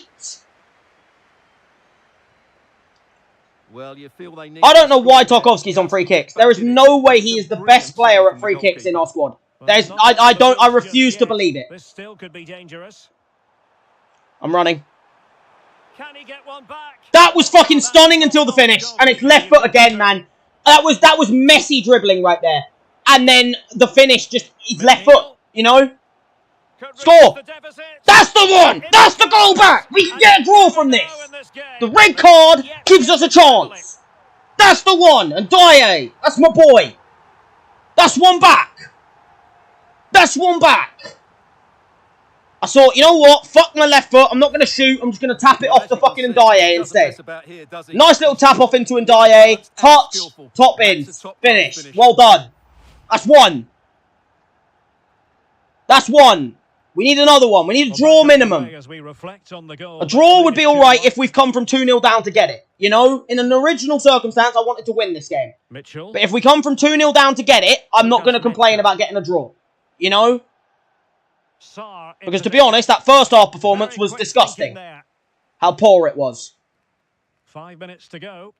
Well, you feel they need... I don't know why Tarkovsky's on free kicks. There is no way he is the best player at free kicks in our squad. I refuse to believe it. This still could be dangerous. I'm running. Can he get one back? That was fucking stunning until the finish. And it's left foot again, man. That was messy dribbling right there. And then the finish just, it's left foot, you know? Score! That's the one! That's the goal back! We can get a draw from this! The red card gives us a chance! That's the one! And Dye! That's my boy! That's one back! That's one back! I thought, you know what? Fuck my left foot. I'm not going to shoot. I'm just going to tap it off the fucking Ndaye instead. Nice little tap off into Ndaye. Touch. Top in. Finish. Well done. That's one. That's one. We need another one. We need a draw minimum. A draw would be alright if we've come from 2-0 down to get it. You know, in an original circumstance, I wanted to win this game. But if we come from 2-0 down to get it, I'm not going to complain about getting a draw. You know? Because to be honest, that first half performance was disgusting. How poor it was. 5 minutes to go.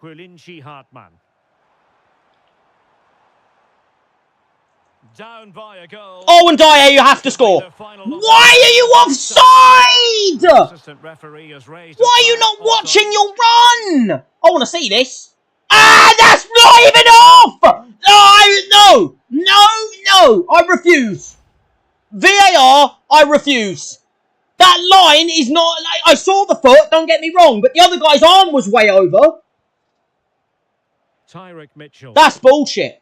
Quilinci Hartmann. Down by a goal. Oh, and Dyer, you have to score. Why are you offside? Why are you not watching your run? I want to see this. Ah, that's not even off! No, I refuse. VAR, I refuse. That line is not, like, I saw the foot, don't get me wrong, but the other guy's arm was way over. Tyrick Mitchell. That's bullshit.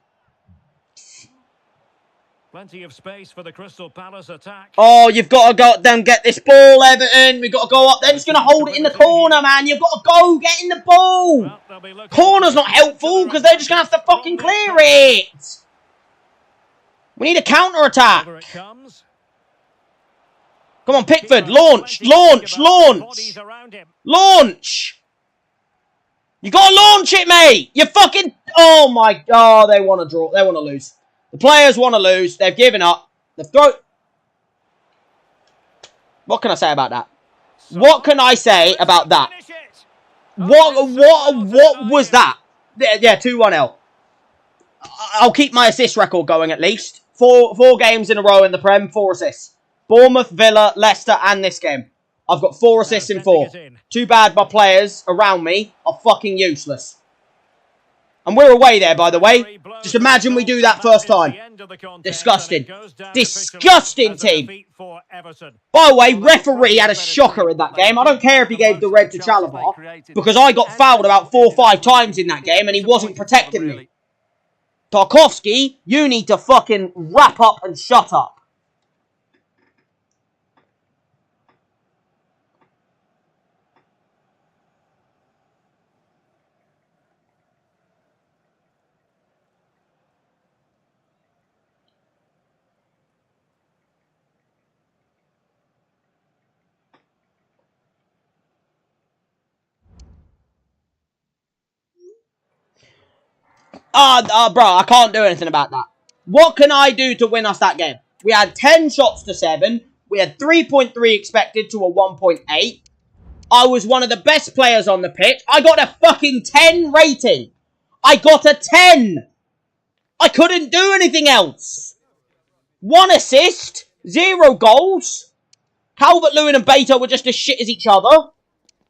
Plenty of space for the Crystal Palace attack. Oh, you've got to go then get this ball, Everton. We've got to go up. They're just going to hold it in the corner, man. You've got to go get in the ball. Well, Corner's not helpful because they're just going to have to fucking clear it. We need a counter-attack. Over it comes. Come on, Pickford. Launch. You got to launch it, mate. You fucking... Oh, my... Oh, they want to draw. They want to lose. The players want to lose. They've given up. They've thrown... What can I say about that? What can I say about that? What was that? Yeah, 2-1-L. I'll keep my assist record going at least. Four games in a row in the Prem, 4 assists. Bournemouth, Villa, Leicester, and this game. I've got 4 assists in 4. Too bad my players around me are fucking useless. And we're away there, by the way. Just imagine we do that first time. Disgusting. Disgusting team. By the way, referee had a shocker in that game. I don't care if he gave the red to Chalobah, because I got fouled about 4 or 5 times in that game and he wasn't protecting me. Tarkowski, you need to fucking wrap up and shut up. Bro, I can't do anything about that. What can I do to win us that game? We had 10 shots to 7. We had 3.3 expected to a 1.8. I was one of the best players on the pitch. I got a fucking 10 rating. I got a 10. I couldn't do anything else. 1 assist. 0 goals. Calvert-Lewin and Beto were just as shit as each other.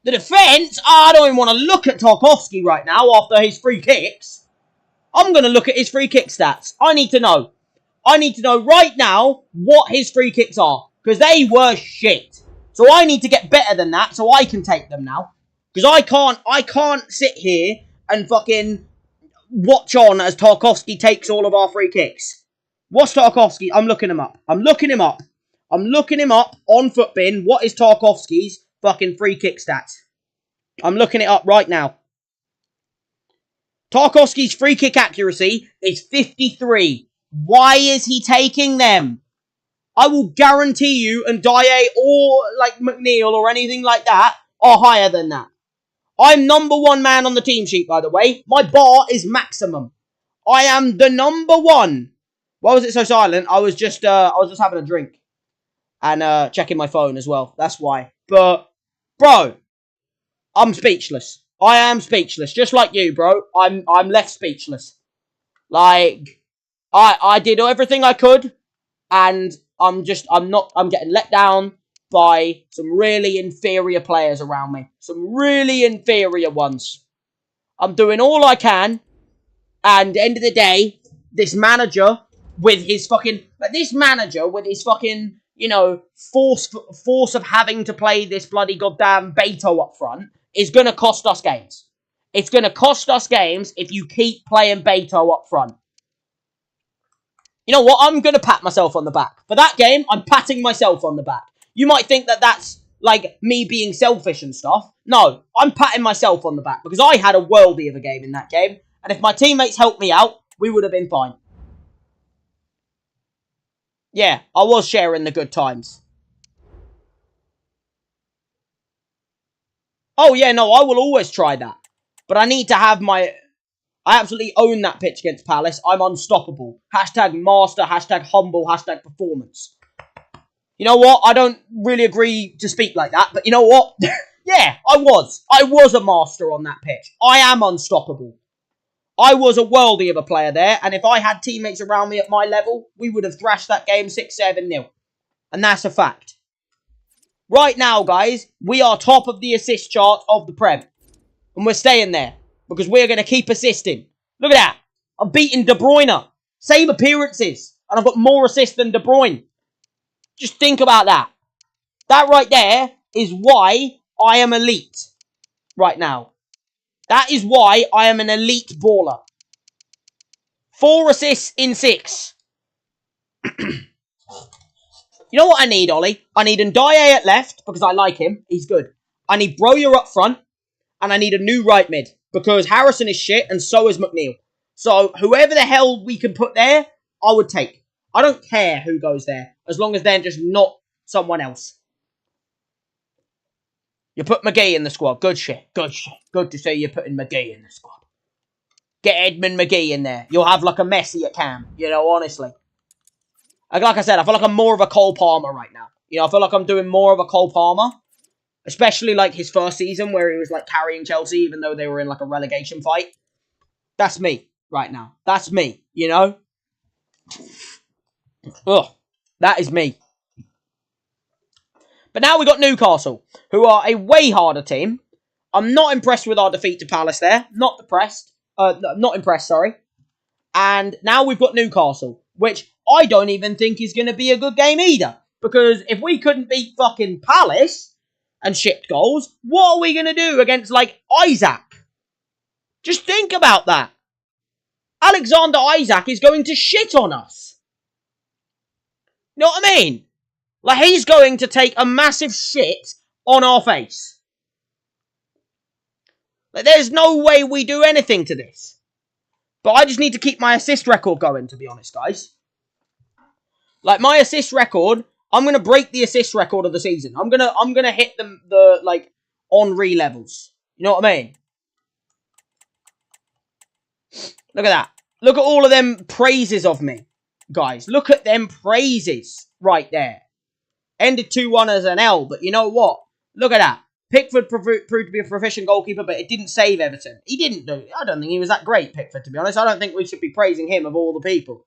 The defence, I don't even want to look at Tarkowski right now after his free kicks. I'm going to look at his free kick stats. I need to know. I need to know right now what his free kicks are. Because they were shit. So I need to get better than that so I can take them now. Because I can't sit here and fucking watch on as Tarkowski takes all of our free kicks. What's Tarkowski? I'm looking him up. I'm looking him up on Footbin. What is Tarkowski's fucking free kick stats? I'm looking it up right now. Tarkowski's free kick accuracy is 53. Why is he taking them? I will guarantee you Ndiaye or like McNeil or anything like that are higher than that. I'm number 1 man on the team sheet, by the way. My bar is maximum. I am the number 1. Why was it so silent? I was just having a drink and checking my phone as well. That's why. But bro, I'm speechless. I am speechless, just like you, bro. I'm left speechless. Like, I did everything I could, and I'm getting let down by some really inferior players around me. Some really inferior ones. I'm doing all I can, and at the end of the day, this manager with his fucking, you know, force of having to play this bloody goddamn Beto up front, is going to cost us games. It's going to cost us games if you keep playing Beto up front. You know what? I'm going to pat myself on the back. For that game, I'm patting myself on the back. You might think that that's like me being selfish and stuff. No, I'm patting myself on the back because I had a worldie of a game in that game. And if my teammates helped me out, we would have been fine. Yeah, I was sharing the good times. Oh, yeah, no, I will always try that. But I need to have my... I absolutely own that pitch against Palace. I'm unstoppable. Hashtag master, hashtag humble, hashtag performance. You know what? I don't really agree to speak like that. But you know what? Yeah, I was. I was a master on that pitch. I am unstoppable. I was a worldie of a player there. And if I had teammates around me at my level, we would have thrashed that game 6-7-0. And that's a fact. Right now, guys, we are top of the assist chart of the Prem. And we're staying there. because we're going to keep assisting. Look at that. I'm beating De Bruyne. Same appearances. And I've got more assists than De Bruyne. Just think about that. That right there is why I am elite right now. That is why I am an elite baller. 4 assists in 6. You know what I need, Ollie? I need Ndiaye at left, because I like him. He's good. I need Broja up front, and I need a new right mid, because Harrison is shit, and so is McNeil. So, whoever the hell we can put there, I would take. I don't care who goes there, as long as they're just not someone else. You put McGee in the squad. Good shit. Good shit. Good to see you putting McGee in the squad. Get Edmond McGee in there. You'll have like a Messi at Cam. You know, honestly. Like I said, I feel like I'm more of a Cole Palmer right now. You know, I feel like I'm doing more of a Cole Palmer. Especially like his first season where he was like carrying Chelsea even though they were in like a relegation fight. That's me right now. That's me, you know? Ugh. That is me. But now we got Newcastle, who are a way harder team. I'm not impressed with our defeat to Palace there. Not impressed, sorry. And now we've got Newcastle, which I don't even think is going to be a good game either. Because if we couldn't beat fucking Palace and shipped goals, what are we going to do against, like, Isaac? Just think about that. Alexander Isaac is going to shit on us. You know what I mean? Like, he's going to take a massive shit on our face. Like, there's no way we do anything to this. But I just need to keep my assist record going, to be honest, guys. Like, my assist record, I'm going to break the assist record of the season. I'm gonna hit the like, Henry levels. You know what I mean? Look at that. Look at all of them praises of me, guys. Look at them praises right there. Ended 2-1 as an L, but you know what? Look at that. Pickford proved to be a proficient goalkeeper, but it didn't save Everton. He didn't do it. I don't think he was that great, Pickford, to be honest. I don't think we should be praising him of all the people.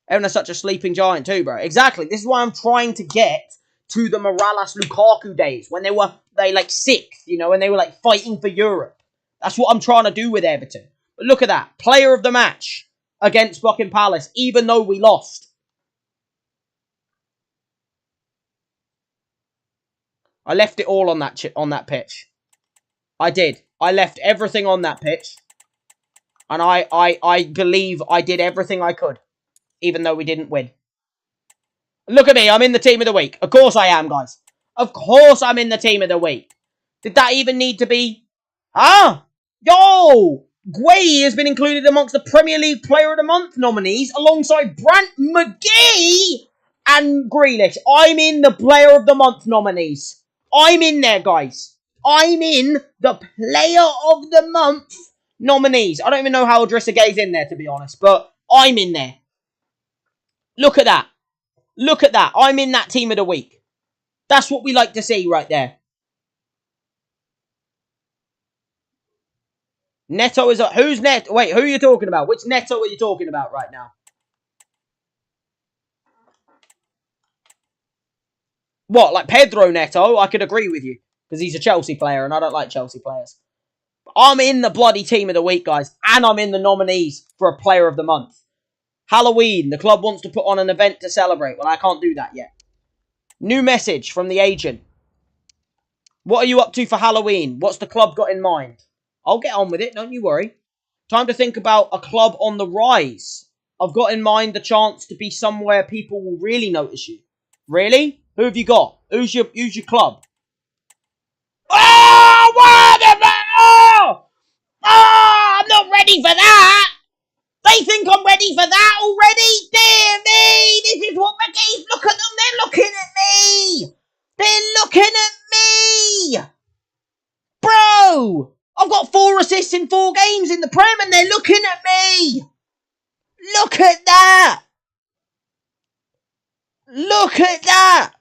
Everton is such a sleeping giant too, bro. Exactly. This is why I'm trying to get to the Morales Lukaku days, when they like 6th, you know, when they were like fighting for Europe. That's what I'm trying to do with Everton. But look at that. Player of the match against fucking Palace, even though we lost. I left it all on that pitch. I did. I left everything on that pitch. And I believe I did everything I could. Even though we didn't win. Look at me. I'm in the team of the week. Of course I am, guys. Of course I'm in the team of the week. Did that even need to be... Huh? Yo! Guay has been included amongst the Premier League Player of the Month nominees alongside Brant McGee and Grealish. I'm in the Player of the Month nominees. I'm in there, guys. I'm in the Player of the Month nominees. I don't even know how Idrissa Guey's in there, to be honest, but I'm in there. Look at that. Look at that. I'm in that team of the week. That's what we like to see right there. Neto is... Who's Neto? Wait, who are you talking about? Which Neto are you talking about right now? What, like Pedro Neto? I could agree with you. Because he's a Chelsea player and I don't like Chelsea players. I'm in the bloody team of the week, guys. And I'm in the nominees for a Player of the Month. Halloween. The club wants to put on an event to celebrate. Well, I can't do that yet. New message from the agent. What are you up to for Halloween? What's the club got in mind? I'll get on with it, don't you worry. Time to think about a club on the rise. I've got in mind the chance to be somewhere people will really notice you. Really? Who have you got? Who's your club? Oh, what? Oh, I'm not ready for that. They think I'm ready for that already? Dear me, this is what McGee's... Look at them, they're looking at me. They're looking at me. Bro, I've got 4 assists in 4 games in the Prem and they're looking at me. Look at that. Look at that.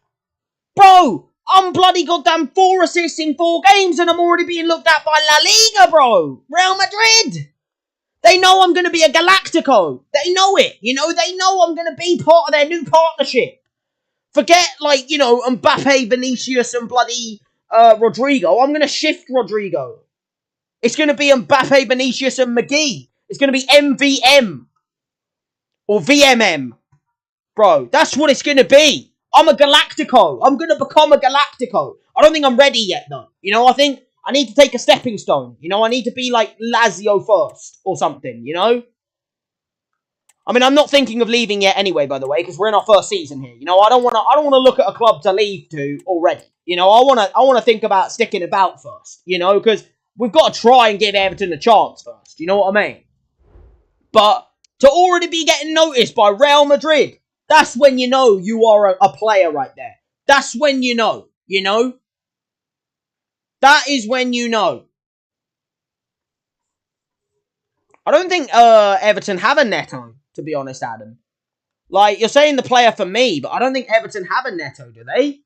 Bro, I'm bloody goddamn 4 assists in 4 games and I'm already being looked at by La Liga, bro. Real Madrid. They know I'm going to be a Galactico. They know it. You know, they know I'm going to be part of their new partnership. Forget, like, you know, Mbappe, Vinicius and bloody Rodrigo. I'm going to shift Rodrigo. It's going to be Mbappe, Vinicius, and McGee. It's going to be MVM. Or VMM. Bro, that's what it's going to be. I'm a Galactico. I'm going to become a Galactico. I don't think I'm ready yet, though. You know, I think I need to take a stepping stone. You know, I need to be like Lazio first or something, you know? I mean, I'm not thinking of leaving yet anyway, by the way, because we're in our first season here. You know, I don't want to look at a club to leave to already. You know, I want to think about sticking about first, you know, because we've got to try and give Everton a chance first. You know what I mean? But to already be getting noticed by Real Madrid, that's when you know you are a player right there. That's when you know, you know? That is when you know. I don't think Everton have a Neto, to be honest, Adam. Like, you're saying the player for me, but I don't think Everton have a Neto, do they?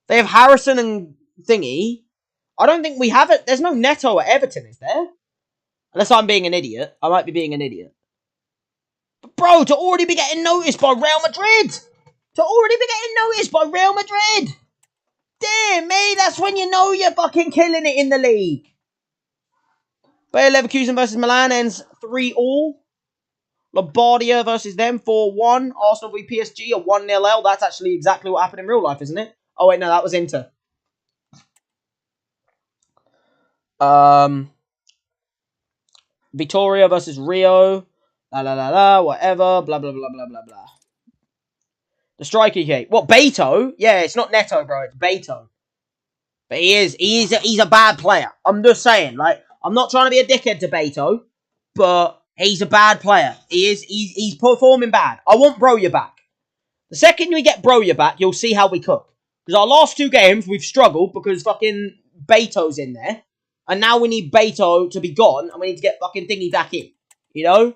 They have Harrison and Thingy. I don't think we have it. There's no Neto at Everton, is there? Unless I'm being an idiot. I might be being an idiot. But bro, to already be getting noticed by Real Madrid! To already be getting noticed by Real Madrid! Dear me, that's when you know you're fucking killing it in the league. Bayer Leverkusen versus Milan ends 3-3. Lombardia versus them 4-1. Arsenal v PSG a 1-0. That's actually exactly what happened in real life, isn't it? Oh wait, no, that was Inter. Vitoria versus Rio. Whatever. Blah, blah, blah, blah, blah, blah. The striker cake. What, Beto? Yeah, it's not Neto, bro. It's Beto. But he's a bad player. I'm just saying, like, I'm not trying to be a dickhead to Beto, but he's a bad player. He's performing bad. I want Broja back. The second we get Broja back, you'll see how we cook. Because our last 2 games, we've struggled because fucking Beto's in there. And now we need Beto to be gone, and we need to get fucking Thingy back in. You know?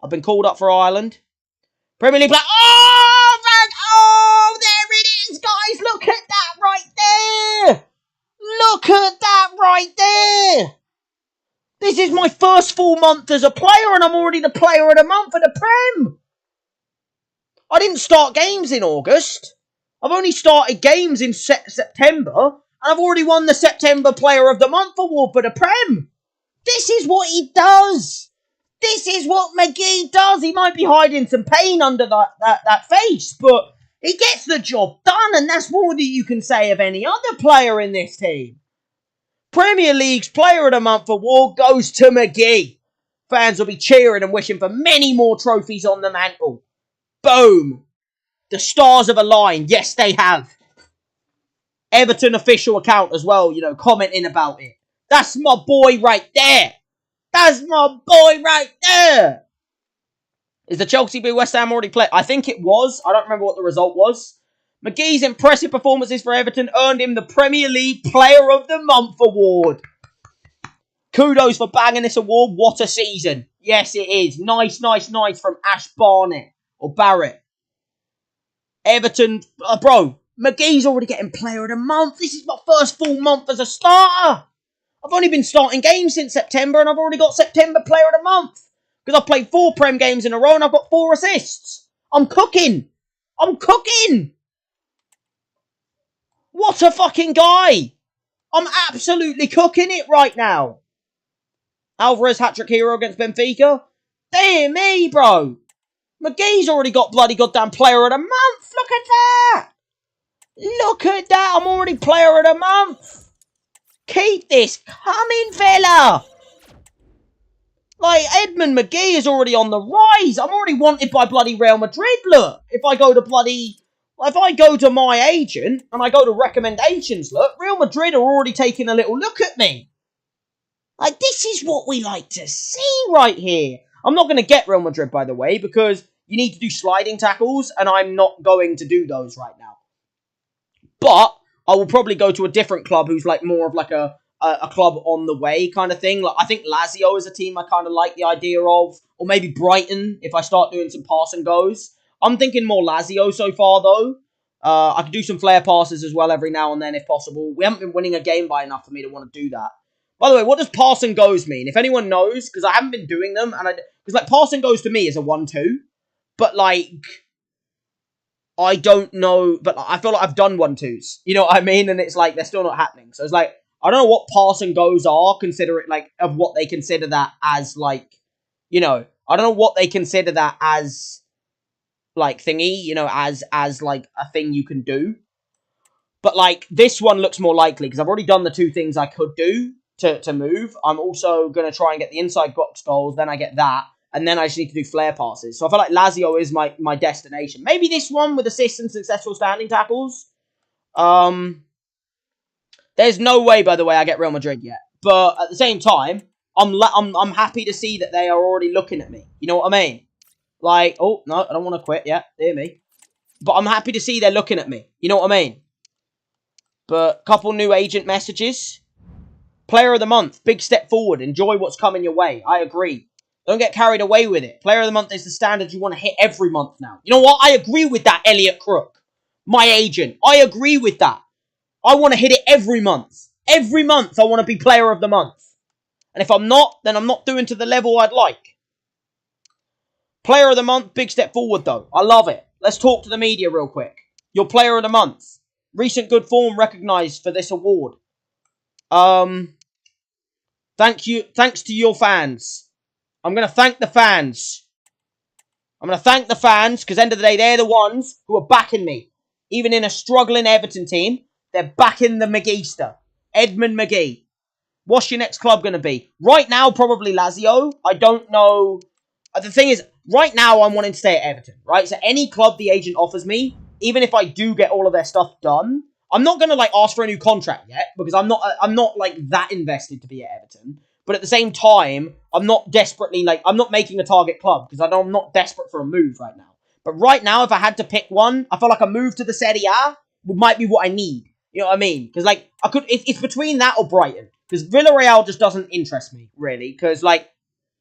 I've been called up for Ireland. Premier League play. Oh, man! Oh, there it is, guys! Look at that right there! Look at that right there! This is my first full month as a player, and I'm already the player of the month for the Prem! I didn't start games in August. I've only started games in September, and I've already won the September Player of the Month award for the Prem. This is what he does. This is what McGee does. He might be hiding some pain under that face, but he gets the job done, and that's more than you can say of any other player in this team. Premier League's Player of the Month award goes to McGee. Fans will be cheering and wishing for many more trophies on the mantle. Boom. The stars have aligned. Yes, they have. Everton official account as well, you know, commenting about it. That's my boy right there. That's my boy right there. Is the Chelsea v West Ham already played? I think it was. I don't remember what the result was. McGee's impressive performances for Everton earned him the Premier League Player of the Month award. Kudos for banging this award. What a season. Yes, it is. Nice from Ash Barnett. Or Barrett. Everton, bro, McGee's already getting Player of the Month. This is my first full month as a starter. I've only been starting games since September, and I've already got September Player of the Month. Because I've played 4 Prem games in a row, and I've got 4 assists. I'm cooking. I'm cooking. What a fucking guy. I'm absolutely cooking it right now. Alvarez hat-trick hero against Benfica. Dear me, bro. McGee's already got bloody goddamn Player of the Month. Look at that. Look at that. I'm already Player of the Month. Keep this coming, fella. Like, Edmond McGee is already on the rise. I'm already wanted by bloody Real Madrid, look. If I go to my agent and I go to recommendations, look, Real Madrid are already taking a little look at me. Like, this is what we like to see right here. I'm not going to get Real Madrid, by the way, because you need to do sliding tackles, and I'm not going to do those right now. But I will probably go to a different club who's like more of like a club on the way kind of thing. Like, I think Lazio is a team I kind of like the idea of, or maybe Brighton if I start doing some pass and goes. I'm thinking more Lazio so far, though. I could do some flare passes as well every now and then if possible. We haven't been winning a game by enough for me to want to do that. By the way, what does pass and goes mean? If anyone knows, because I haven't been doing them, and because like pass and goes to me is a 1-2, but like I don't know, but I feel like I've done 1-2s. You know what I mean? And it's like they're still not happening. So it's like I don't know what pass and goes are, consider it, like, of what they consider that as, like, you know, I don't know what they consider that as, like, thingy, you know, as like, a thing you can do. But, like, this one looks more likely, because I've already done the 2 things I could do to move. I'm also going to try and get the inside box goals, then I get that, and then I just need to do flare passes. So I feel like Lazio is my destination. Maybe this one with assists and successful standing tackles. There's no way, by the way, I get Real Madrid yet. But at the same time, I'm happy to see that they are already looking at me. You know what I mean? Like, oh, no, I don't want to quit yet. Hear me. But I'm happy to see they're looking at me. You know what I mean? But couple new agent messages. Player of the month. Big step forward. Enjoy what's coming your way. I agree. Don't get carried away with it. Player of the month is the standard you want to hit every month now. You know what? I agree with that, Elliot Crook. My agent. I agree with that. I want to hit it every month. Every month I want to be player of the month. And if I'm not, then I'm not doing to the level I'd like. Player of the month, big step forward though. I love it. Let's talk to the media real quick. Your player of the month. Recent good form recognised for this award. Thanks to your fans. I'm going to thank the fans. I'm going to thank the fans because end of the day, they're the ones who are backing me. Even in a struggling Everton team, they're backing the McGeester. Edmond McGee. What's your next club going to be? Right now, probably Lazio. I don't know. The thing is, right now, I'm wanting to stay at Everton, right? So any club the agent offers me, even if I do get all of their stuff done, I'm not going to, like, ask for a new contract yet because I'm not, like, that invested to be at Everton. But at the same time, I'm not desperately, like, I'm not making a target club because I'm not desperate for a move right now. But right now, if I had to pick one, I feel like a move to the Serie A might be what I need. You know what I mean? Because, like, it's between that or Brighton. Because Villarreal just doesn't interest me, really. Because, like,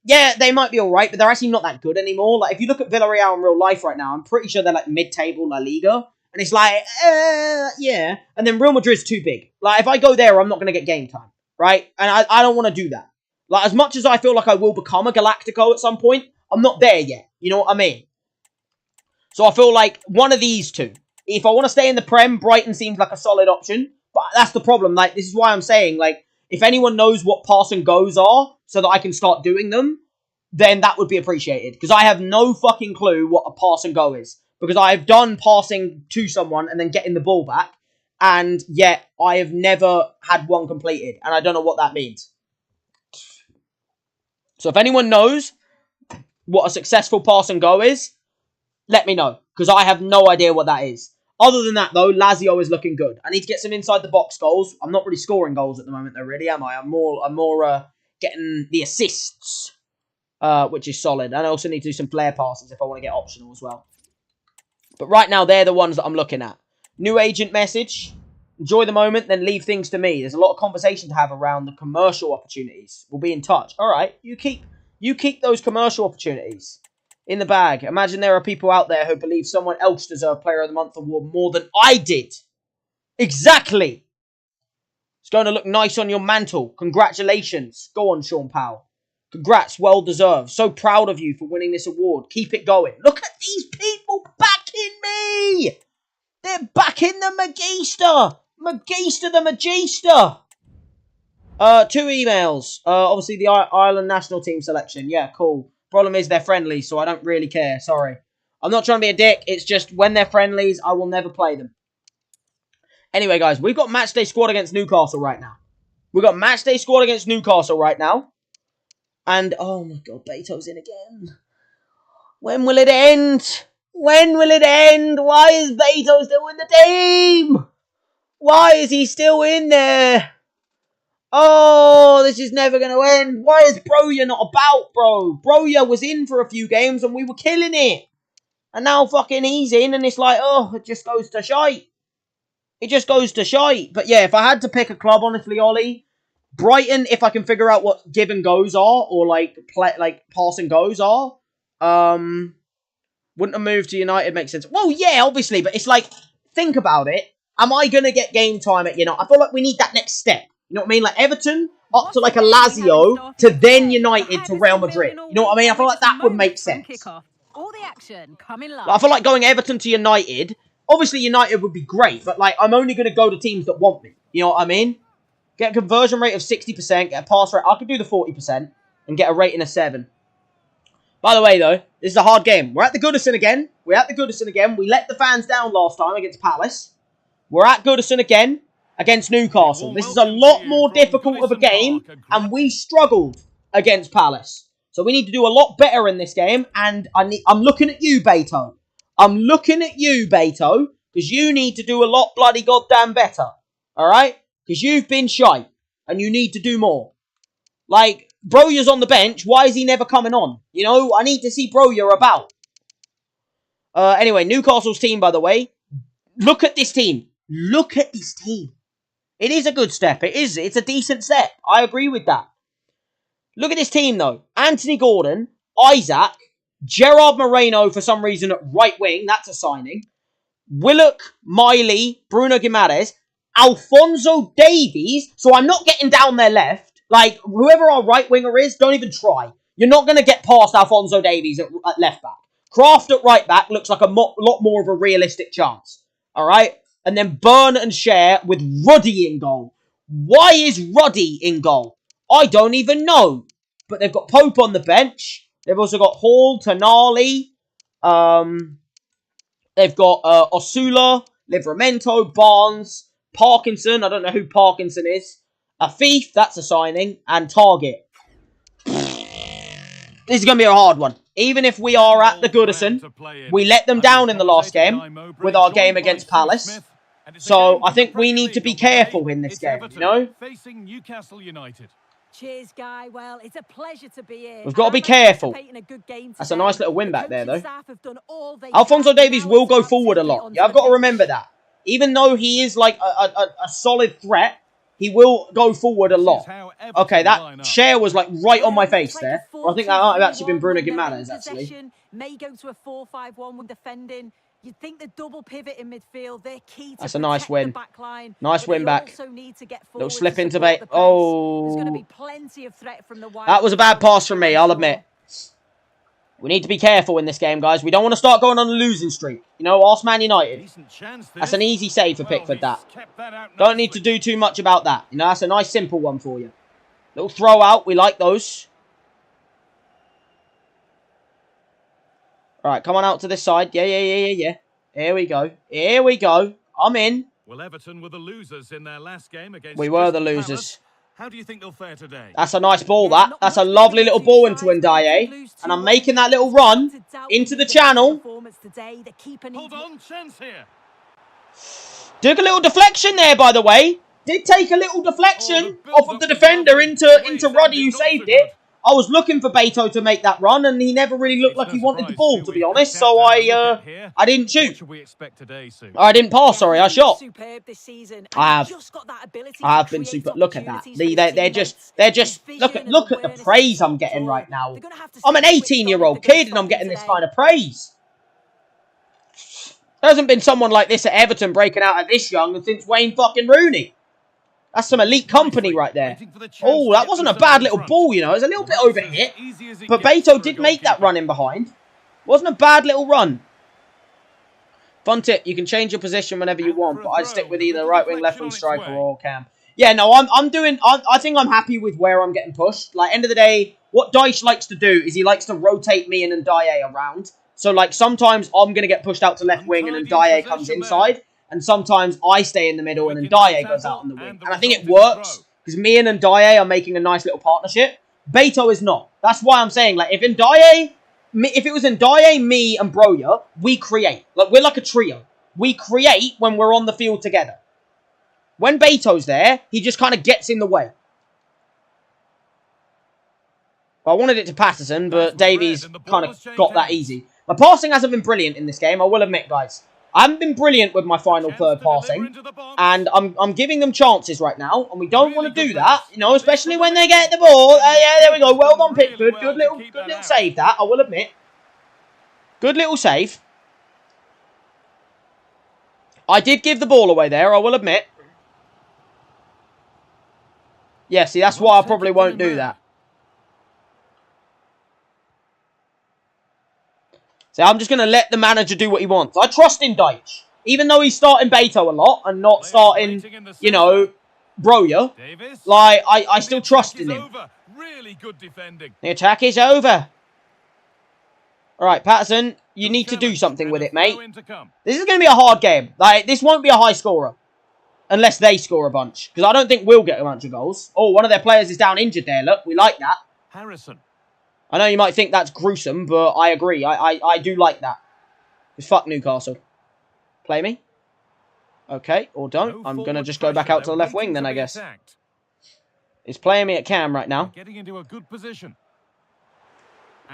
yeah, they might be alright, but they're actually not that good anymore. Like, if you look at Villarreal in real life right now, I'm pretty sure they're, like, mid-table La Liga. And it's like, yeah. And then Real Madrid's too big. Like, if I go there, I'm not going to get game time. Right? And I don't want to do that. Like, as much as I feel like I will become a Galactico at some point, I'm not there yet. You know what I mean? So I feel like one of these two. If I want to stay in the Prem, Brighton seems like a solid option. But that's the problem. Like, this is why I'm saying, like, if anyone knows what pass and goes are, so that I can start doing them, then that would be appreciated. Because I have no fucking clue what a pass and go is. Because I've done passing to someone and then getting the ball back. And yet, I have never had one completed. And I don't know what that means. So if anyone knows what a successful pass and go is, let me know. Because I have no idea what that is. Other than that, though, Lazio is looking good. I need to get some inside the box goals. I'm not really scoring goals at the moment, though, really, am I? I'm more getting the assists, which is solid. And I also need to do some flare passes if I want to get optional as well. But right now, they're the ones that I'm looking at. New agent message. Enjoy the moment, then leave things to me. There's a lot of conversation to have around the commercial opportunities. We'll be in touch. All right, you keep those commercial opportunities in the bag. Imagine there are people out there who believe someone else deserved Player of the Month award more than I did. Exactly. It's going to look nice on your mantle. Congratulations. Go on, Sean Powell. Congrats, well deserved. So proud of you for winning this award. Keep it going. Look at these people backing me. They're backing the Magister. Magister the Magister. 2 emails. Obviously the Ireland national team selection. Yeah, cool. Problem is they're friendlies, so I don't really care. Sorry. I'm not trying to be a dick. It's just when they're friendlies, I will never play them. Anyway, guys, we've got matchday squad against Newcastle right now. We've got matchday squad against Newcastle right now. And, oh my god, Beto's in again. When will it end? When will it end? Why is Beto still in the team? Why is he still in there? Oh, this is never going to end. Why is Broya not about, bro? Broya was in for a few games and we were killing it. And now fucking he's in and it's like, oh, it just goes to shite. It just goes to shite. But yeah, if I had to pick a club, honestly, Ollie, Brighton, if I can figure out what give and goes are, or like pass and goes are, wouldn't a move to United make sense? Well, yeah, obviously, but it's like, think about it. Am I going to get game time at United? I feel like we need that next step. You know what I mean? Like Everton, up to like a Lazio, to then United to Real Madrid. You know what I mean? I feel like that would make sense. All the action coming live. I feel like going Everton to United, obviously United would be great, but like I'm only going to go to teams that want me. You know what I mean? Get a conversion rate of 60%. Get a pass rate. I could do the 40% and get a rating of 7. By the way, though, this is a hard game. We're at the Goodison again. We're at the Goodison again. We let the fans down last time against Palace. We're at Goodison again against Newcastle. This is a lot more difficult of a game, and we struggled against Palace. So we need to do a lot better in this game, and I'm looking at you, Beto. I'm looking at you, Beto, because you need to do a lot bloody goddamn better. All right? Because you've been shite, and you need to do more. Like, Broja's on the bench. Why is he never coming on? You know, I need to see Broja about. Anyway, Newcastle's team, by the way. Look at this team. Look at this team. It is a good step. It is. It's a decent step. I agree with that. Look at this team, though. Anthony Gordon, Isaac, Gerard Moreno, for some reason, at right wing. That's a signing. Willock, Miley, Bruno Guimaraes, Alphonso Davies. So I'm not getting down their left. Like, whoever our right winger is, don't even try. You're not going to get past Alphonso Davies at left back. Kraft at right back looks like a lot more of a realistic chance. Alright? And then Burn and Cher with Ruddy in goal. Why is Ruddy in goal? I don't even know. But they've got Pope on the bench. They've also got Hall, Tonali. They've got Osula, Livramento, Barnes, Parkinson. I don't know who Parkinson is. Afif, that's a signing. And Target. This is going to be a hard one. Even if we are at the Goodison, we let them down in the last game with our game against Palace. So I think we need to be careful in this game, you know? Facing Newcastle United. Cheers, Guy. Well, it's a pleasure to be here. We've got to be careful. That's a nice little win back there, though. Alphonso Davies will go forward a lot. Yeah, I've got to remember that. Even though he is like a solid threat, he will go forward a lot. Okay, that share was like right on my face there. Well, I think that might have actually been Bruno Guimaraes, actually. May go to a 4-5-1 with defending. You'd think the double pivot in midfield, they're key to That's a nice win. Nice win back. Little slip into bait. Oh. There's going to be plenty of threat from the wide. That was a bad pass from me, I'll admit. We need to be careful in this game, guys. We don't want to start going on a losing streak. You know, Arsenal Man United. That's an easy save for Pickford, that. Don't need to do too much about that. You know, that's a nice, simple one for you. Little throw out. We like those. All right, come on out to this side. Yeah. Here we go. Here we go. I'm in. Well, Everton were the losers in their last game against We were the losers. How do you think they'll fare today? That's a nice ball, that. That's a lovely little ball into Ndiaye. And I'm making that little run into the channel. Hold on, chance here. Took a little deflection there, by the way. Did take a little deflection off of the defender into Ruddy, who saved it. I was looking for Beto to make that run, and he never really looked like he wanted the ball, to be honest. So I didn't shoot. I didn't pass. Sorry, I shot. I have been super. Look at that. They're just. Look at the praise I'm getting right now. I'm an 18-year-old kid, and I'm getting this kind of praise. There hasn't been someone like this at Everton breaking out at this young since Wayne fucking Rooney. That's some elite company right there. Oh, that wasn't a bad little ball, you know. It was a little bit overhit. But Beto did make that run in behind. Wasn't a bad little run. Fun tip, you can change your position whenever you want, but I'd stick with either right wing, left wing striker or cam. Yeah, no, I think I'm happy with where I'm getting pushed. Like, end of the day, what Dyche likes to do is he likes to rotate me and Ndiaye around. So, like, sometimes I'm going to get pushed out to left wing and Ndiaye comes inside. And sometimes I stay in the middle and Ndiaye goes out on the wing. And I think it works because me and Ndiaye are making a nice little partnership. Beto is not. That's why I'm saying, like, if it was Ndiaye, me, and Broja, we create. Like, we're like a trio. We create when we're on the field together. When Beto's there, he just kind of gets in the way. Well, I wanted it to Patterson, but Davies kind of got that easy. My passing hasn't been brilliant in this game, I will admit, guys. I haven't been brilliant with my final third passing, and I'm giving them chances right now, and we don't want to do that, you know, especially when they get the ball. Yeah, there we go. Well done, Pickford. Good little save that, I will admit. Good little save. I did give the ball away there, I will admit. Yeah, see, that's why I probably won't do that. So I'm just going to let the manager do what he wants. I trust in Dyche. Even though he's starting Beto a lot and not starting, you know, Broja. Davis. Like, I still trust in him. Over. Really good defending. The attack is over. All right, Patterson, you Good need to do challenge something and with a it, mate. throw in to come. This is going to be a hard game. Like, this won't be a high scorer. Unless they score a bunch. Because I don't think we'll get a bunch of goals. Oh, one of their players is down injured there. Look, we like that. Harrison. I know you might think that's gruesome, but I agree. I do like that. Just fuck Newcastle. Play me. Okay, or don't. No I'm going to forward just go back pressure. out to the They're left waiting wing then, to I be guess. attacked. He's playing me at cam right now. Getting into a good position.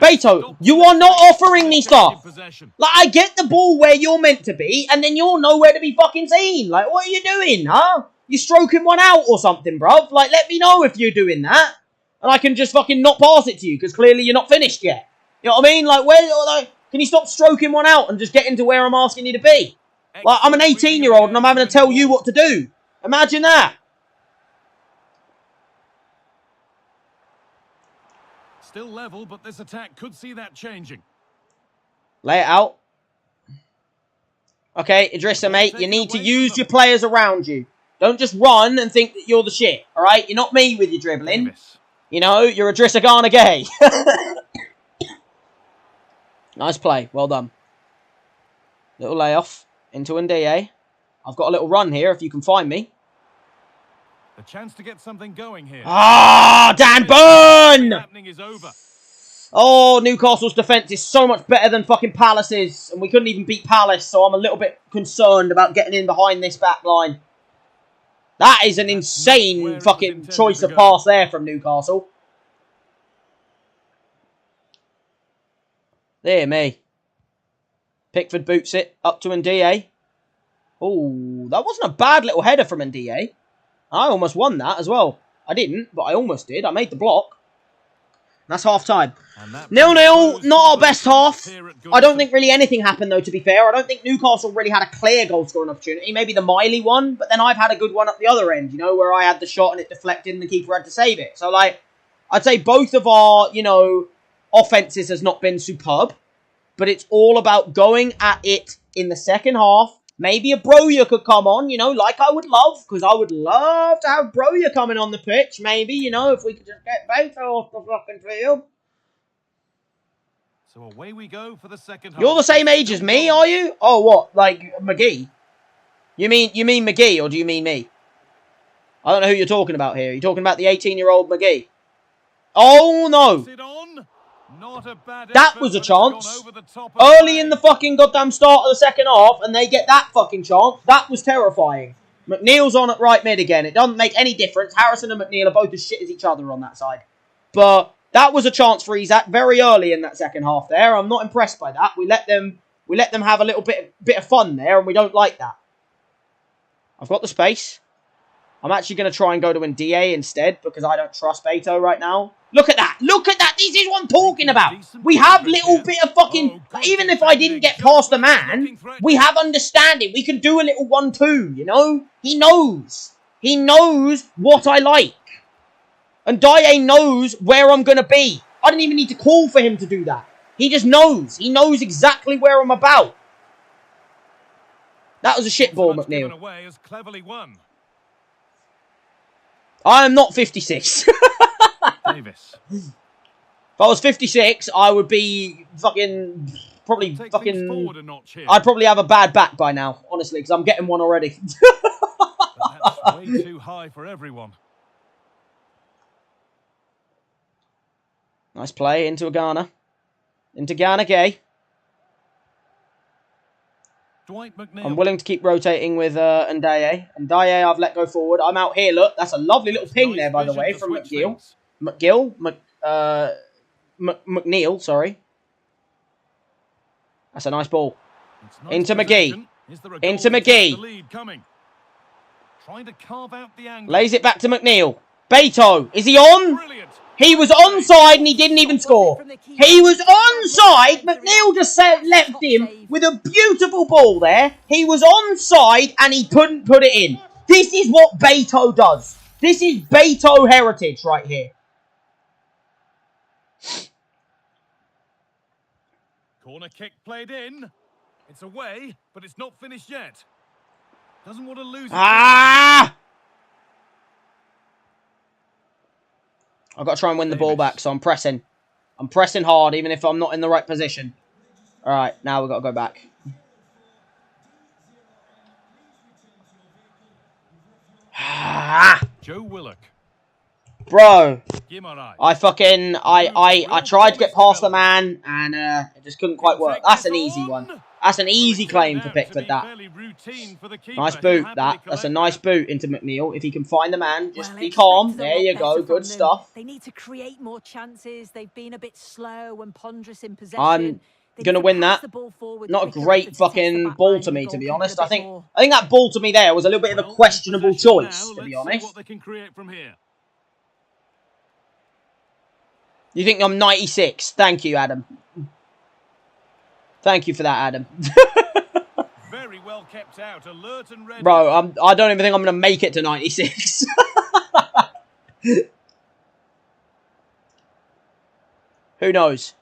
Beto, you are not offering me stuff. Possession. Like, I get the ball where you're meant to be, and then you're nowhere to be fucking seen. Like, what are you doing, huh? You stroking one out or something, bruv? Like, let me know if you're doing that. And I can just fucking not pass it to you, because clearly you're not finished yet. You know what I mean? Like, can you stop stroking one out and just get into where I'm asking you to be? Like, I'm an 18-year-old and I'm having to tell you what to do. Imagine that. Still level, but this attack could see that changing. Lay it out. Okay, Idrissa, mate, you need to use your players around you. Don't just run and think that you're the shit, alright? You're not me with your dribbling. Davis. You know, you're Idrissa Ghana Gay. Nice play, well done. Little layoff into Ndiaye. I've got a little run here if you can find me. A chance to get something going here. Ah, Dan Burn! Happening is over. Oh, Newcastle's defence is so much better than fucking Palace's. And we couldn't even beat Palace, so I'm a little bit concerned about getting in behind this back line. That is an insane fucking choice of pass there from Newcastle. There, me. Pickford boots it up to Ndiaye. Oh, that wasn't a bad little header from Ndiaye. I almost won that as well. I didn't, but I almost did. I made the block. That's half-time. 0-0, not our best half. I don't think really anything happened, though, to be fair. I don't think Newcastle really had a clear goal-scoring opportunity. Maybe the Miley one, but then I've had a good one at the other end, you know, where I had the shot and it deflected and the keeper had to save it. So, like, I'd say both of our, you know, offenses has not been superb, but it's all about going at it in the second half. Maybe a Broja could come on, you know, like I would love, because I would love to have Broja coming on the pitch, maybe, you know, if we could just get Beto off the fucking field. So away we go for the second half. You're the same age as me, are you? Oh, what, like McGee? You mean McGee, or do you mean me? I don't know who you're talking about here. You're talking about the 18-year-old McGee. Oh, no. That was a chance. Early in the fucking goddamn start of the second half, and they get that fucking chance. That was terrifying. McNeil's on at right mid again. It doesn't make any difference. Harrison and McNeil are both as shit as each other on that side. But that was a chance for Isak very early in that second half there. I'm not impressed by that. We let them have a little bit of fun there, and we don't like that. I've got the space. I'm actually going to try and go to Ndiaye instead, because I don't trust Beto right now. Look at that. Look at that. This is what I'm talking about. We have little bit of fucking... Even if I didn't get past the man, we have understanding. We can do a little 1-2, you know? He knows. He knows what I like. And Ndiaye knows where I'm going to be. I didn't even need to call for him to do that. He just knows. He knows exactly where I'm about. That was a shit ball, McNeil. I am not 56. Davis. If I was 56, I would be fucking... Probably fucking... I'd probably have a bad back by now, honestly, because I'm getting one already. That's way too high for everyone. Nice play into Ghana. Into Ghana Gay. I'm willing to keep rotating with Ndiaye. Ndiaye, I've let go forward. I'm out here, look. That's a lovely little ping there, by the way, from McNeil, sorry. That's a nice ball. Into McGee. Into McGee. Lays it back to McNeil. Beto, is he on? He was onside and he didn't even score. He was onside. McNeil just left him with a beautiful ball there. He was onside and he couldn't put it in. This is what Beto does. This is Beto heritage right here. Corner kick played in. It's away, but it's not finished yet. Doesn't want to lose it. Ah! I've got to try and win the ball back, so I'm pressing. I'm pressing hard, even if I'm not in the right position. Alright, now we've got to go back. Joe Willock. Bro, Guimaraes. I tried to get past the man, and it just couldn't quite work. That's an easy one. That's an easy claim for Pickford, that. Nice boot, that. That's a nice boot into McNeil. If he can find the man, just be calm. There you go, good stuff. They need to create more chances. They've been a bit slow and ponderous in possession. I'm going to win that. Not a great fucking ball to me, to be honest. I think that ball to me there was a little bit of a questionable choice, to be honest. You think I'm 96? Thank you, Adam. Thank you for that, Adam. Very well kept out, alert and ready. Bro, I don't even think I'm going to make it to 96. Who knows?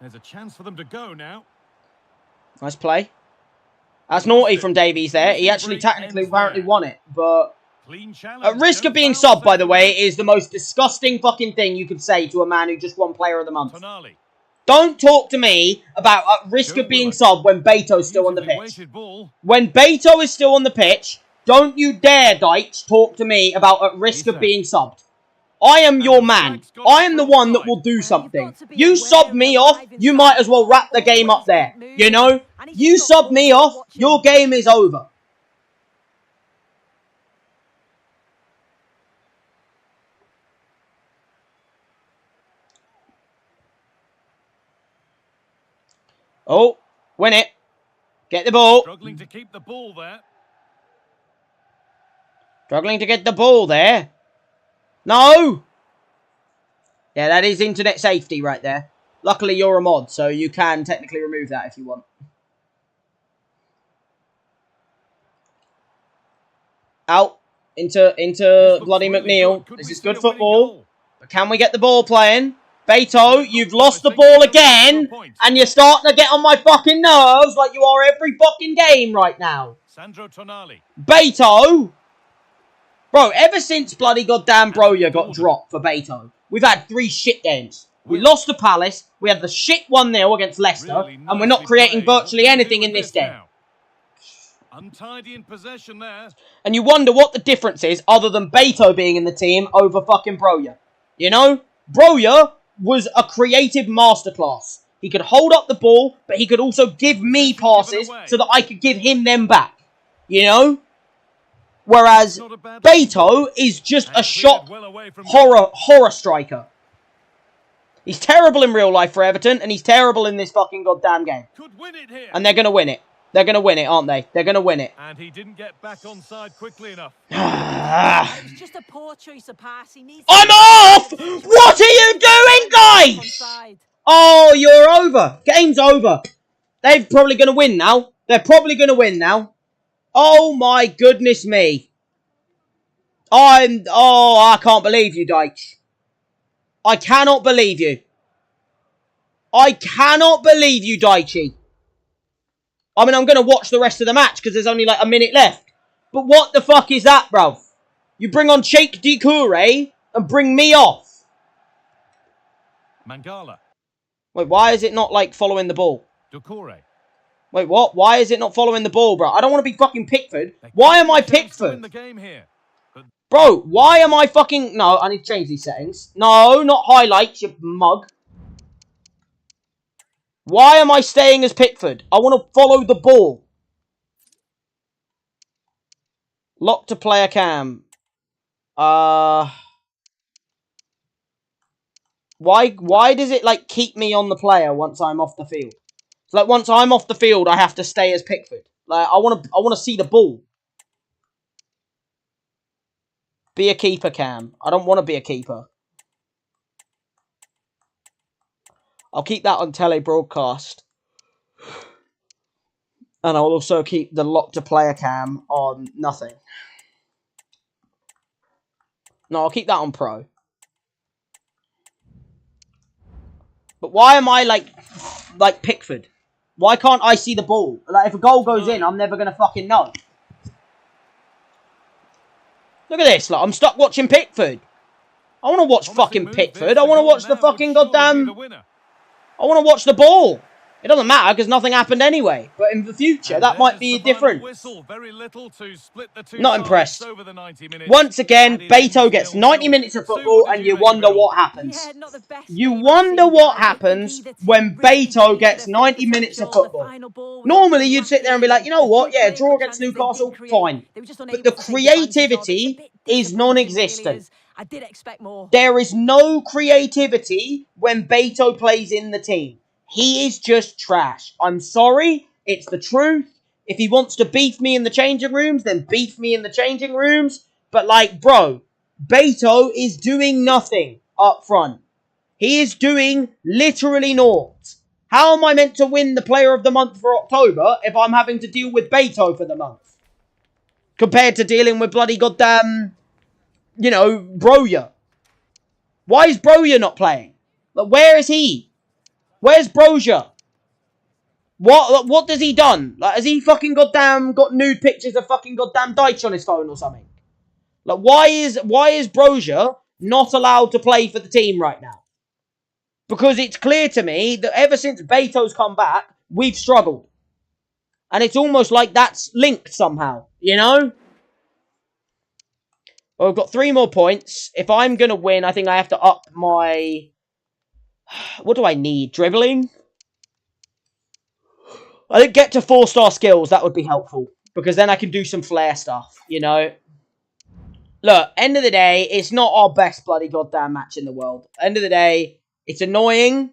There's a chance for them to go now. Nice play. That's naughty from Davies there. He actually technically apparently won it, but... At risk of being subbed, by the way, is the most disgusting fucking thing you could say to a man who just won Player of the Month. Don't talk to me about at risk of being subbed when Beto's still on the pitch. When Beto is still on the pitch, don't you dare, Deitch, talk to me about at risk of being subbed. I am your man. I am the one that will do something. You sub me off, you might as well wrap the game up there. You know? You sub me off, your game is over. Oh, win it. Get the ball. Struggling to keep the ball there. Struggling to get the ball there. No! Yeah, that is internet safety right there. Luckily, you're a mod, so you can technically remove that if you want. Out. Into bloody McNeil. This is good football. But can we get the ball playing? Beto, you've lost the ball again, and you're starting to get on my fucking nerves like you are every fucking game right now. Beto! Bro, ever since bloody goddamn Broya got dropped for Beto, we've had 3 shit games. We lost to Palace, we had the shit 1-0 against Leicester, and we're not creating virtually anything in this game. Untidy in possession there. And you wonder what the difference is other than Beto being in the team over fucking Broya. You know? Broya was a creative masterclass. He could hold up the ball, but he could also give me passes so that I could give him them back. You know? Whereas Beto is just a shot horror striker. He's terrible in real life for Everton, and he's terrible in this fucking goddamn game. And they're going to win it. They're going to win it, aren't they? They're going to win it. And he didn't get back on side quickly enough. It was just a poor choice of pass. He needs I'm off! What are you doing, guys? Oh, you're over. Game's over. They're probably going to win now. They're probably going to win now. Oh, my goodness me. I can't believe you, Deitch. I cannot believe you. I cannot believe you, Deitchy. I mean, I'm going to watch the rest of the match because there's only like a minute left. But what the fuck is that, bro? You bring on Cheikh Doucouré and bring me off. Mangala. Wait, why is it not like following the ball? Doucouré. Wait, what? Why is it not following the ball, bro? I don't want to be fucking Pickford. Why am I Pickford? Bro, why am I fucking... No, I need to change these settings. No, not highlights, you mug. Why am I staying as Pickford? I want to follow the ball. Lock to player cam. Why does it, like, keep me on the player once I'm off the field? It's like, once I'm off the field, I have to stay as Pickford. Like, I want to see the ball. Be a keeper, Cam. I don't want to be a keeper. I'll keep that on tele-broadcast. And I'll also keep the lock-to-player cam on nothing. No, I'll keep that on pro. But why am I, like Pickford? Why can't I see the ball? Like, if a goal goes in, I'm never going to fucking know. Look at this. Like, I'm stuck watching Pickford. I want to watch fucking Pickford. I want to watch the fucking goddamn... I want to watch the ball. It doesn't matter because nothing happened anyway. But in the future, that might be different. Not impressed. Once again, Beto gets 90 minutes of football and you wonder what happens. You wonder what happens when Beto gets 90 minutes of football. Normally, you'd sit there and be like, you know what? Yeah, draw against Newcastle, fine. But the creativity is non-existent. I did expect more. There is no creativity when Beto plays in the team. He is just trash. I'm sorry. It's the truth. If he wants to beef me in the changing rooms, then beef me in the changing rooms. But, like, bro, Beto is doing nothing up front. He is doing literally naught. How am I meant to win the Player of the Month for October if I'm having to deal with Beto for the month? Compared to dealing with bloody goddamn, you know, Broja. Why is Broja not playing? Like, where is he? Where's Broja? What has he done? Like, has he fucking goddamn got nude pictures of fucking goddamn Deitch on his phone or something? Like, why is Broja not allowed to play for the team right now? Because it's clear to me that ever since Beto's come back, we've struggled. And it's almost like that's linked somehow, you know? Well, we've got 3 more points. If I'm going to win, I think I have to up my... What do I need? Dribbling? I think get to 4-star skills. That would be helpful. Because then I can do some flair stuff, you know? Look, end of the day, it's not our best bloody goddamn match in the world. End of the day, it's annoying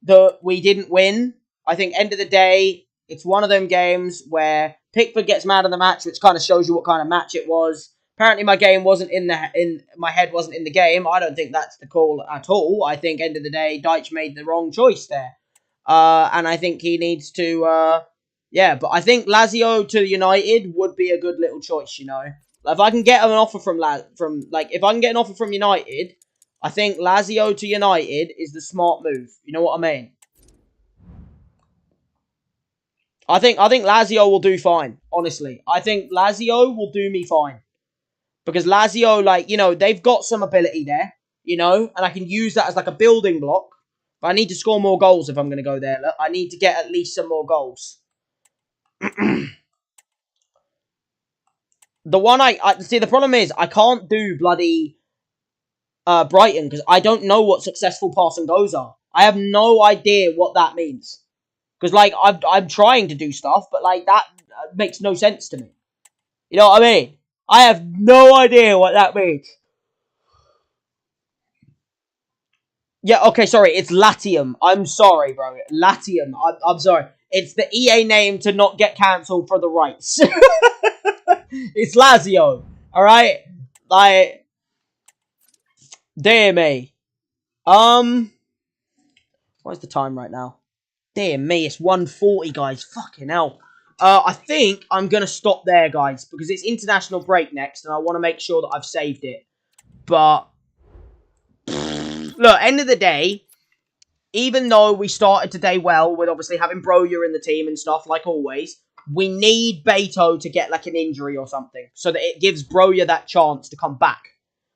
that we didn't win. I think end of the day, it's one of them games where Pickford gets mad in the match, which kind of shows you what kind of match it was. Apparently my game wasn't my head wasn't in the game. I don't think that's the call at all. I think end of the day, Deitch made the wrong choice there. And I think he needs to, yeah, but I think Lazio to United would be a good little choice, you know. Like, if I can get an offer if I can get an offer from United, I think Lazio to United is the smart move. You know what I mean? I think Lazio will do fine, honestly. I think Lazio will do me fine. Because Lazio, like, you know, they've got some ability there, you know, and I can use that as like a building block. But I need to score more goals if I'm going to go there. Look, I need to get at least some more goals. The one see, the problem is I can't do bloody Brighton because I don't know what successful pass and goes are. I have no idea what that means. Because, like, I'm trying to do stuff, but, like, that makes no sense to me. You know what I mean? I have no idea what that means. Yeah, okay, sorry. It's Latium. I'm sorry, bro. Latium. I'm sorry. It's the EA name to not get cancelled for the rights. It's Lazio. Alright? Like, dear me. What is the time right now? Dear me, it's 1:40, guys. Fucking hell. I think I'm going to stop there, guys, because it's international break next, and I want to make sure that I've saved it. But, look, end of the day, even though we started today well, with obviously having Broja in the team and stuff, like always, we need Beto to get, like, an injury or something, so that it gives Broja that chance to come back.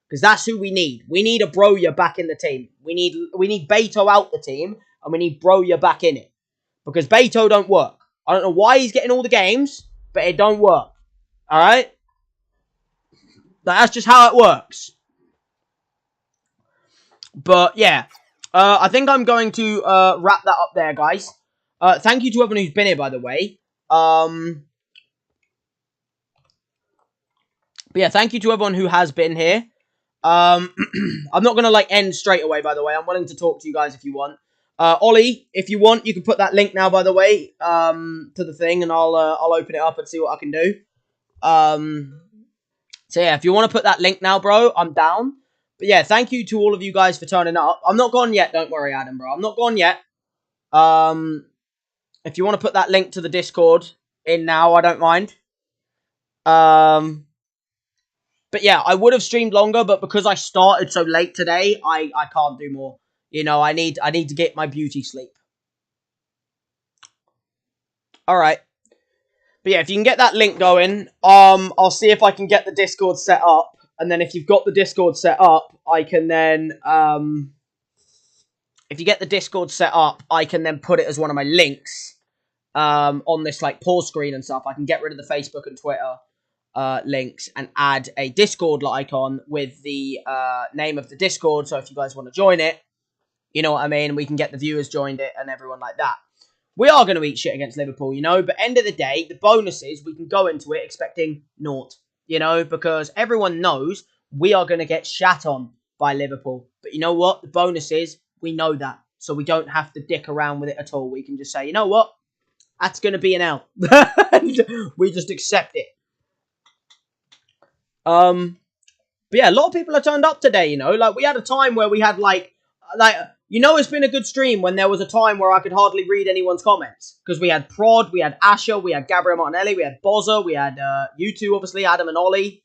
Because that's who we need. We need a Broja back in the team. We need Beto out the team, and we need Broja back in it. Because Beto don't work. I don't know why he's getting all the games, but it don't work. Alright? That's just how it works. But, yeah. I think I'm going to wrap that up there, guys. Thank you to everyone who's been here, by the way. But, yeah, thank you to everyone who has been here. I'm not going to, like, end straight away, by the way. I'm willing to talk to you guys if you want. Ollie, if you want, you can put that link now, by the way, to the thing, and I'll open it up and see what I can do. So yeah, if you want to put that link now, bro, I'm down. But yeah, thank you to all of you guys for turning up. I'm not gone yet, don't worry, Adam, bro. I'm not gone yet. If you want to put that link to the Discord in now, I don't mind. But yeah, I would have streamed longer, but because I started so late today, I can't do more. You know, I need to get my beauty sleep. Alright. But yeah, if you can get that link going, I'll see if I can get the Discord set up. And then if you've got the Discord set up, I can then, if you get the Discord set up, I can then put it as one of my links on this like pause screen and stuff. I can get rid of the Facebook and Twitter links and add a Discord icon with the name of the Discord. So if you guys want to join it, you know what I mean? We can get the viewers joined it and everyone like that. We are going to eat shit against Liverpool, you know, but end of the day, the bonuses, we can go into it expecting naught, you know, because everyone knows we are going to get shat on by Liverpool. But you know what? The bonus is, we know that. So we don't have to dick around with it at all. We can just say, you know what? That's going to be an L. We just accept it. But yeah, a lot of people have turned up today, you know. Like, we had a time where we had, like, you know, it's been a good stream when there was a time where I could hardly read anyone's comments. Because we had Prod, we had Asher, we had Gabriel Martinelli, we had Bozza, we had you two, obviously, Adam and Ollie.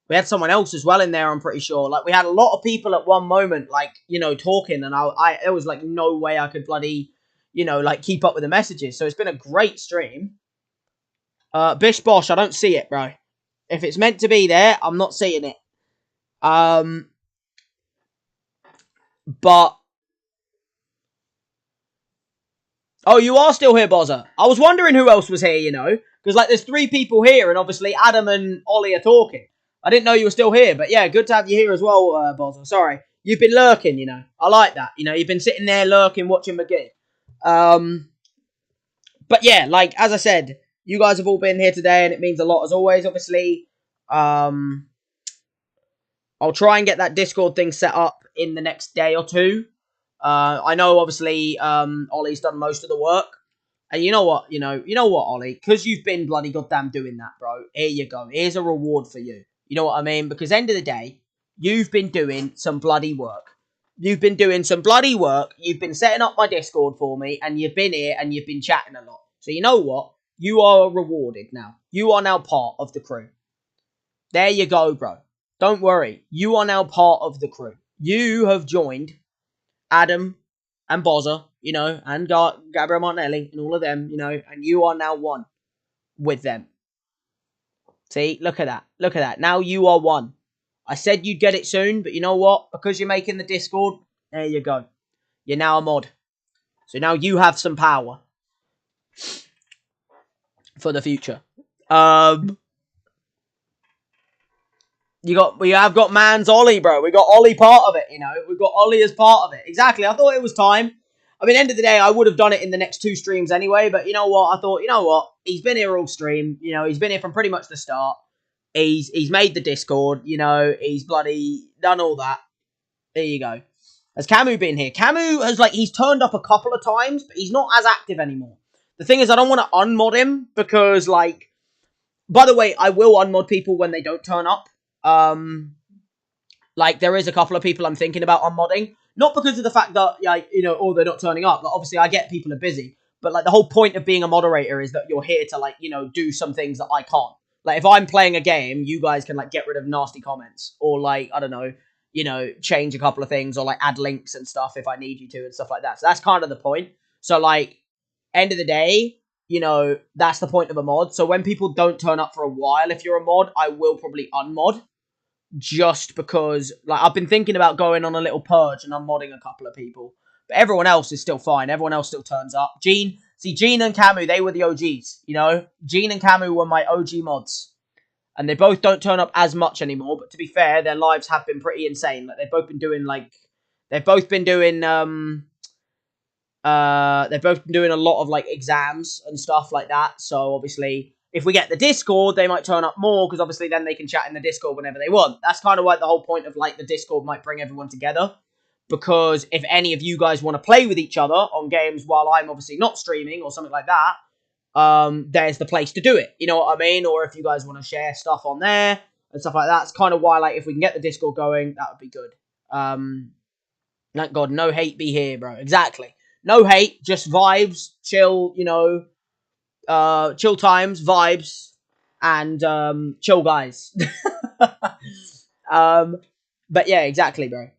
We had someone else as well in there, I'm pretty sure. Like, we had a lot of people at one moment, like, you know, talking. And there was, like, no way I could bloody, you know, like, keep up with the messages. So it's been a great stream. Bish Bosh, I don't see it, bro. If it's meant to be there, I'm not seeing it. But... Oh, you are still here, Bozza. I was wondering who else was here, you know. Because, like, there's 3 people here, and obviously Adam and Ollie are talking. I didn't know you were still here, but yeah, good to have you here as well, Bozza. Sorry. You've been lurking, you know. I like that. You know, you've been sitting there lurking, watching McGee. But yeah, like, as I said, you guys have all been here today, and it means a lot as always, obviously. I'll try and get that Discord thing set up in the next day or two. I know, obviously, Ollie's done most of the work. And you know what, Ollie? Because you've been bloody goddamn doing that, bro. Here you go. Here's a reward for you. You know what I mean? Because end of the day, you've been doing some bloody work. You've been doing some bloody work. You've been setting up my Discord for me. And you've been here and you've been chatting a lot. So you know what? You are rewarded now. You are now part of the crew. There you go, bro. Don't worry. You are now part of the crew. You have joined Adam and Bozza, you know, and Gabriel Martinelli and all of them, you know, and you are now one with them. See, look at that. Look at that. Now you are one. I said you'd get it soon, but you know what? Because you're making the Discord, there you go. You're now a mod. So now you have some power for the future. We have got Man's Ollie, bro. We got Ollie part of it, you know. We've got Ollie as part of it. Exactly. I thought it was time. I mean, end of the day, I would have done it in the next 2 streams anyway. But you know what? I thought, you know what? He's been here all stream. You know, he's been here from pretty much the start. He's made the Discord. You know, he's bloody done all that. There you go. Has Camu been here? Camu has, like, he's turned up a couple of times, but he's not as active anymore. The thing is, I don't want to unmod him because, like... By the way, I will unmod people when they don't turn up. Like, there is a couple of people I'm thinking about unmodding. Not because of the fact that, like, you know, they're not turning up. Like, obviously, I get people are busy. But, like, the whole point of being a moderator is that you're here to, like, you know, do some things that I can't. Like, if I'm playing a game, you guys can, like, get rid of nasty comments. Or, like, I don't know, you know, change a couple of things. Or, like, add links and stuff if I need you to and stuff like that. So that's kind of the point. So, like, end of the day, you know, that's the point of a mod. So when people don't turn up for a while, if you're a mod, I will probably unmod. Just because, like, I've been thinking about going on a little purge and unmodding a couple of people. But everyone else is still fine. Everyone else still turns up. Gene and Camu, they were the OGs, you know? Gene and Camu were my OG mods. And they both don't turn up as much anymore. But to be fair, their lives have been pretty insane. Like, they've both been doing a lot of, like, exams and stuff like that. So, obviously, if we get the Discord, they might turn up more, because obviously then they can chat in the Discord whenever they want. That's kind of like the whole point of, like, the Discord might bring everyone together. Because if any of you guys want to play with each other on games while I'm obviously not streaming or something like that, there's the place to do it. You know what I mean? Or if you guys want to share stuff on there and stuff like that. It's kind of why, like, if we can get the Discord going, that would be good. Thank God, no hate be here, bro. Exactly. No hate, just vibes, chill, you know, chill times, vibes, and chill guys. But yeah, exactly, bro.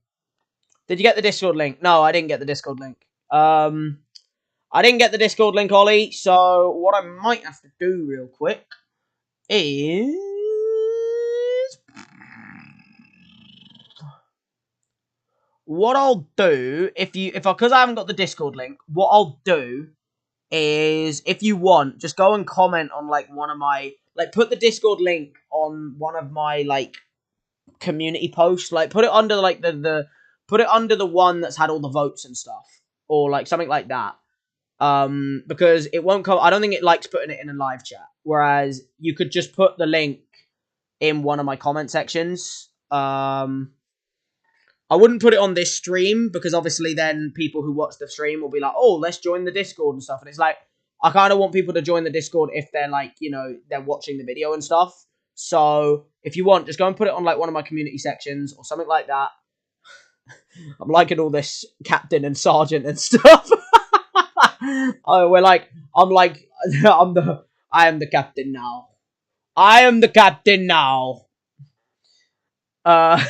Did you get the Discord link? No, I didn't get the Discord link. I didn't get the Discord link, Ollie, so what I might have to do real quick is what I'll do, because I haven't got the Discord link, what I'll do is, if you want, just go and comment on, like, one of my, like, put the Discord link on one of my, like, community posts, like, put it under, like, put it under the one that's had all the votes and stuff, or, like, something like that, because it won't come, I don't think it likes putting it in a live chat, whereas you could just put the link in one of my comment sections. I wouldn't put it on this stream, because obviously then people who watch the stream will be like, oh, let's join the Discord and stuff. And it's like, I kind of want people to join the Discord if they're like, you know, they're watching the video and stuff. So if you want, just go and put it on like one of my community sections or something like that. I'm liking all this captain and sergeant and stuff. I am the captain now. I am the captain now. But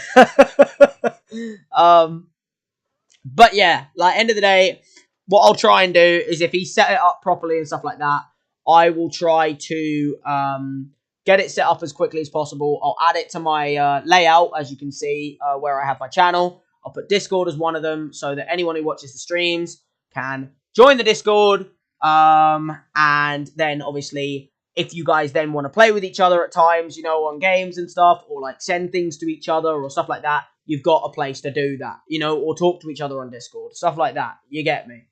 yeah, like, end of the day, what I'll try and do is, if he set it up properly and stuff like that, I will try to get it set up as quickly as possible. I'll add it to my layout, as you can see, where I have my channel. I'll put Discord as one of them, so that anyone who watches the streams can join the Discord. And then, obviously, if you guys then want to play with each other at times, you know, on games and stuff, or like send things to each other or stuff like that, you've got a place to do that, you know, or talk to each other on Discord, stuff like that. You get me?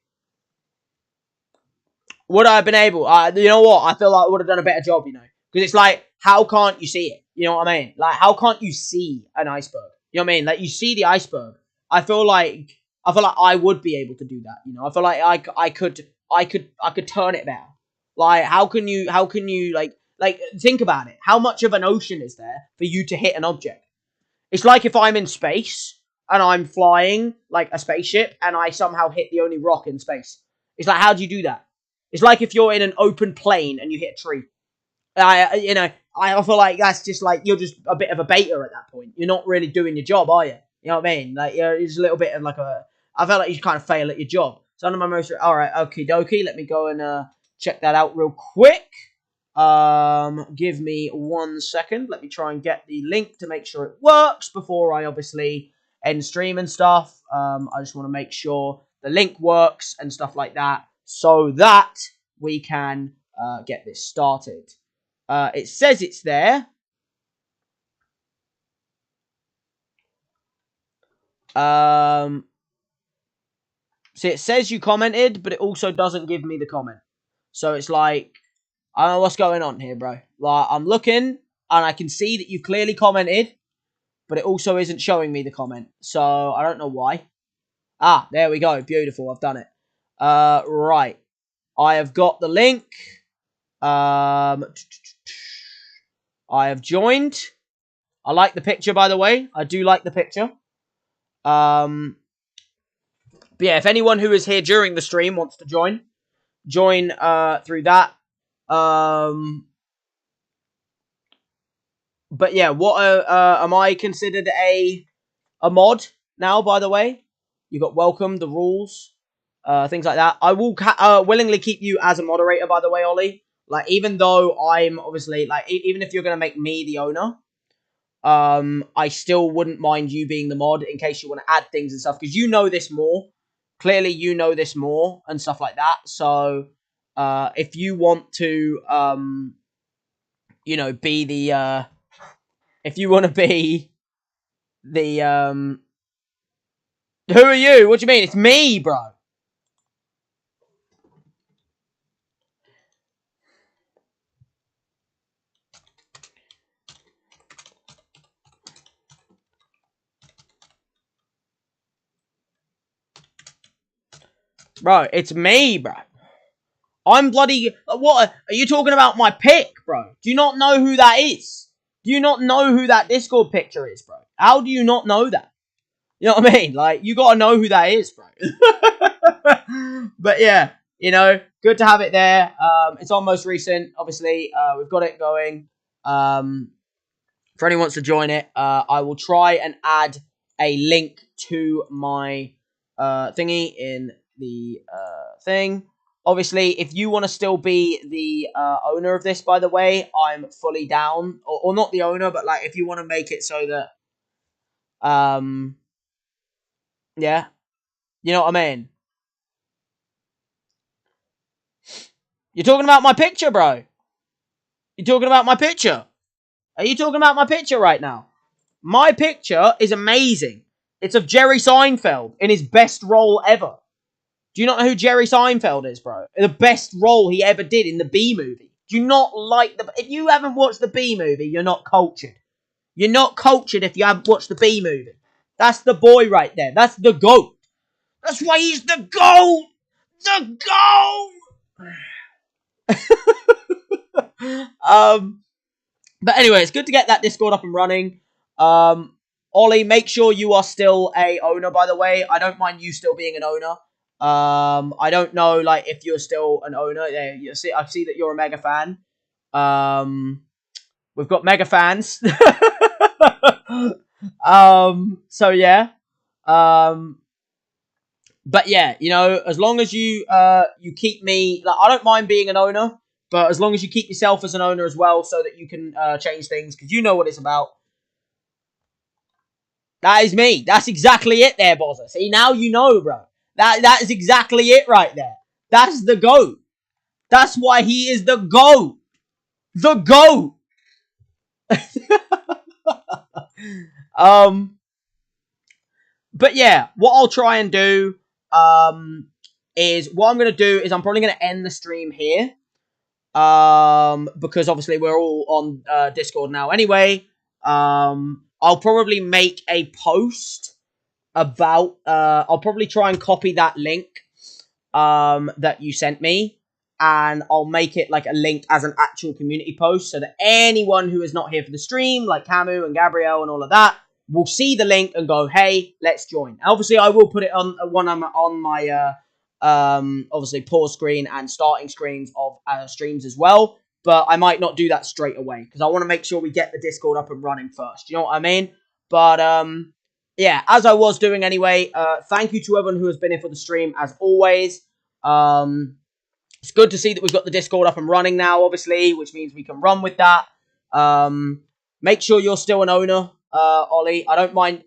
Would I have been able? You know what? I feel like I would have done a better job, you know, because it's like, how can't you see it? You know what I mean? Like, how can't you see an iceberg? You know what I mean? Like, you see the iceberg. I feel like I would be able to do that. You know, I feel like I could turn it better. Like, how can you like think about it? How much of an ocean is there for you to hit an object? It's like if I'm in space and I'm flying like a spaceship and I somehow hit the only rock in space. It's like, how do you do that? It's like if you're in an open plain and you hit a tree. I feel like that's just like, you're just a bit of a beta at that point. You're not really doing your job, are you? You know what I mean? Like, it's a little bit of like I felt like you kind of fail at your job. So under my most, all right, okie dokie. Let me go and check that out real quick. Give me 1 second. Let me try and get the link to make sure it works before I obviously end stream and stuff. I just want to make sure the link works and stuff like that, so that we can get this started. It says it's there. See, it says you commented, but it also doesn't give me the comment. So it's like, I don't know what's going on here, bro. Like, I'm looking, and I can see that you clearly commented, but it also isn't showing me the comment. So, I don't know why. Ah, there we go. Beautiful. I've done it. Right. I have got the link. I have joined. I like the picture, by the way. I do like the picture. But yeah, if anyone who is here during the stream wants to join through that. But yeah, what am I considered a mod now, by the way? You got welcome, the rules, things like that. I will willingly keep you as a moderator, by the way, Ollie. Like, even though I'm obviously, like, even if you're going to make me the owner, I still wouldn't mind you being the mod in case you want to add things and stuff, because you know this more. Clearly, you know this more and stuff like that. So, if you want to, you know, be the, if you want to be the, who are you? What do you mean? It's me, bro. Bro, it's me, bro. I'm bloody... What? Are you talking about my pick, bro? Do you not know who that is? Do you not know who that Discord picture is, bro? How do you not know that? You know what I mean? Like, you gotta know who that is, bro. But yeah, you know, good to have it there. It's on most recent, obviously. We've got it going. For anyone who wants to join it, I will try and add a link to my thingy in the thing. Obviously, if you want to still be the owner of this, by the way, I'm fully down. Or not the owner, but like if you want to make it so that Yeah? You know what I mean? You're talking about my picture, bro. You're talking about my picture. Are you talking about my picture right now? My picture is amazing. It's of Jerry Seinfeld in his best role ever. Do you not know who Jerry Seinfeld is, bro? The best role he ever did in the B movie. Do you not like the... If you haven't watched the B movie, you're not cultured. You're not cultured if you haven't watched the B movie. That's the boy right there. That's the GOAT. That's why he's the GOAT! The GOAT! But anyway, it's good to get that Discord up and running. Ollie, make sure you are still a owner, by the way. I don't mind you still being an owner. I don't know, like, if you're still an owner. Yeah, I see that you're a mega fan. We've got mega fans. So yeah. But yeah, you know, as long as you keep me, like, I don't mind being an owner, but as long as you keep yourself as an owner as well, so that you can change things, because you know what it's about. That is me. That's exactly it there, Bozza. See, now you know, bro. That is exactly it right there. That's the GOAT. That's why he is the GOAT. The GOAT. But yeah, what I'll try and do is what I'm going to do is I'm probably going to end the stream here. Because obviously we're all on Discord now anyway. I'll probably make a post about I'll probably try and copy that link that you sent me, and I'll make it like a link as an actual community post, so that anyone who is not here for the stream, like Camu and Gabrielle and all of that, will see the link and go, hey, let's join. Obviously I will put it on my obviously pause screen and starting screens of streams as well, but I might not do that straight away, because I want to make sure we get the Discord up and running first, you know what I mean? But yeah, as I was doing anyway, thank you to everyone who has been here for the stream, as always. It's good to see that we've got the Discord up and running now, obviously, which means we can run with that. Make sure you're still an owner, Ollie. I don't mind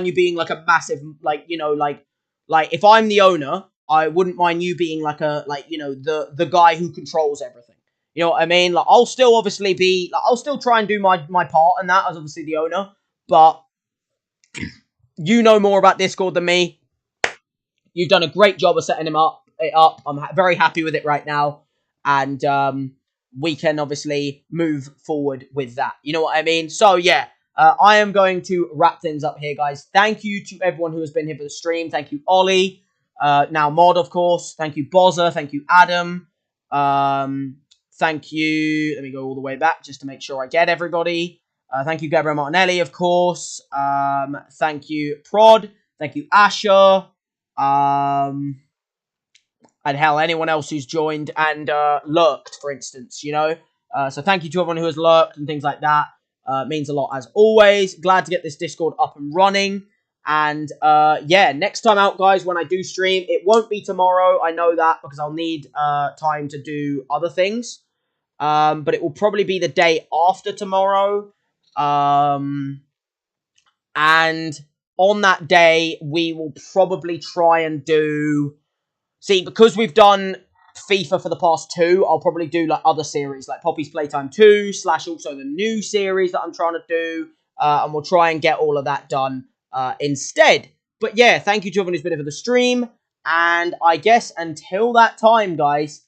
you being like a massive, like, you know, like if I'm the owner, I wouldn't mind you being like the guy who controls everything. You know what I mean? Like, I'll still obviously be, like, I'll still try and do my part in that as obviously the owner, but you know more about Discord than me. You've done a great job of setting it up. I'm very happy with it right now. And we can obviously move forward with that. You know what I mean? So, yeah, I am going to wrap things up here, guys. Thank you to everyone who has been here for the stream. Thank you, Ollie. Now, Mod, of course. Thank you, Bozza. Thank you, Adam. Thank you. Let me go all the way back just to make sure I get everybody. Thank you, Gabriel Martinelli, of course. Thank you, Prod. Thank you, Asher. And hell, anyone else who's joined and lurked, for instance, you know. So thank you to everyone who has lurked and things like that. It means a lot, as always. Glad to get this Discord up and running. And yeah, next time out, guys, when I do stream, it won't be tomorrow. I know that, because I'll need time to do other things. But it will probably be the day after tomorrow. And on that day, we will probably try and do... See, because we've done FIFA for the past 2, I'll probably do like other series, like Poppy's Playtime 2, / also the new series that I'm trying to do. And we'll try and get all of that done instead. But yeah, thank you to everyone who's been here for the stream. And I guess until that time, guys,